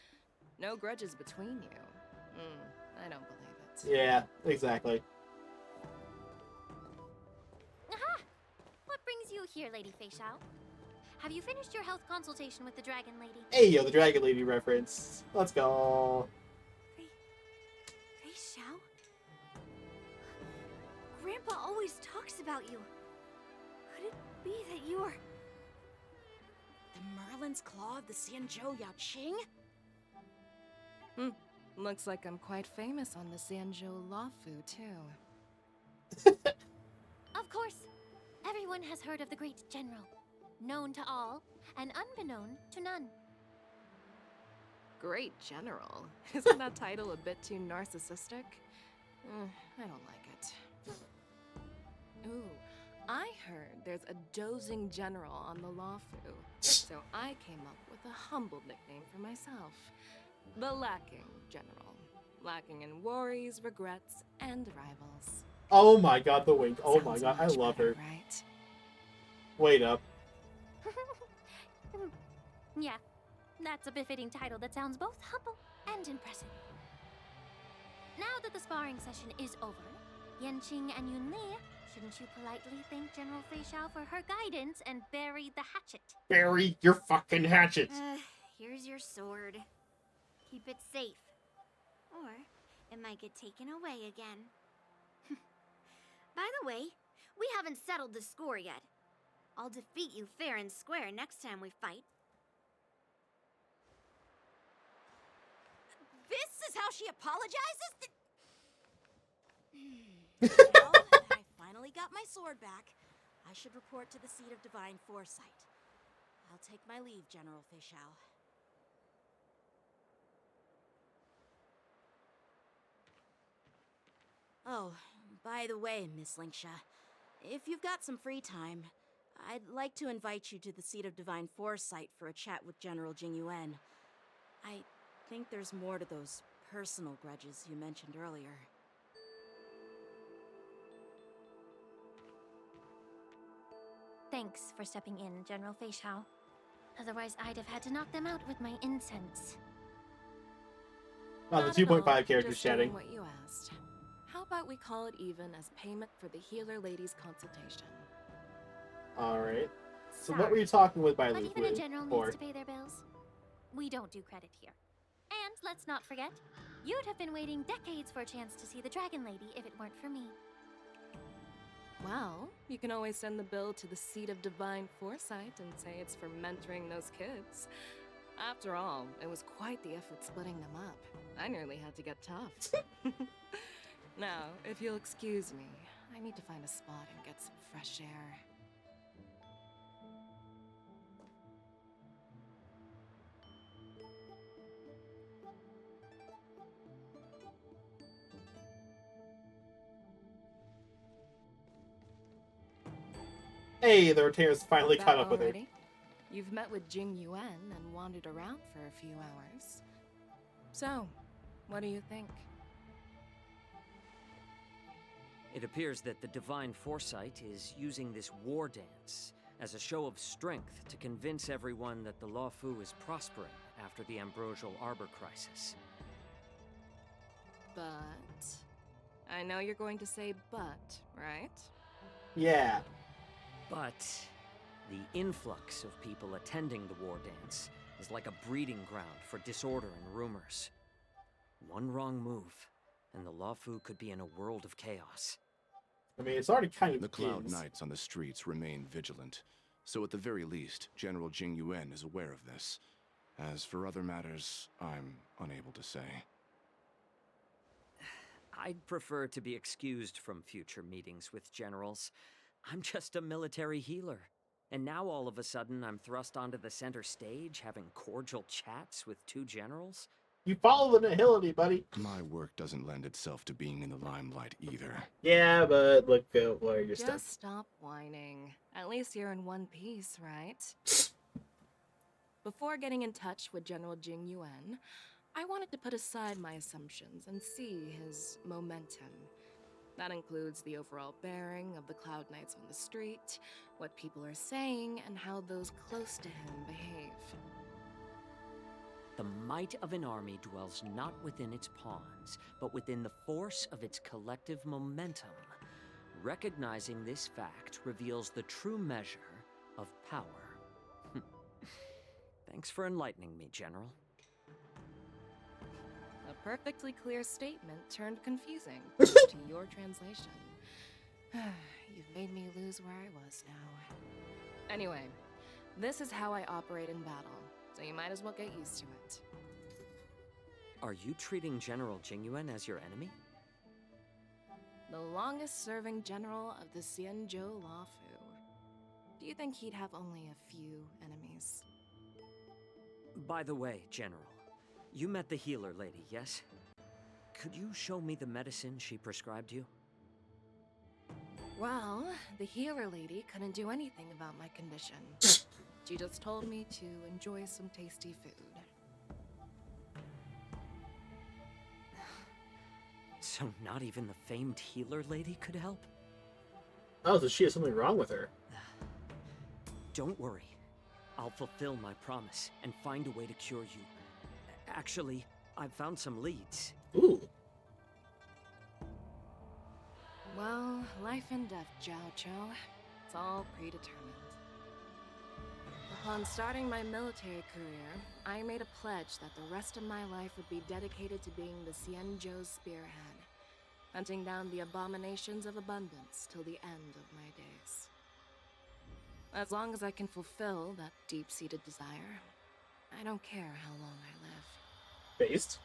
No grudges between you. I don't believe it. Yeah, exactly. Aha! What brings you here, Lady Fei Xiao? Have you finished your health consultation with the Dragon Lady? Hey, yo, the Dragon Lady reference. Let's go. Fei Xiao? Grandpa always talks about you. Could it be that you're... The Merlin's Claw of the Xianzhou Yaoqing? Looks like I'm quite famous on the Xianzhou Luofu, too. Of course. Everyone has heard of the great general. Known to all, and unbeknown to none. Great General. Isn't that title a bit too narcissistic? I don't like it. Ooh, I heard there's a dozing general on the Luofu, so I came up with a humble nickname for myself. The Lacking General. Lacking in worries, regrets, and rivals. Oh my god, the wink. Oh my Sounds god, I much love better, her. Right? Wait up. Yeah, that's a befitting title that sounds both humble and impressive. Now that the sparring session is over, Yanqing and Yunli, shouldn't you politely thank General Fei Xiao for her guidance and bury the hatchet? Bury your fucking hatchet. Here's your sword. Keep it safe. Or it might get taken away again. By the way, we haven't settled the score yet. I'll defeat you fair and square next time we fight. This is how she apologizes? Now that I finally got my sword back, I should report to the seat of divine foresight. I'll take my leave, General Fei Xiao. Oh, by the way, Miss Linksha, if you've got some free time, I'd like to invite you to the seat of divine foresight for a chat with General Jing Yuan. I think there's more to those personal grudges you mentioned earlier. Thanks for stepping in, General Fei Xiao. Otherwise, I'd have had to knock them out with my incense. Wow, the Not at 2.5 all, characters just doing chatting. what you asked. How about we call it even as payment for the healer lady's consultation? Alright. So Sorry, what were you talking with by but Luke even a general for? needs to pay their bills. We don't do credit here. And let's not forget, you'd have been waiting decades for a chance to see the Dragon Lady if it weren't for me. Well, you can always send the bill to the seat of divine foresight and say it's for mentoring those kids. After all, it was quite the effort splitting them up. I nearly had to get tough. Now, if you'll excuse me, I need to find a spot and get some fresh air. Hey, the retainers finally Back caught up with her. already? You've met with Jing Yuan and wandered around for a few hours. So, what do you think? It appears that the Divine Foresight is using this war dance as a show of strength to convince everyone that the Luofu is prospering after the Ambrosial Arbor crisis. But... I know you're going to say but, right? Yeah. But the influx of people attending the war dance is like a breeding ground for disorder and rumors. One wrong move, and the Luofu could be in a world of chaos. I mean, it's already kind of The Cloud is. Knights on the streets remain vigilant, so at the very least, General Jing Yuan is aware of this. As for other matters, I'm unable to say. I'd prefer to be excused from future meetings with generals. I'm just a military healer. And now all of a sudden I'm thrust onto the center stage having cordial chats with two generals? You follow the nihility, buddy. My work doesn't lend itself to being in the limelight either. Yeah, but look at where you're stuck. Just stop whining. At least you're in one piece, right? before getting in touch with General Jing Yuan, I wanted to put aside my assumptions and see his momentum. That includes the overall bearing of the Cloud Knights on the street, what people are saying, and how those close to him behave. The might of an army dwells not within its pawns, but within the force of its collective momentum. Recognizing this fact reveals the true measure of power. Thanks for enlightening me, General. A perfectly clear statement turned confusing to your translation. You've made me lose where I was now. Anyway, this is how I operate in battle, so you might as well get used to it. Are you treating General Jing Yuan as your enemy? The longest-serving general of the Xianzhou Luofu. Do you think he'd have only a few enemies? By the way, General, you met the healer lady, yes? Could you show me the medicine she prescribed you? Well, the healer lady couldn't do anything about my condition. She just told me to enjoy some tasty food. So not even the famed healer lady could help? Oh, so she has something wrong with her. Don't worry. I'll fulfill my promise and find a way to cure you. Actually, I've found some leads. Ooh. Well, life and death, Jiao Chou. It's all predetermined. Upon starting my military career, I made a pledge that the rest of my life would be dedicated to being the Xianzhou spearhead, hunting down the abominations of abundance till the end of my days. As long as I can fulfill that deep-seated desire, I don't care how long I live. Based?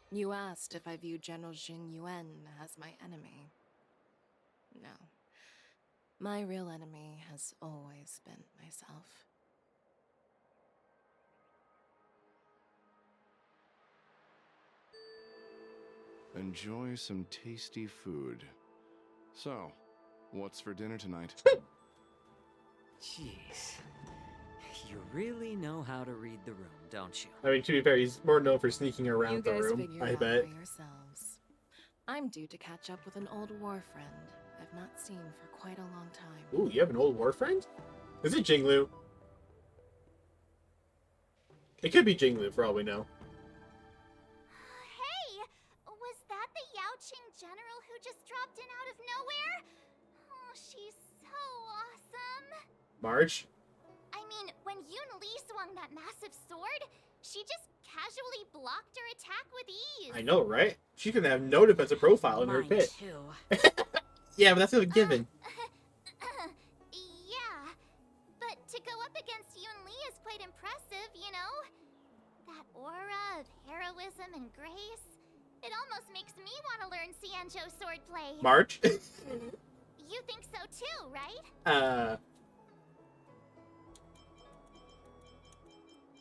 You asked if I view General Jing Yuan as my enemy. No. My real enemy has always been myself. Enjoy some tasty food. So, what's for dinner tonight? Jeez. You really know how to read the room, don't you? I mean, to be fair, he's more known for sneaking You around the guys room, figure I it out bet. for yourselves. I'm due to catch up with an old war friend I've not seen for quite a long time. Ooh, you have an old war friend? Is it Jinglu? It could be Jinglu, for all we know. Hey! Was that the Yaoqing general who just dropped in out of nowhere? Oh, she's so awesome! Marge? I mean, when Yunli swung that massive sword, she just casually blocked her attack with ease. I know, right? She's gonna have no defensive profile in her Mine pit. too. Yeah, but that's a given. Yeah, but to go up against Yunli is quite impressive, you know? That aura of heroism and grace. It almost makes me want to learn Xianzhou swordplay. Marge? You think so too, right?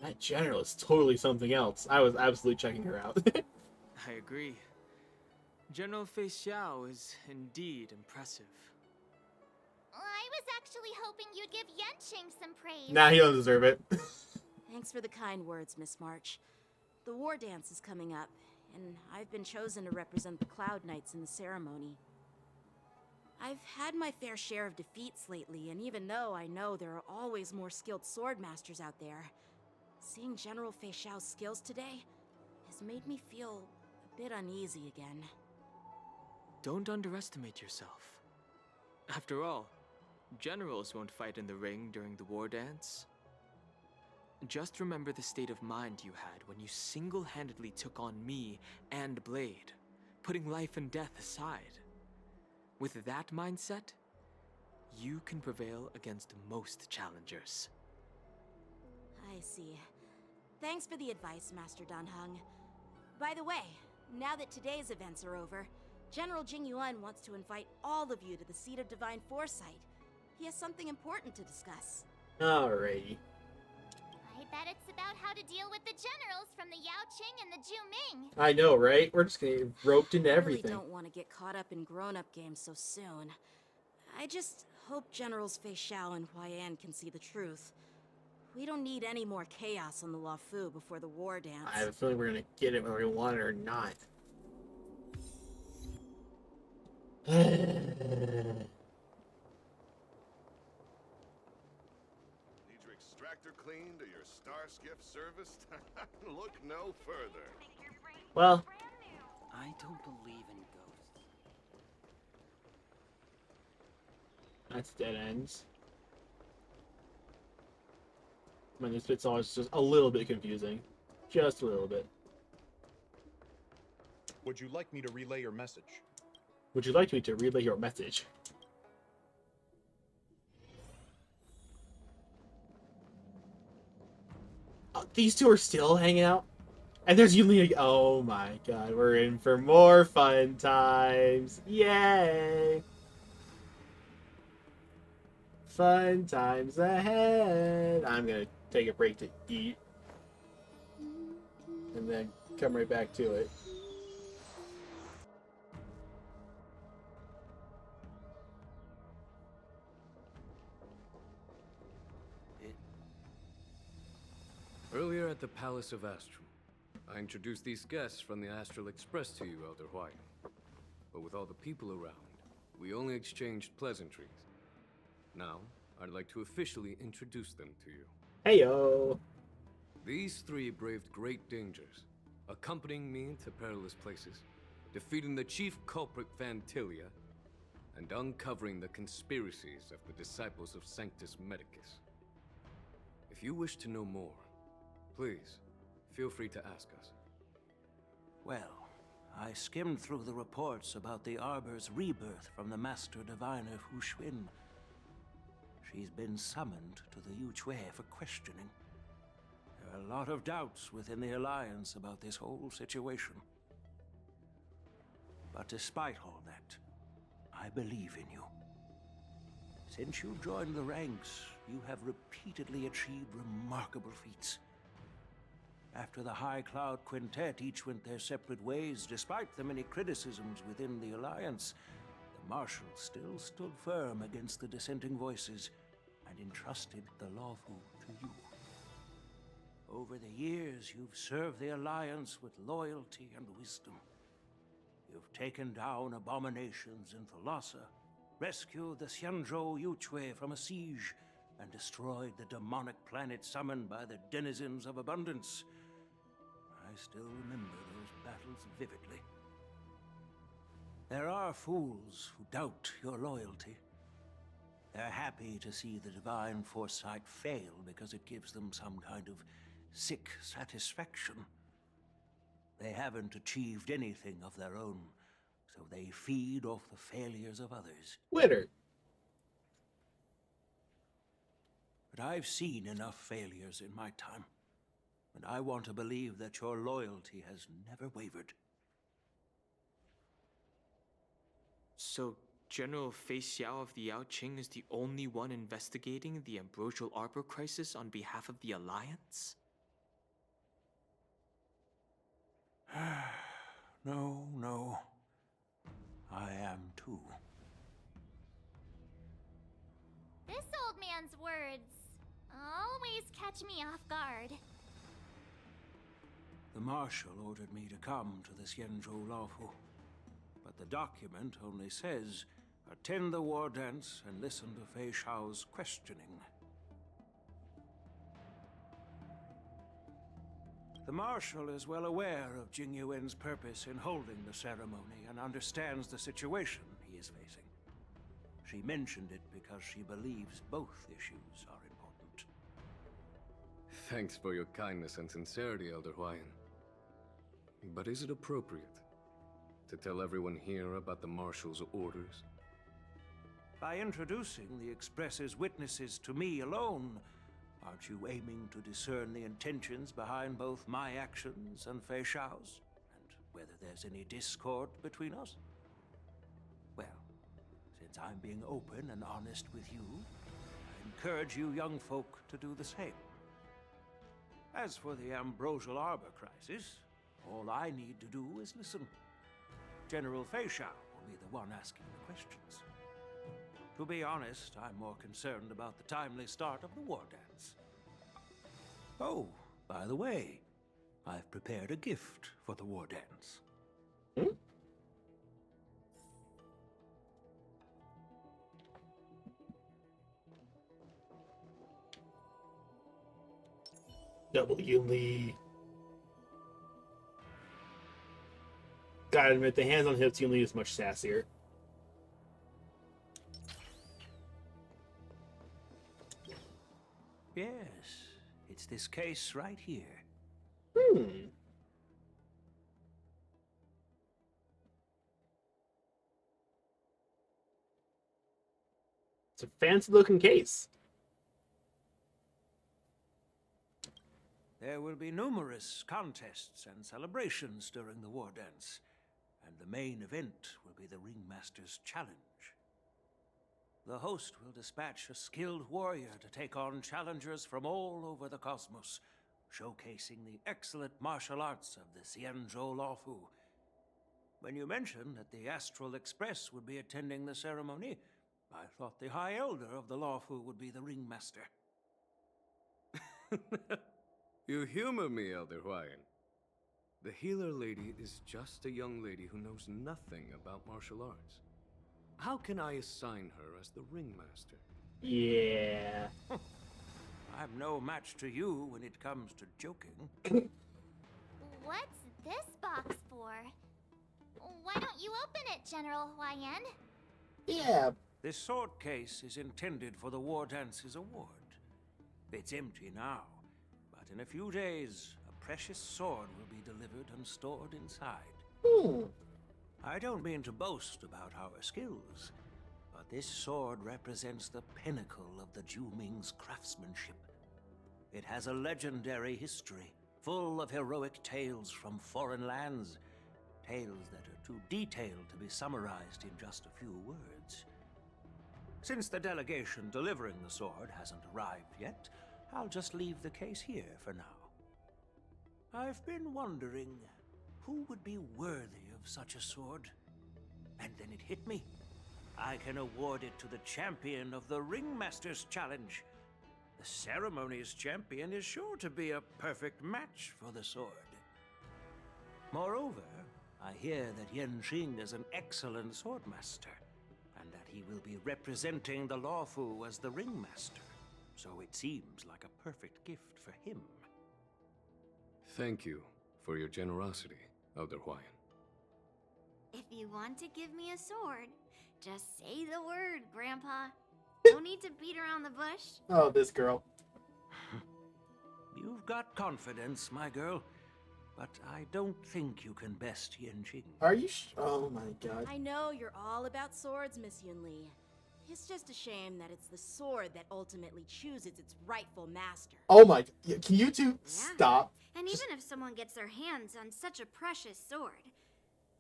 That general is totally something else. I was absolutely checking her out. I agree. General Fei Xiao is indeed impressive. I was actually hoping you'd give Yanqing some praise. Nah, he doesn't deserve it. Thanks for the kind words, Miss March. The war dance is coming up, and I've been chosen to represent the Cloud Knights in the ceremony. I've had my fair share of defeats lately, and even though I know there are always more skilled swordmasters out there, seeing General Fei Xiao's skills today has made me feel a bit uneasy again. Don't underestimate yourself. After all, generals won't fight in the ring during the war dance. Just remember the state of mind you had when you single-handedly took on me and Blade, putting life and death aside. With that mindset, you can prevail against most challengers. I see. Thanks for the advice, Master Dan Heng. By the way, now that today's events are over, General Jing Yuan wants to invite all of you to the Seat of Divine Foresight. He has something important to discuss. Alrighty. I bet it's about how to deal with the generals from the Yaoqing and the Juming. I know, right? We're just getting roped into I everything. really don't want to get caught up in grown-up games so soon. I just Hope Generals Fei Xiao and Huaiyan can see the truth. We don't need any more chaos on the Luofu before the war dance. I have a feeling we're gonna get it whether we want it or not. Need your extractor cleaned or your star skiff serviced? Look no further. Well, I don't believe in ghosts. that's dead ends. I mean, this bit's always just a little bit confusing. Just a little bit. Would you like me to relay your message? Would you like me to relay your message? Oh, these two are still hanging out? And there's Yunli. Oh my god, we're in for more fun times. Yay! Fun times ahead. I'm gonna take a break to eat. And then come right back to it. Earlier at the Palace of Astral, I introduced these guests from the Astral Express to you, Elder Huayan. But with all the people around, we only exchanged pleasantries. Now, I'd like to officially introduce them to you. Heyo! These three braved great dangers, accompanying me to perilous places, defeating the chief culprit Vantilia, and uncovering the conspiracies of the disciples of Sanctus Medicus. If you wish to know more, please, feel free to ask us. Well, I skimmed through the reports about the Arbor's rebirth from the Master Diviner Hu Xuan. She's been summoned to the Yuchui for questioning. There are a lot of doubts within the Alliance about this whole situation. But despite all that, I believe in you. Since you joined the ranks, you have repeatedly achieved remarkable feats. After the High Cloud Quintet each went their separate ways, despite the many criticisms within the Alliance, the Marshal still stood firm against the dissenting voices and entrusted the Luofu to you. Over the years, you've served the Alliance with loyalty and wisdom. You've taken down abominations in Thalassa, rescued the Xianzhou Yuchui from a siege, and destroyed the demonic planet summoned by the denizens of abundance. I still remember those battles vividly. There are fools who doubt your loyalty. They're happy to see the divine foresight fail because it gives them some kind of sick satisfaction. They haven't achieved anything of their own, so they feed off the failures of others. Winner. But I've seen enough failures in my time, and I want to believe that your loyalty has never wavered. So, General Fei Xiao of the Yaoqing is the only one investigating the Ambrosial Arbor crisis on behalf of the Alliance? No. I am too. This old man's words always catch me off guard. The Marshal ordered me to come to the Xianzhou Luofu, but the document only says, attend the war dance and listen to Fei Xiao's questioning. The Marshal is well aware of Jing Yuan's purpose in holding the ceremony and understands the situation he is facing. She mentioned it because she believes both issues are important. Thanks for your kindness and sincerity, Elder Huayan. But is it appropriate to tell everyone here about the Marshal's orders? By introducing the Express's witnesses to me alone, aren't you aiming to discern the intentions behind both my actions and Fei Xiao's? And whether there's any discord between us? Well, since I'm being open and honest with you, I encourage you young folk to do the same. As for the Ambrosial Arbor crisis, all I need to do is listen. General Fei Xiao will be the one asking the questions. To be honest, I'm more concerned about the timely start of the war dance. Oh, by the way, I've prepared a gift for the war dance. Double Yunli. Gotta admit, the hands on hips Yunli is much sassier. Yes, it's this case right here. It's a fancy-looking case. There will be numerous contests and celebrations during the war dance, and the main event will be the Ringmaster's Challenge. The host will dispatch a skilled warrior to take on challengers from all over the cosmos, showcasing the excellent martial arts of the Xianzhou Luofu. When you mentioned that the Astral Express would be attending the ceremony, I thought the High Elder of the Luofu would be the Ringmaster. You humor me, Elder Huayan. The healer lady is just a young lady who knows nothing about martial arts. How can I assign her as the ringmaster? Yeah. I'm no match to you when it comes to joking. What's this box for? Why don't you open it, General Huayan? Yeah. This sword case is intended for the War Dance's award. It's empty now, but in a few days, a precious sword will be delivered and stored inside. I don't mean to boast about our skills, but this sword represents the pinnacle of the Juming's craftsmanship. It has a legendary history, full of heroic tales from foreign lands, tales that are too detailed to be summarized in just a few words. Since the delegation delivering the sword hasn't arrived yet, I'll just leave the case here for now. I've been wondering who would be worthy of such a sword. And then it hit me. I can award it to the champion of the Ringmaster's Challenge. The ceremony's champion is sure to be a perfect match for the sword. Moreover, I hear that Yanqing is an excellent swordmaster, and that he will be representing the Luofu as the Ringmaster. So it seems like a perfect gift for him. Thank you for your generosity, Elder Huayan. If you want to give me a sword, just say the word, Grandpa. No need to beat around the bush. Oh, this girl. You've got confidence, my girl, but I don't think you can best Yanqing. Are you oh my god. I know you're all about swords, Miss Yunli. It's just a shame that it's the sword that ultimately chooses its rightful master. Oh my, can you two stop? And even if someone gets their hands on such a precious sword,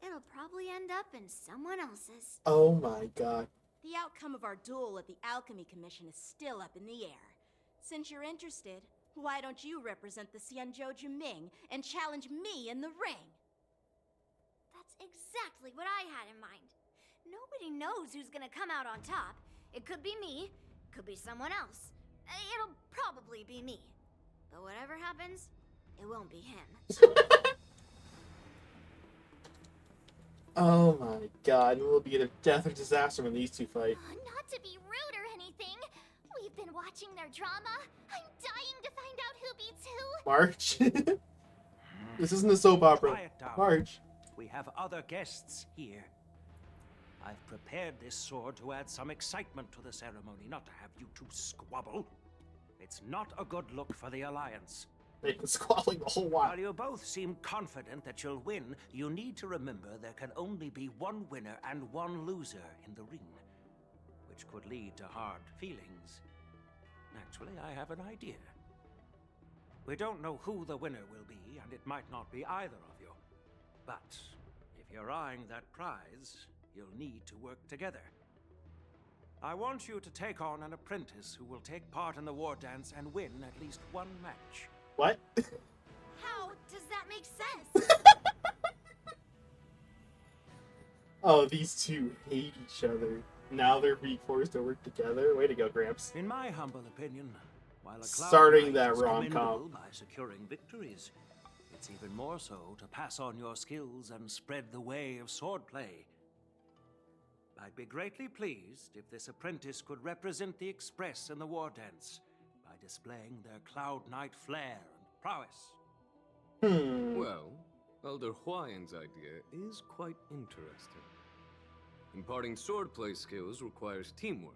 it'll probably end up in someone else's. Oh my god. The outcome of our duel at the Alchemy Commission is still up in the air. Since you're interested, why don't you represent the Xianzhou Juming and challenge me in the ring? That's exactly what I had in mind. Nobody knows who's gonna come out on top. It could be me, could be someone else. It'll probably be me. But whatever happens, it won't be him. Oh my god, it will be a death or disaster when these two fight. Not to be rude or anything. We've been watching their drama. I'm dying to find out who beats who. March? This isn't a soap opera. Quiet down. March. We have other guests here. I've prepared this sword to add some excitement to the ceremony, not to have you two squabble. It's not a good look for the Alliance. They've been squabbling the whole while. While you both seem confident that you'll win, you need to remember there can only be one winner and one loser in the ring, which could lead to hard feelings. Actually, I have an idea. We don't know who the winner will be, and it might not be either of you. But if you're eyeing that prize, you'll need to work together. I want you to take on an apprentice who will take part in the war dance and win at least one match. What? How does that make sense? Oh, these two hate each other. Now they're being forced to work together. Way to go, Gramps. In my humble opinion, while a cloud Starting knight that is rom-com. commendable by securing victories, it's even more so to pass on your skills and spread the way of swordplay. I'd be greatly pleased if this apprentice could represent the Express in the war dance by displaying their Cloud Knight flair and prowess. Well, Elder Huayan's idea is quite interesting. Imparting swordplay skills requires teamwork,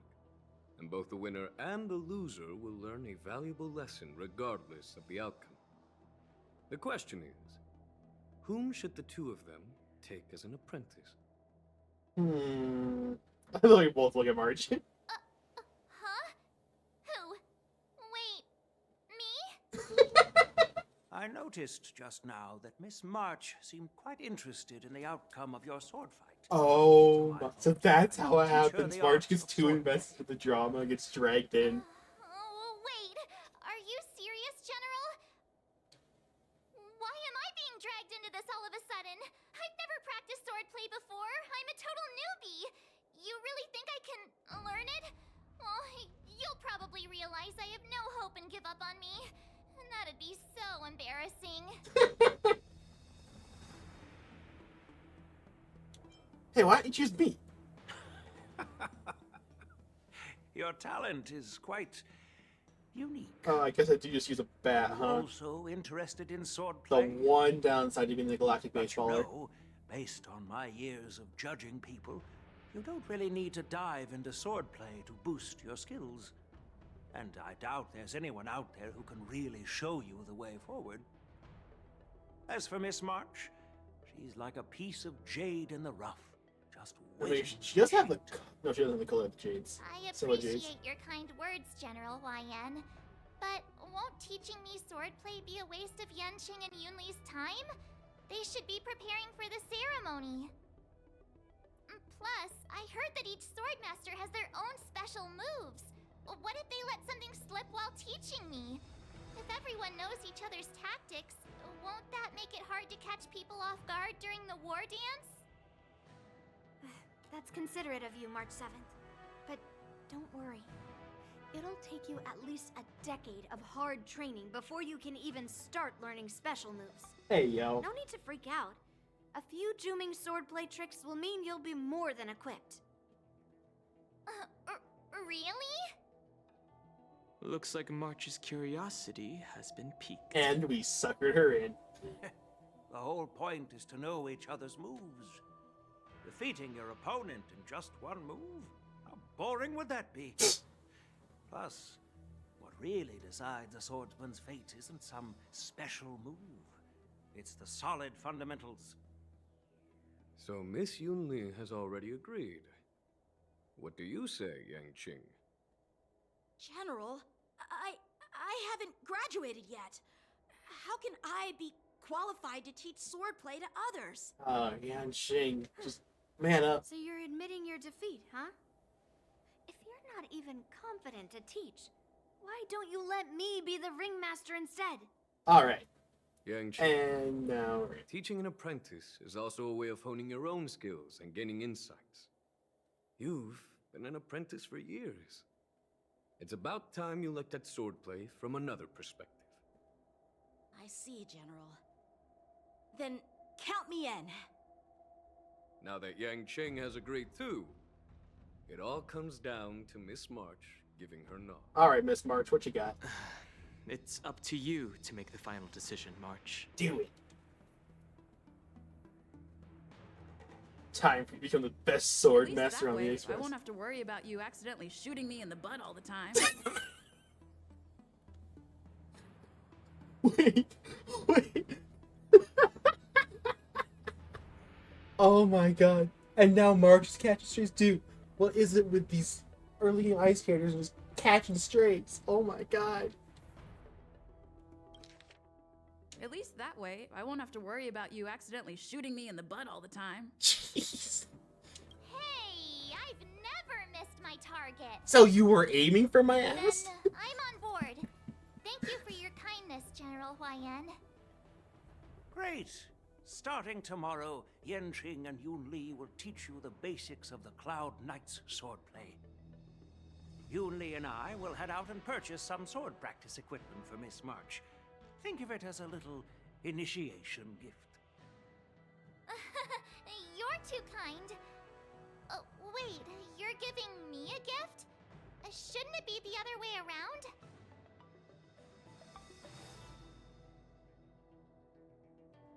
and both the winner and the loser will learn a valuable lesson regardless of the outcome. The question is, whom should the two of them take as an apprentice? I thought we both look at March. Huh? Who? Wait, me? I noticed just now that Miss March seemed quite interested in the outcome of your sword fight. Oh, so that's how it happens. March gets too invested in the drama, gets dragged in. Oh, wait. Are you serious, General? Why am I being dragged into this all of a sudden? I've never practiced swordplay before. I'm a total newbie. You really think I can learn it? Well, you'll probably realize I have no hope and give up on me. And that'd be so embarrassing. Hey, why didn't you choose me? Your talent is quite unique. Oh, I guess I do just use a bat, I'm huh? also interested in The swordplay. one downside to being the galactic But you baseballer. know, based on my years of judging people, you don't really need to dive into swordplay to boost your skills. And I doubt there's anyone out there who can really show you the way forward. As for Miss March, she's like a piece of jade in the rough. Just I mean, waiting. she does have the... No, she doesn't have the color of the Jades. I Similar Jades. appreciate your kind words, General Huayan. But won't teaching me swordplay be a waste of Yanqing and Yunli's time? They should be preparing for the ceremony. Plus, I heard that each swordmaster has their own special moves. What if they let something slip while teaching me? If everyone knows each other's tactics, won't that make it hard to catch people off guard during the war dance? That's considerate of you, March 7th. But don't worry. It'll take you at least a decade of hard training before you can even start learning special moves. Hey, yo. No need to freak out. A few Juming swordplay tricks will mean you'll be more than equipped. Really? Looks like March's curiosity has been piqued. And we suckered her in. The whole point is to know each other's moves. Defeating your opponent in just one move? How boring would that be? Plus, what really decides a swordsman's fate isn't some special move. It's the solid fundamentals. So Miss Yunli has already agreed. What do you say, Yanqing? General, I haven't graduated yet. How can I be qualified to teach swordplay to others? Yanqing, just man up. So you're admitting your defeat, huh? If you're not even confident to teach, why don't you let me be the ringmaster instead? Alright. Yanqing. And now... Teaching an apprentice is also a way of honing your own skills and gaining insights. You've been an apprentice for years. It's about time you looked at swordplay from another perspective. I see, General. Then count me in. Now that Yanqing has agreed too, it all comes down to Miss March giving her nod. Alright, Miss March, what you got? It's up to you to make the final decision, March. Do it. Time for you to become the best sword master on the Express. I won't have to worry about you accidentally shooting me in the butt all the time. Wait. Oh my god. And now March is catching strays too. What is it with these early ice skaters just catching strays? Oh my god. At least that way, I won't have to worry about you accidentally shooting me in the butt all the time. Jeez. Hey, I've never missed my target. So you were aiming for my ass? Then I'm on board. Thank you for your kindness, General Huayan. Great. Starting tomorrow, Yanqing and Yunli will teach you the basics of the Cloud Knight's swordplay. Yunli and I will head out and purchase some sword practice equipment for Miss March. Think of it as a little initiation gift. You're too kind. Wait, you're giving me a gift? Shouldn't it be the other way around?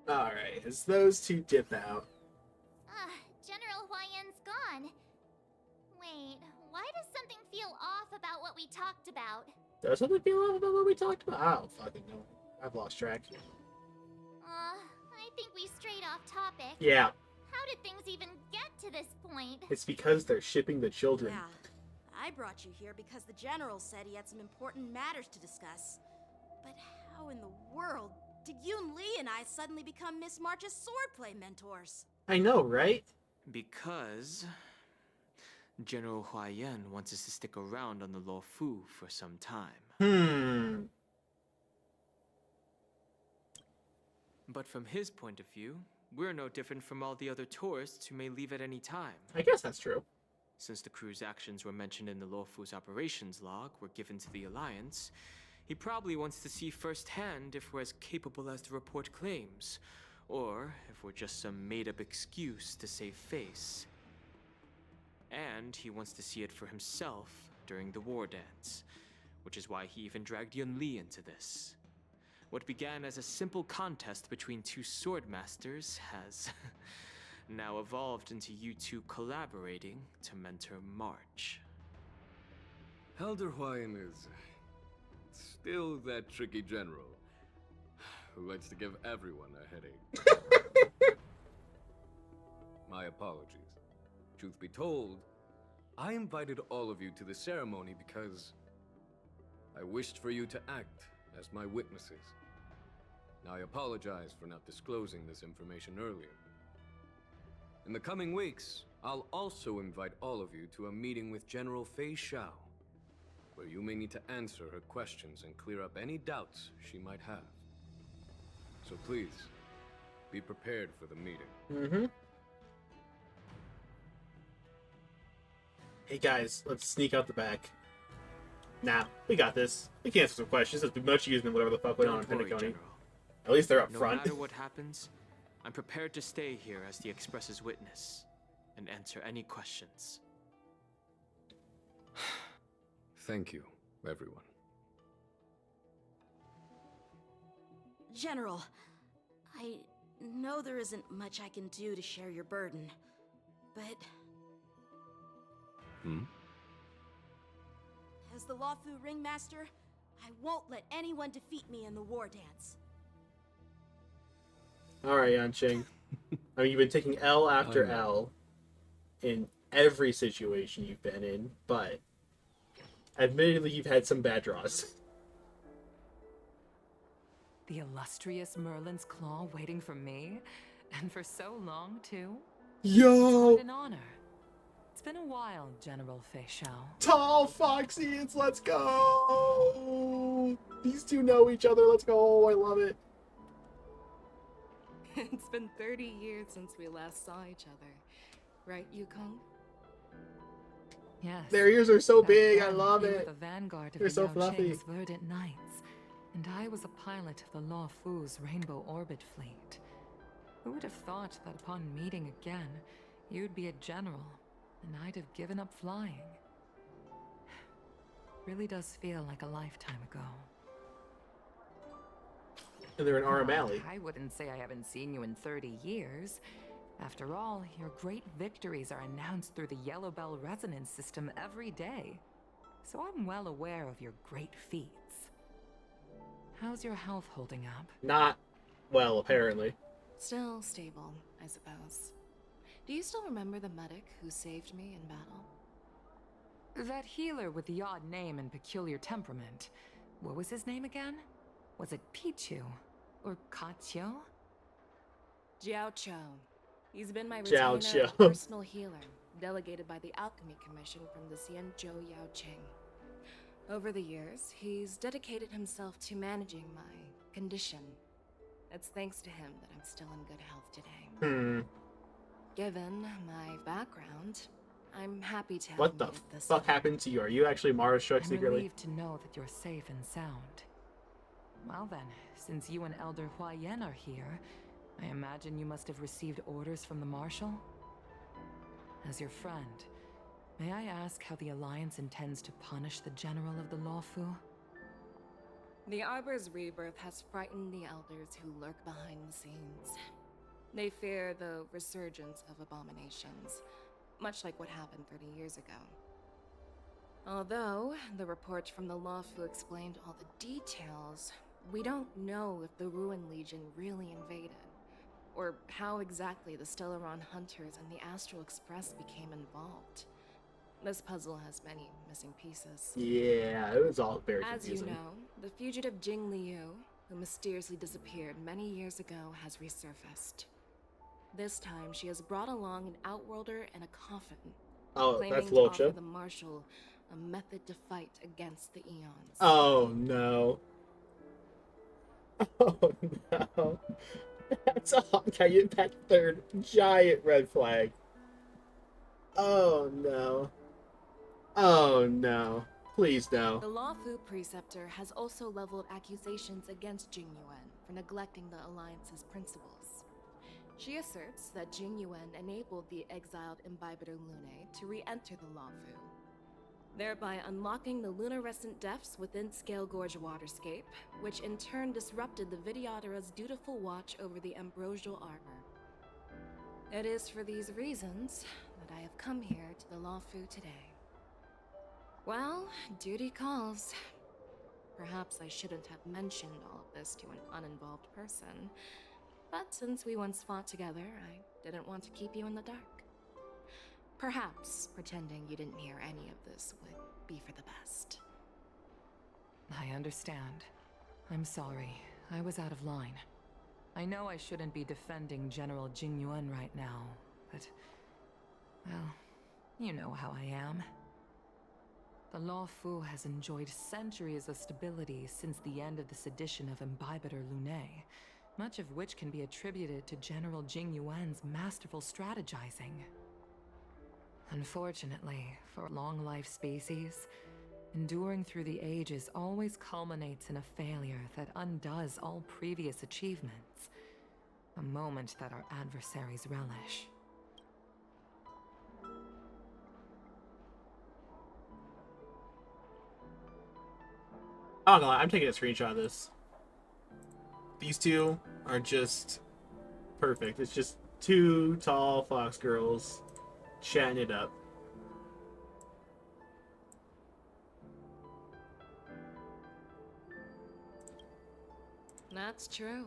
Alright, as those two dip out. General Huayan's gone. Wait, why does something feel off about what we talked about? Does something feel off about what we talked about? I don't fucking know. I've lost track. I think we strayed off topic. Yeah. How did things even get to this point? It's because they're shipping the children. Yeah, I brought you here because the General said he had some important matters to discuss. But how in the world did Yunli and I suddenly become Miss March's swordplay mentors? I know, right? Because General Huayan wants us to stick around on the Luofu for some time. But from his point of view, we're no different from all the other tourists who may leave at any time. I guess that's true. Since the crew's actions were mentioned in the Luofu's operations log were given to the Alliance, he probably wants to see firsthand if we're as capable as the report claims, or if we're just some made-up excuse to save face. And he wants to see it for himself during the war dance, which is why he even dragged Yunli into this. What began as a simple contest between two sword masters has now evolved into you two collaborating to mentor March. Elder Huayan is still that tricky general who likes to give everyone a headache. My apologies. Truth be told, I invited all of you to the ceremony because I wished for you to act as my witnesses. Now, I apologize for not disclosing this information earlier. In the coming weeks, I'll also invite all of you to a meeting with General Fei Xiao, where you may need to answer her questions and clear up any doubts she might have. So please, be prepared for the meeting. Hey guys, let's sneak out the back. Nah, we got this. We can answer some questions. It's much easier than whatever the fuck went on in Pentagon. At least they're up front. No matter what happens, I'm prepared to stay here as the Express's witness and answer any questions. Thank you, everyone. General, I know there isn't much I can do to share your burden, but... As the Luofu Ringmaster, I won't let anyone defeat me in the war dance. Alright, Yanqing. I mean, you've been taking L after L in every situation you've been in, but admittedly, you've had some bad draws. The illustrious Merlin's Claw waiting for me? And for so long, too? Yo! It's quite an honor. It's been a while, General Fei Xiao. Tall Foxians, let's go! These two know each other, let's go! I love it. It's been 30 years since we last saw each other. Right, Yukong? Yes. Their ears are so Back big, I then, love you were it. the vanguard of They're the so fluffy. Yaoqing's Verdant Knights, and I was a pilot of the Luofu's Rainbow Orbit Fleet. Who would have thought that upon meeting again, you'd be a general, and I'd have given up flying? Really does feel like a lifetime ago. And they're in Arm Alley. I wouldn't say I haven't seen you in 30 years. After all, your great victories are announced through the Yellow Bell resonance system every day. So I'm well aware of your great feats. How's your health holding up? Not well, apparently. Still stable, I suppose. Do you still remember the medic who saved me in battle? That healer with the odd name and peculiar temperament. What was his name again? Was it Pichu? Or Kachio? Jiao Cho. He's been my Jiao retainer and Cho. personal healer, delegated by the Alchemy Commission from the Xianzhou Yaoqing. Over the years, he's dedicated himself to managing my condition. It's thanks to him that I'm still in good health today. Hmm. Given my background, I'm happy to have What the made it this fuck far. happened to you? Are you actually Mara struck I'm secretly? relieved to know that you're safe and sound. Well then, since you and Elder Hua Yen are here, I imagine you must have received orders from the Marshal? As your friend, may I ask how the Alliance intends to punish the General of the Lawfu? The Arbor's rebirth has frightened the elders who lurk behind the scenes. They fear the resurgence of abominations, much like what happened 30 years ago. Although the report from the Lawfu explained all the details, we don't know if the Ruin Legion really invaded, or how exactly the Stellaron Hunters and the Astral Express became involved. This puzzle has many missing pieces. Yeah, it was all very As confusing. you know, the fugitive Jing Liu, who mysteriously disappeared many years ago, has resurfaced. This time, she has brought along an Outworlder and a coffin, Oh, claiming that's to offer Locha. the Marshal a method to fight against the Eons. Oh no. Oh no. That's a Honkai Impact 3rd. Giant red flag. Oh no. Oh no. Please no. The Lawfu Preceptor has also leveled accusations against Jing Yuan for neglecting the Alliance's principles. She asserts that Jing Yuan enabled the exiled Imbibitor Lunae to re-enter the Lawfu, thereby unlocking the lunarescent depths within Scale Gorge Waterscape, which in turn disrupted the Vidyadhara's dutiful watch over the Ambrosial Arbor. It is for these reasons that I have come here to the Lawfu today. Well, duty calls. Perhaps I shouldn't have mentioned all of this to an uninvolved person, but since we once fought together, I didn't want to keep you in the dark. Perhaps pretending you didn't hear any of this would be for the best. I understand. I'm sorry. I was out of line. I know I shouldn't be defending General Jing Yuan right now, but... well, you know how I am. The Lawfu has enjoyed centuries of stability since the end of the sedition of Imbibitor Lunae, much of which can be attributed to General Jing Yuan's masterful strategizing. Unfortunately, for a long-life species, enduring through the ages always culminates in a failure that undoes all previous achievements, a moment that our adversaries relish. I'm not gonna lie, I'm taking a screenshot of this. These two are just perfect. It's just two tall fox girls chatting it up. That's true.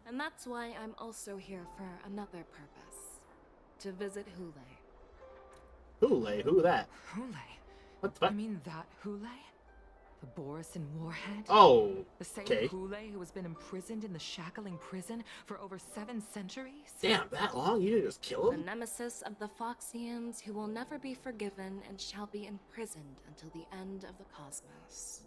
And that's why I'm also here for another purpose. To visit Hule. Hule? Who that? Hule? What the fuck? You mean that Hule? The Borisin Warhead? Oh, the same okay. Hule who has been imprisoned in the Shackling prison for over 7 centuries? Damn, that long? You didn't just kill The him? nemesis of the Foxians who will never be forgiven and shall be imprisoned until the end of the cosmos.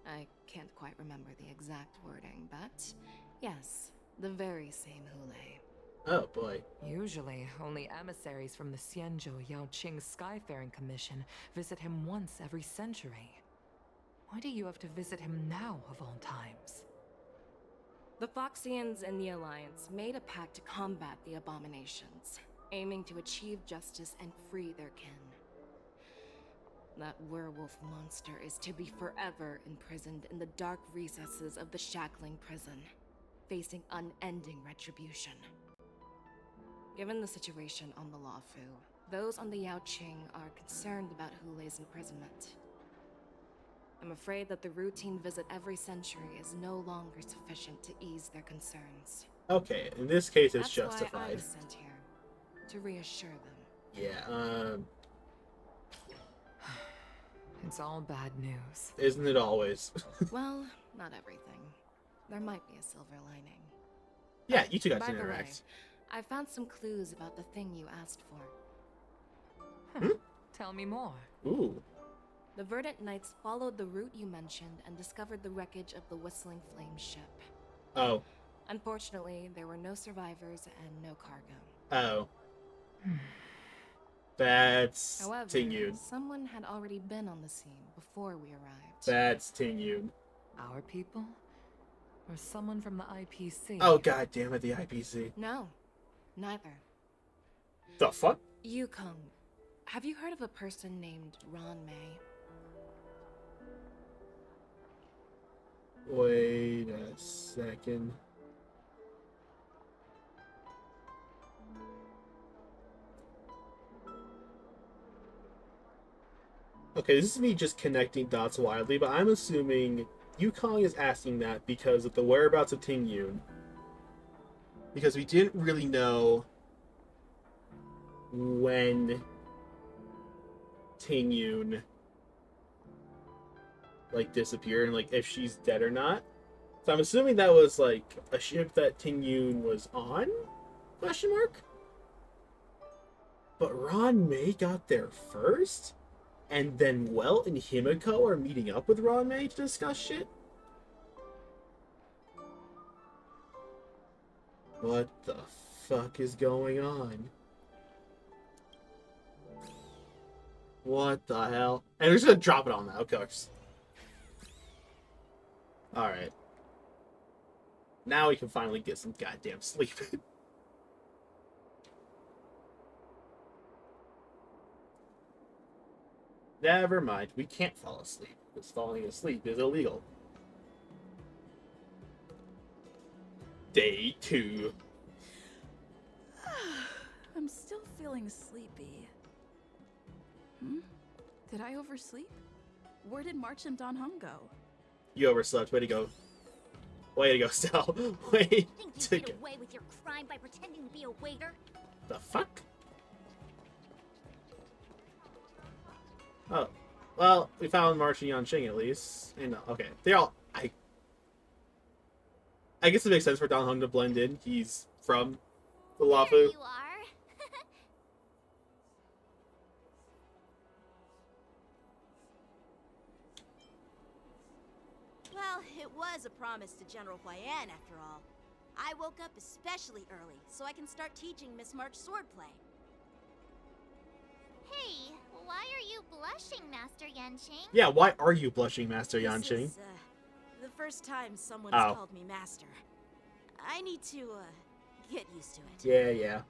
I can't quite remember the exact wording, but yes, the very same Hule. Oh boy. Usually, only emissaries from the Xianzhou Yaoqing Skyfaring Commission visit him once every century. Why do you have to visit him now, of all times? The Foxians and the Alliance made a pact to combat the abominations, aiming to achieve justice and free their kin. That werewolf monster is to be forever imprisoned in the dark recesses of the Shackling prison, facing unending retribution. Given the situation on the Lawfu, those on the Yaoqing are concerned about Hule's imprisonment. I'm afraid that the routine visit every century is no longer sufficient to ease their concerns. Okay, in this case it's That's why I justified. was sent here, to reassure them. Yeah, It's all bad news. isn't it always? Well, not everything. There might be a silver lining. Yeah, you two got By to the way, interact. I found some clues about the thing you asked for. Tell me more. Ooh. The Verdant Knights followed the route you mentioned and discovered the wreckage of the Whistling Flame ship. Oh. Unfortunately, there were no survivors and no cargo. Oh. That's However, Ting-Yun. someone had already been on the scene before we arrived. That's Ting-Yun. Our people? Or someone from the IPC? Oh, god damn it, the IPC. No, neither. The fuck? Yukong, have you heard of a person named Ron May? Wait a second. Okay, this is me just connecting dots wildly, but I'm assuming Yukong is asking that because of the whereabouts of Ting-Yun. Because we didn't really know when Ting-Yun like disappeared and like if she's dead or not. So I'm assuming that was like a ship that Ting-Yun was on? Question mark? But Ron May got there first? And then Welt and Himiko are meeting up with Ron May to discuss shit? What the fuck is going on? What the hell? And we're just gonna drop it on that, of course. Alright. Now we can finally get some goddamn sleep. Never mind, we can't fall asleep, because falling asleep is illegal. Day 2. I'm still feeling sleepy. Did I oversleep? Where did March and Don Hung go? You overslept, way to go. Way to go, Stel. Way Think you to get go. away with your crime by pretending to be a waiter? The fuck? Oh. Well, we found March and Yanqing at least. And okay. They're all I guess it makes sense for Don Hung to blend in. He's from the Lafu. There you are. Well, it was a promise to General Huayan, after all. I woke up especially early, so I can start teaching Miss March swordplay. Hey, why are you blushing, Master Yanqing? Yeah, why are you blushing, Master Yanqing? This is, the first time someone has called me Master. I need to, get used to it. Yeah.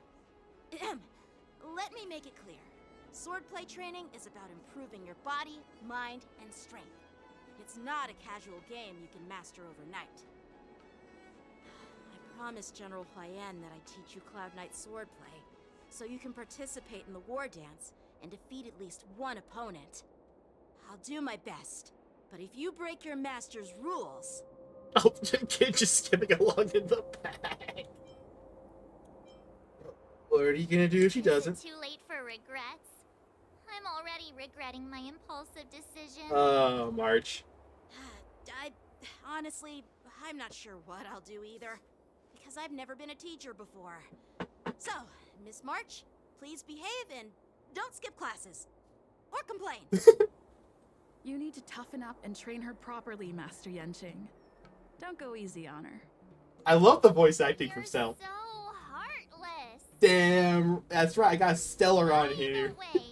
Let me make it clear. Swordplay training is about improving your body, mind, and strength. It's not a casual game you can master overnight. I promised General Huayan that I'd teach you Cloud Knight swordplay, so you can participate in the war dance and defeat at least one opponent. I'll do my best, but if you break your master's rules... Oh, kid just skipping along in the back. What are you gonna do if she doesn't? Is it too late for regrets? I'm already regretting my impulsive decision. Oh, March. Honestly, I'm not sure what I'll do either, because I've never been a teacher before. So, Miss March, please behave and don't skip classes. Or complain. You need to toughen up and train her properly, Master Yanqing. Don't go easy on her. I love the voice acting from Stel. So heartless. Damn, that's right. I got Stellar on here. Wait,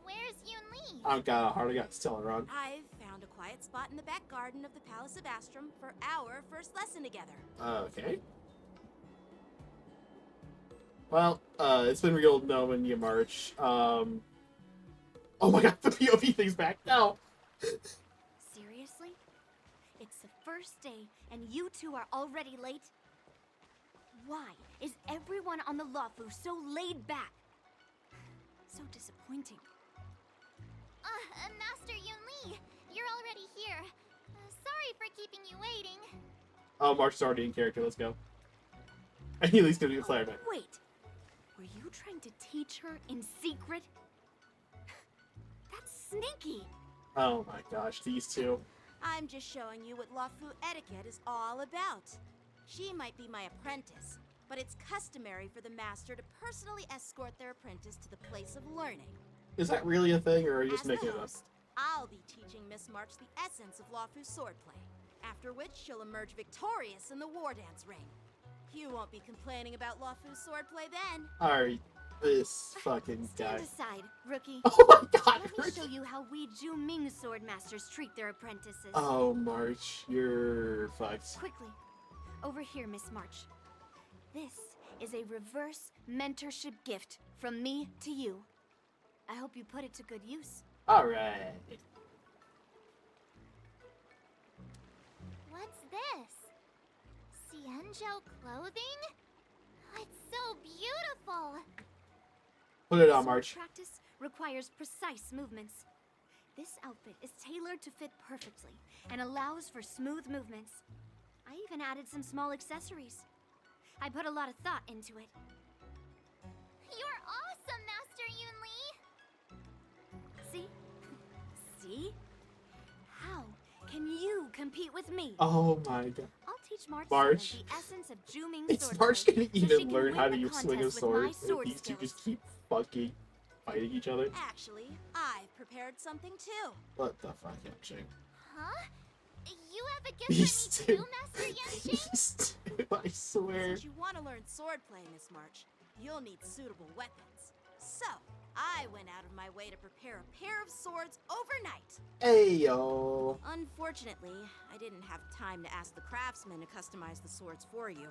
where's Yunli? I got a heart. I got Stellar on. I've found a quiet spot in the back garden of the Palace of Astrum for our first lesson together. Okay. Well, it's been real knowing you, March. Oh my god, the POV thing's back now. Seriously? It's the first day and you two are already late? Why is everyone on the Luofu so laid back? So disappointing. Master Yunli, you're already here. Sorry for keeping you waiting. Oh, March is already in character. Let's go. I knew he's gonna be a clarinet. Wait, were you trying to teach her in secret? That's sneaky. Oh my gosh, these two. I'm just showing you what Luofu etiquette is all about. She might be my apprentice, but it's customary for the master to personally escort their apprentice to the place of learning. Is that really a thing, or are you just As making the it up? host, I'll be teaching Miss March the essence of Luofu swordplay. After which she'll emerge victorious in the war dance ring. You won't be complaining about Luofu's swordplay then. Alright, this fucking guy. Stand aside, rookie. Oh my god, Let me show you how we Ju-Ming sword masters treat their apprentices. Oh, March, you're fucked. Quickly, over here, Miss March. This is a reverse mentorship gift from me to you. I hope you put it to good use. Alright. What's this? Xianzhou clothing? It's so beautiful. Put it on, Sword March. practice requires precise movements. This outfit is tailored to fit perfectly and allows for smooth movements. I even added some small accessories. I put a lot of thought into it. You're awesome, Master Yunli! See? See? How can you compete with me? Oh my god. I'll teach March, March. the essence of Ju-Ming Is sword March play, gonna so she even can learn how win to the swing a contest with sword my if sword these two skills. just keep fucking fighting each other? Actually, I've prepared something too. What the fuck, Yanqing? Huh? You have a gift These for me two. too, Master Yanqing? These two, I swear. Since you want to learn swordplay, Miss March, you'll need suitable weapons. So, I went out of my way to prepare a pair of swords overnight. Ayo. Unfortunately, I didn't have time to ask the craftsman to customize the swords for you.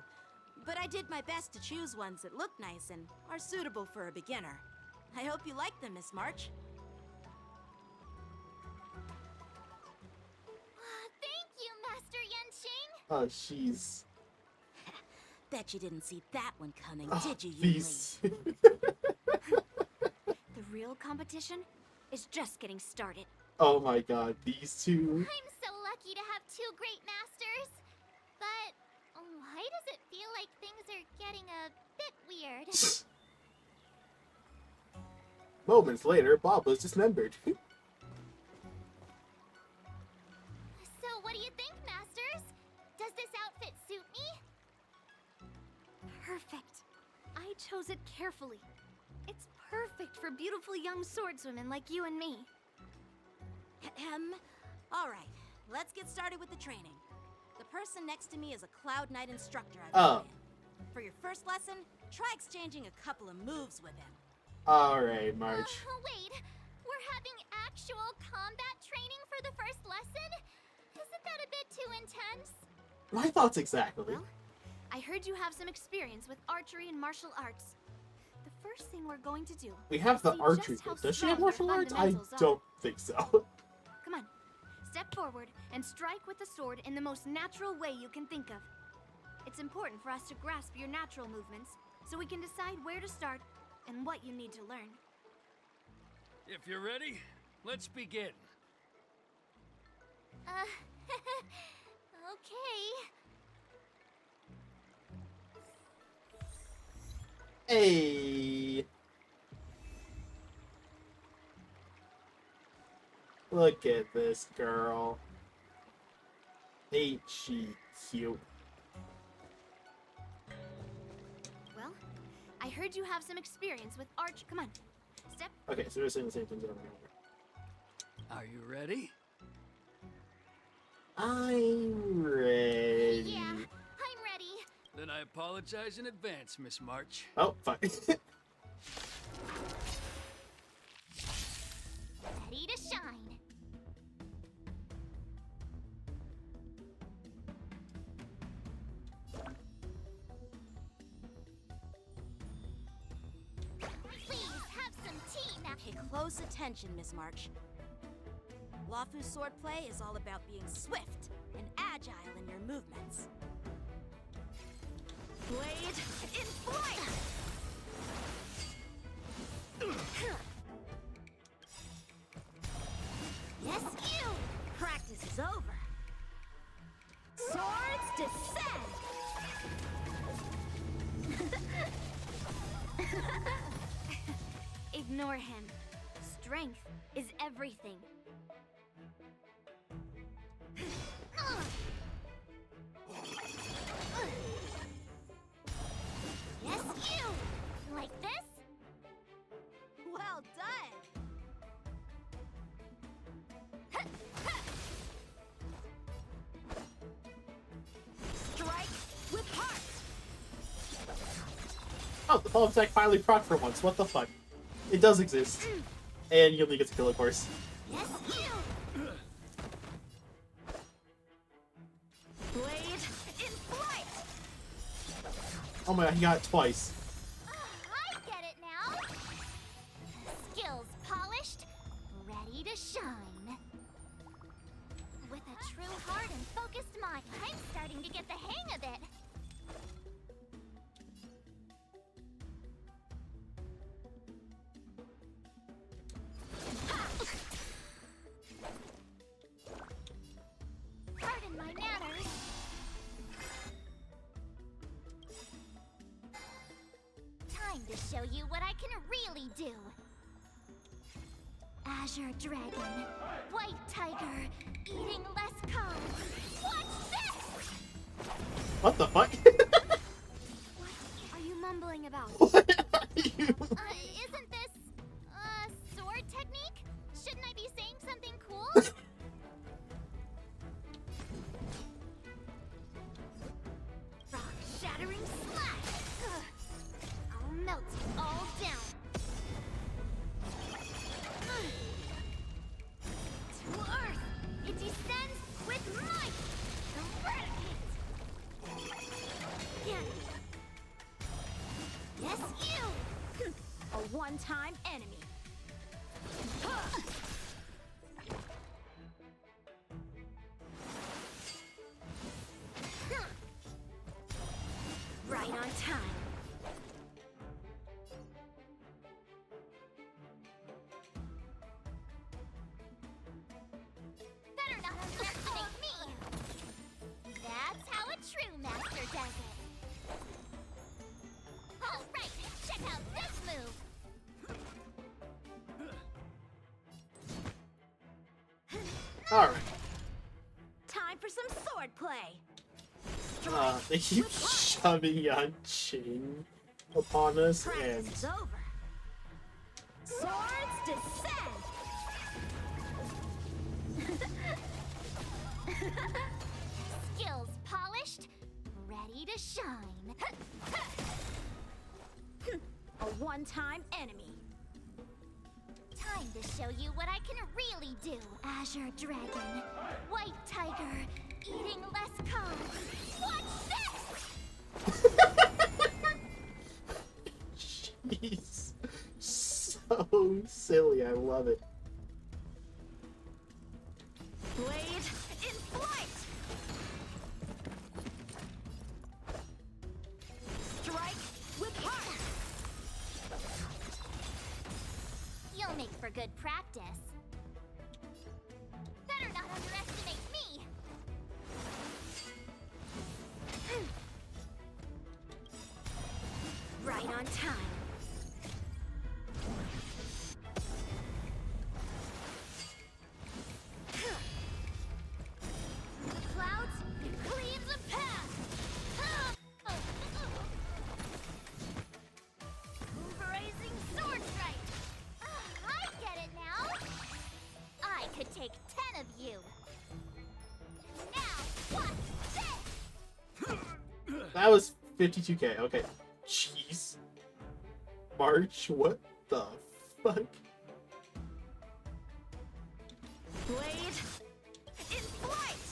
But I did my best to choose ones that look nice and are suitable for a beginner. I hope you like them, Miss March. Thank you, Master Yanqing! Oh, jeez. Bet you didn't see that one coming, Oh, did you, Yunli? these. The real competition is just getting started. Oh my god, these two. I'm so lucky to have two great masters. But why does it feel like things are getting a bit weird? Moments later, Bob was dismembered. So what do you think, masters? Does this outfit suit me? Perfect. I chose it carefully. It's perfect for beautiful young swordswomen like you and me. All right, let's get started with the training. The person next to me is a Cloud Knight instructor I've brought in. For your first lesson, try exchanging a couple of moves with him. Alright, March. Wait, we're having actual combat training for the first lesson? Isn't that a bit too intense? My thoughts exactly. Well, I heard you have some experience with archery and martial arts. The first thing we're going to do We have is the see archery. just how Does she have strong your martial arts? I fundamentals are. don't think so. Come on, step forward and strike with the sword in the most natural way you can think of. It's important for us to grasp your natural movements so we can decide where to start and what you need to learn. If you're ready, let's begin. Okay. Hey. Look at this girl. Ain't she cute? Well, I heard you have some experience with arch. Come on, step. Okay, so we're saying the same things over and over. Are you ready? I'm ready. Yeah, I'm ready. Then I apologize in advance, Miss March. Oh, fuck. Ready to shine. Please have some tea now. Pay close attention, Miss March. Luofu's swordplay is all about being swift and agile in your movements. Blade in flight! Yes, you! Practice is over. Swords descend! Ignore him. Strength is everything. Yes, you! Like this? Well done! Oh, the follow-up attack finally proc for once. What the fuck? It does exist. And Yunli gets a kill, of course. Yes, you! Blade in flight! Oh my god, he got it twice. I get it now. Skills polished, ready to shine. With a true heart and focused mind, I'm starting to get the hang of it. Pardon my manners. Time to show you what I can really do. Azure Dragon, White Tiger, eating less carbs. Watch this! What the fuck? What are you mumbling about? Isn't this a sword technique? Shouldn't I be saying something cool? Rock shattering slash! I'll melt it all down. To Earth, it descends with might. Eradicate. Yeah. Yes, you. A one-time enemy. Right on time. Better not underestimate me. That's how a true master does it. All right, check out this move. Alright. Time for some sword play. They keep shoving Yanqing upon us, Practice and is over. Swords descend. Skills polished, ready to shine. A one-time enemy. Time to show you what I can really do. Azure Dragon, White Tiger, eating less carbs. Watch this! Jeez. So silly, I love it. Blade in flight. Strike with heart. You'll make for good practice. Better not underestimate me. Right on time. The clouds, it cleaves a path. Pulverizing sword strike. I get it now. I could take 10 of you. Now, watch this. That was 52k. Okay. Jeez. March, what the fuck? Blade in flight.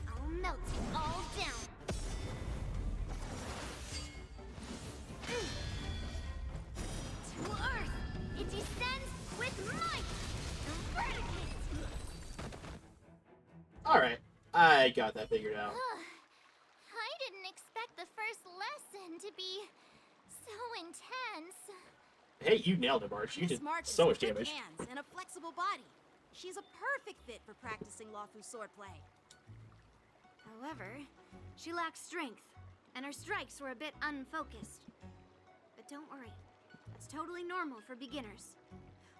I'll melt it all down. To Earth, it descends with might. Eradicate. Alright. I got that figured out. I didn't expect the first lesson to be so intense. Hey, you nailed it, March. You Miss did March has so much quick damage. hands and a flexible body. She's a perfect fit for practicing Lawfu swordplay. However, she lacks strength, and her strikes were a bit unfocused. But don't worry, that's totally normal for beginners.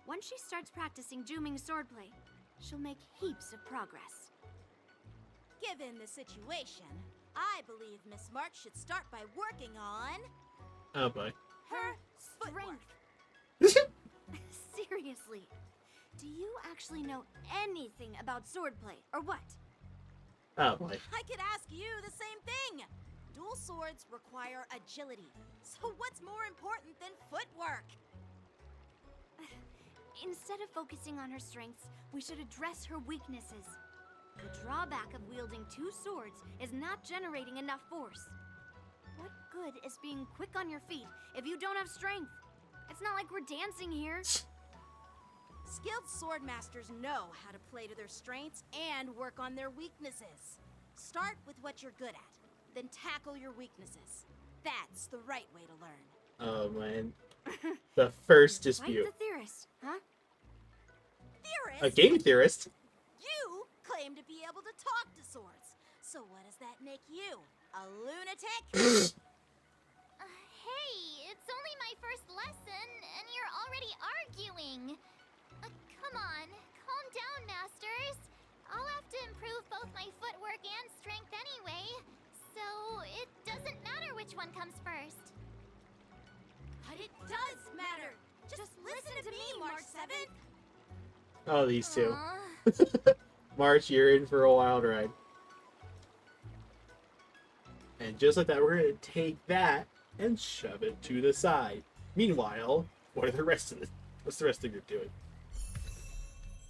Once she starts practicing Juming swordplay, she'll make heaps of progress. Given the situation, I believe Miss March should start by working on Oh boy. Her strength. Seriously, do you actually know anything about swordplay, or what? Oh boy. I could ask you the same thing. Dual swords require agility. So what's more important than footwork? Instead of focusing on her strengths, we should address her weaknesses. The drawback of wielding two swords is not generating enough force. What good is being quick on your feet if you don't have strength? It's not like we're dancing here. Skilled sword masters know how to play to their strengths and work on their weaknesses. Start with what you're good at, then tackle your weaknesses. That's the right way to learn. Oh man. The first Quite dispute. the theorist, huh? Theorist? A game theorist? You claim to be able to talk to swords. So what does that make you? A lunatic? Hey, it's only my first lesson, and you're already arguing. Come on, calm down, masters. I'll have to improve both my footwork and strength anyway, so it doesn't matter which one comes first. But it does matter. Just listen to me, March 7th. Oh, these two. March, you're in for a wild ride. And just like that, we're going to take that and shove it to the side. Meanwhile, what's the rest of the group doing?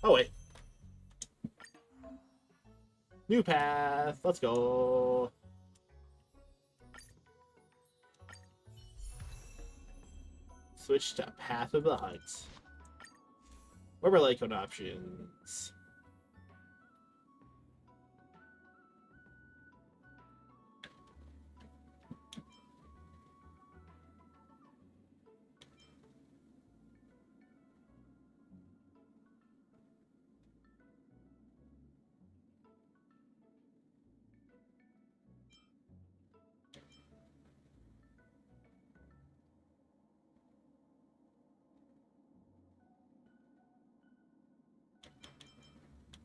Oh, wait. New path. Let's go. Switch to Path of the Hunt. What were Lycone options?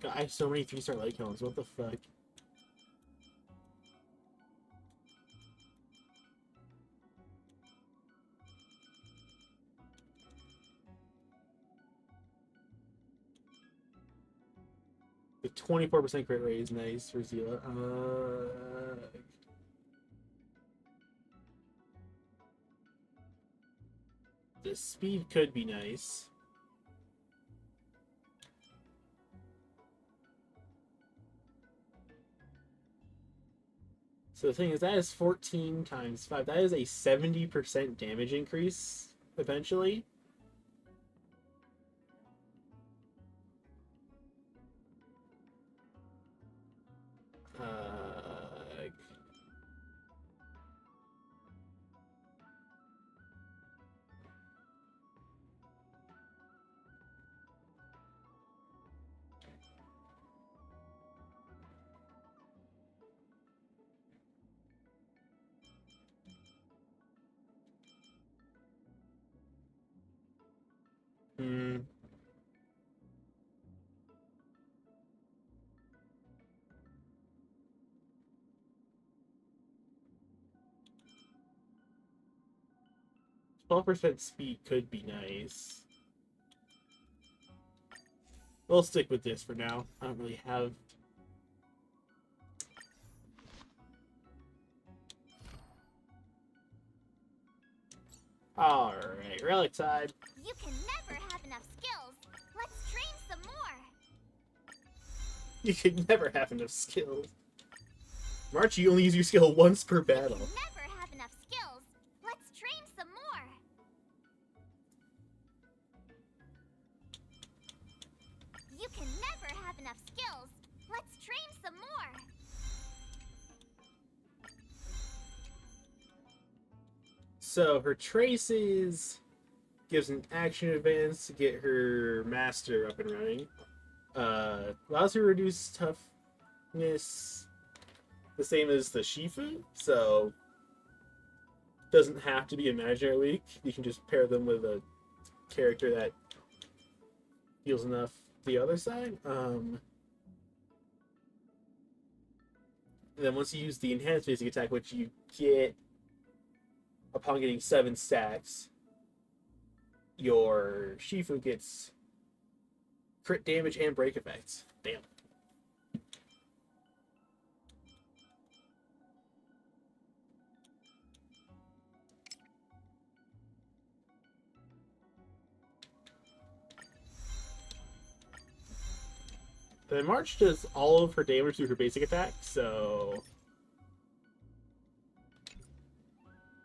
God, I have so many 3-star Lycones. What the fuck? The 24% crit rate is nice for Zila. The speed could be nice. So the thing is, that is 14 times 5. That is a 70% damage increase, eventually. Hmm. 12% speed could be nice. We'll stick with this for now. I don't really have... Alright, relic time. You can never have enough skills. Let's train some more. You can never have enough skills. March, you only use your skill once per battle. You can never have enough skills. Let's train some more. You can never have enough skills. Let's train some more. So her traces gives an action advance to get her master up and running. Allows her to reduce toughness the same as the Shifu, so doesn't have to be imaginary weak. You can just pair them with a character that heals enough the other side. And then once you use the enhanced basic attack, which you get upon getting 7 stacks, your Shifu gets crit damage and break effects. Damn. Then March does all of her damage through her basic attack, so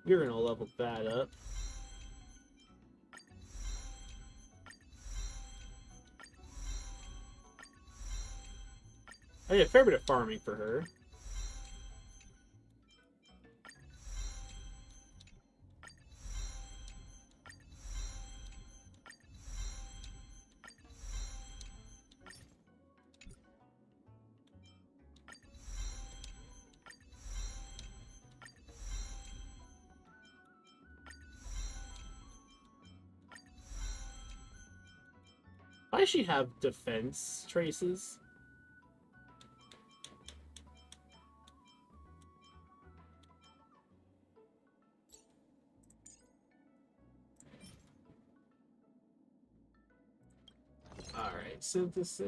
you're gonna level that up. I did a fair bit of farming for her. Why does she have defense traces? Alright, synthesis.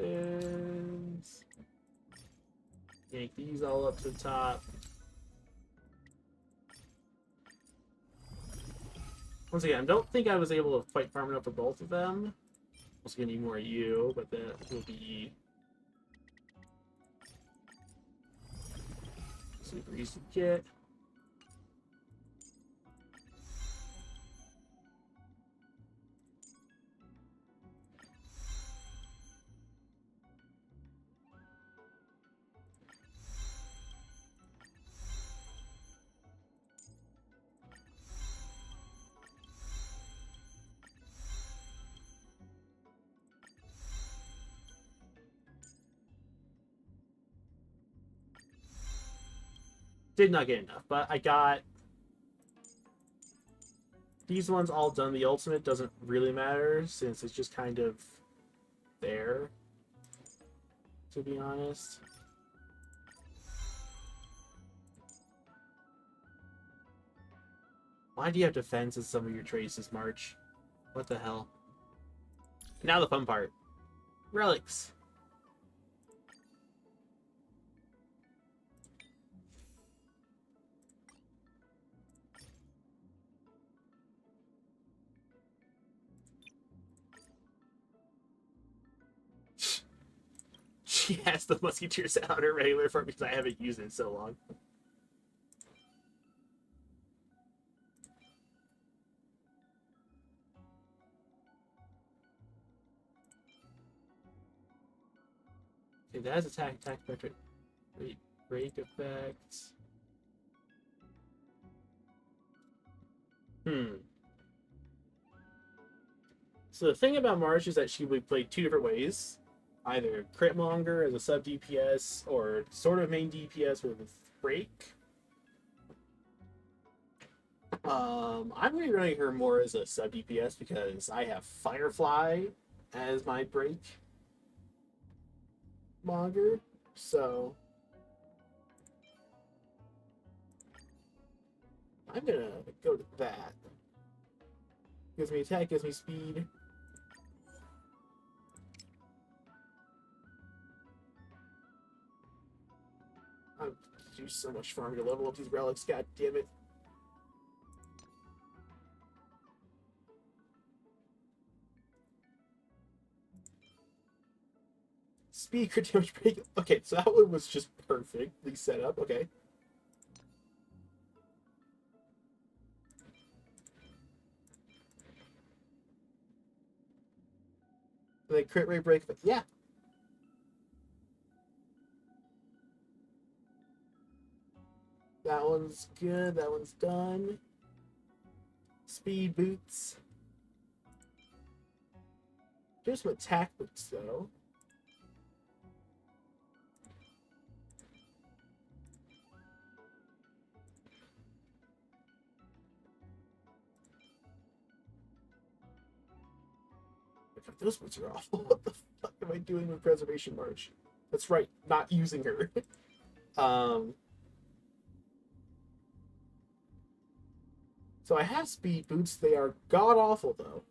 Yank these all up to the top. Once again, I don't think I was able to quite farm enough for both of them. Also gonna need more of you, but that will be super easy to get. Did not get enough, but I got these ones all done. The ultimate doesn't really matter since it's just kind of there, to be honest. Why do you have defense in some of your traces, March? What the hell? Now the fun part. Relics. She has the Musketeers out on her regular form because I haven't used it in so long. Okay, that has attack effect, break effects. So the thing about March is that she would play two different ways. Either crit monger as a sub DPS or sort of main DPS with break. I'm going to be running her more as a sub DPS because I have Firefly as my break monger. So I'm going to go to that. Gives me attack, gives me speed. I'm do so much farming to level up these relics, god damn it. Speed crit damage break. Okay, so that one was just perfectly set up. Okay. And then crit rate break, but yeah. That one's good. That one's done. Speed boots. There's some attack boots, though. Those boots are awful. What the fuck am I doing with Preservation March? That's right, not using her. So I have speed boots. They are god awful though.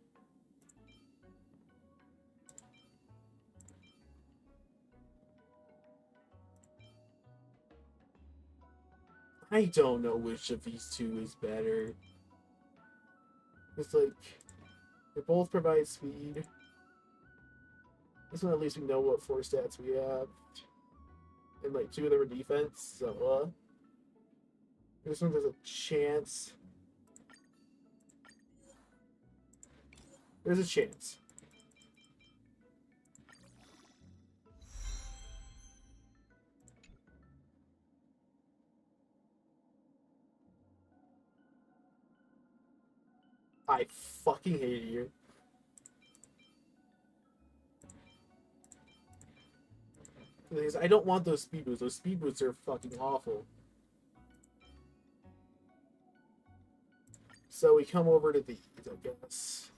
I don't know which of these two is better. It's like they both provide speed. This one at least we know what 4 stats we have. And like 2 of them are defense, so this one there's a chance. There's a chance. I fucking hate you. Because I don't want those speed boots. Those speed boots are fucking awful. So we come over to these, I guess.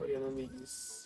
Oh yeah, then these.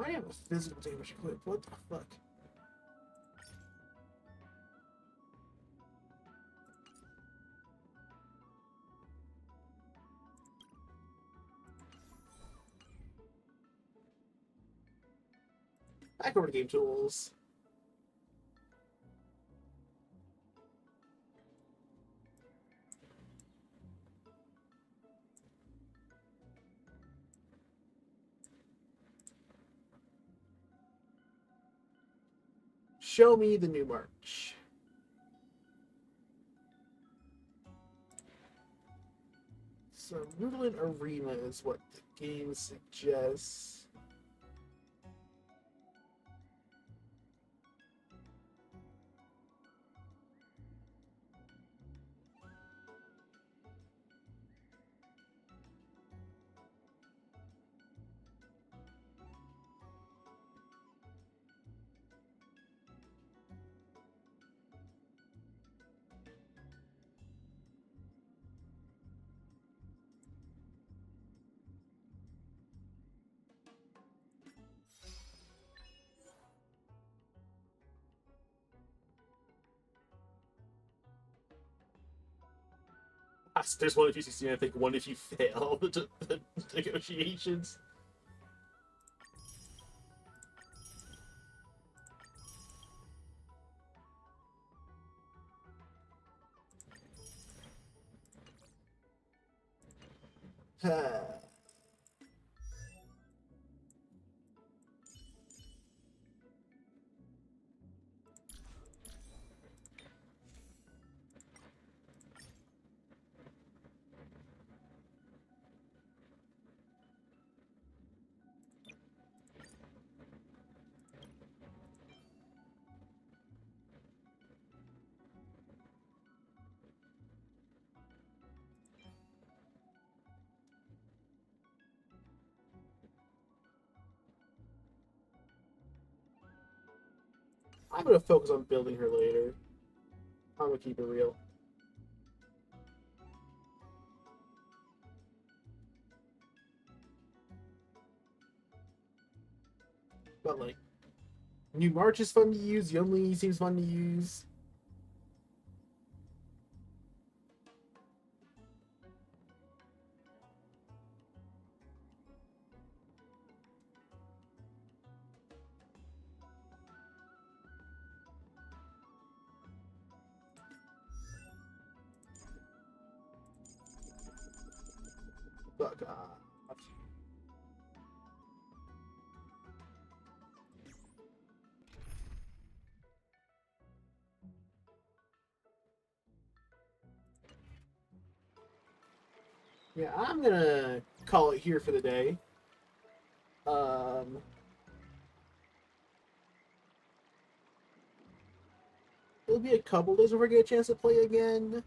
I have a physical damage equip. What the fuck? Back over to game tools. Show me the new march. So, Woodland Arena is what the game suggests. There's one if you succeed, I think one if you fail the negotiations. I'm gonna focus on building her later. I'm gonna keep it real. But like, New March is fun to use. Yunli seems fun to use. Fuck off. Yeah, I'm gonna call it here for the day. It'll be a couple days before I get a chance to play again.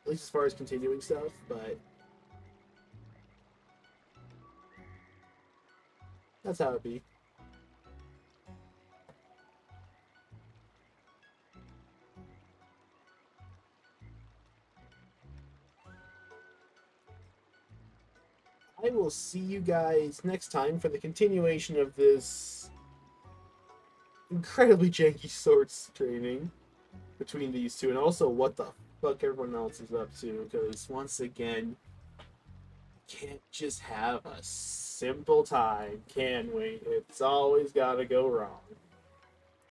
At least as far as continuing stuff, but that's how it be. I will see you guys next time for the continuation of this incredibly janky swords training between these two, and also what the fuck everyone else is up to, because once again, can't just have a simple time, can we? It's always gotta go wrong.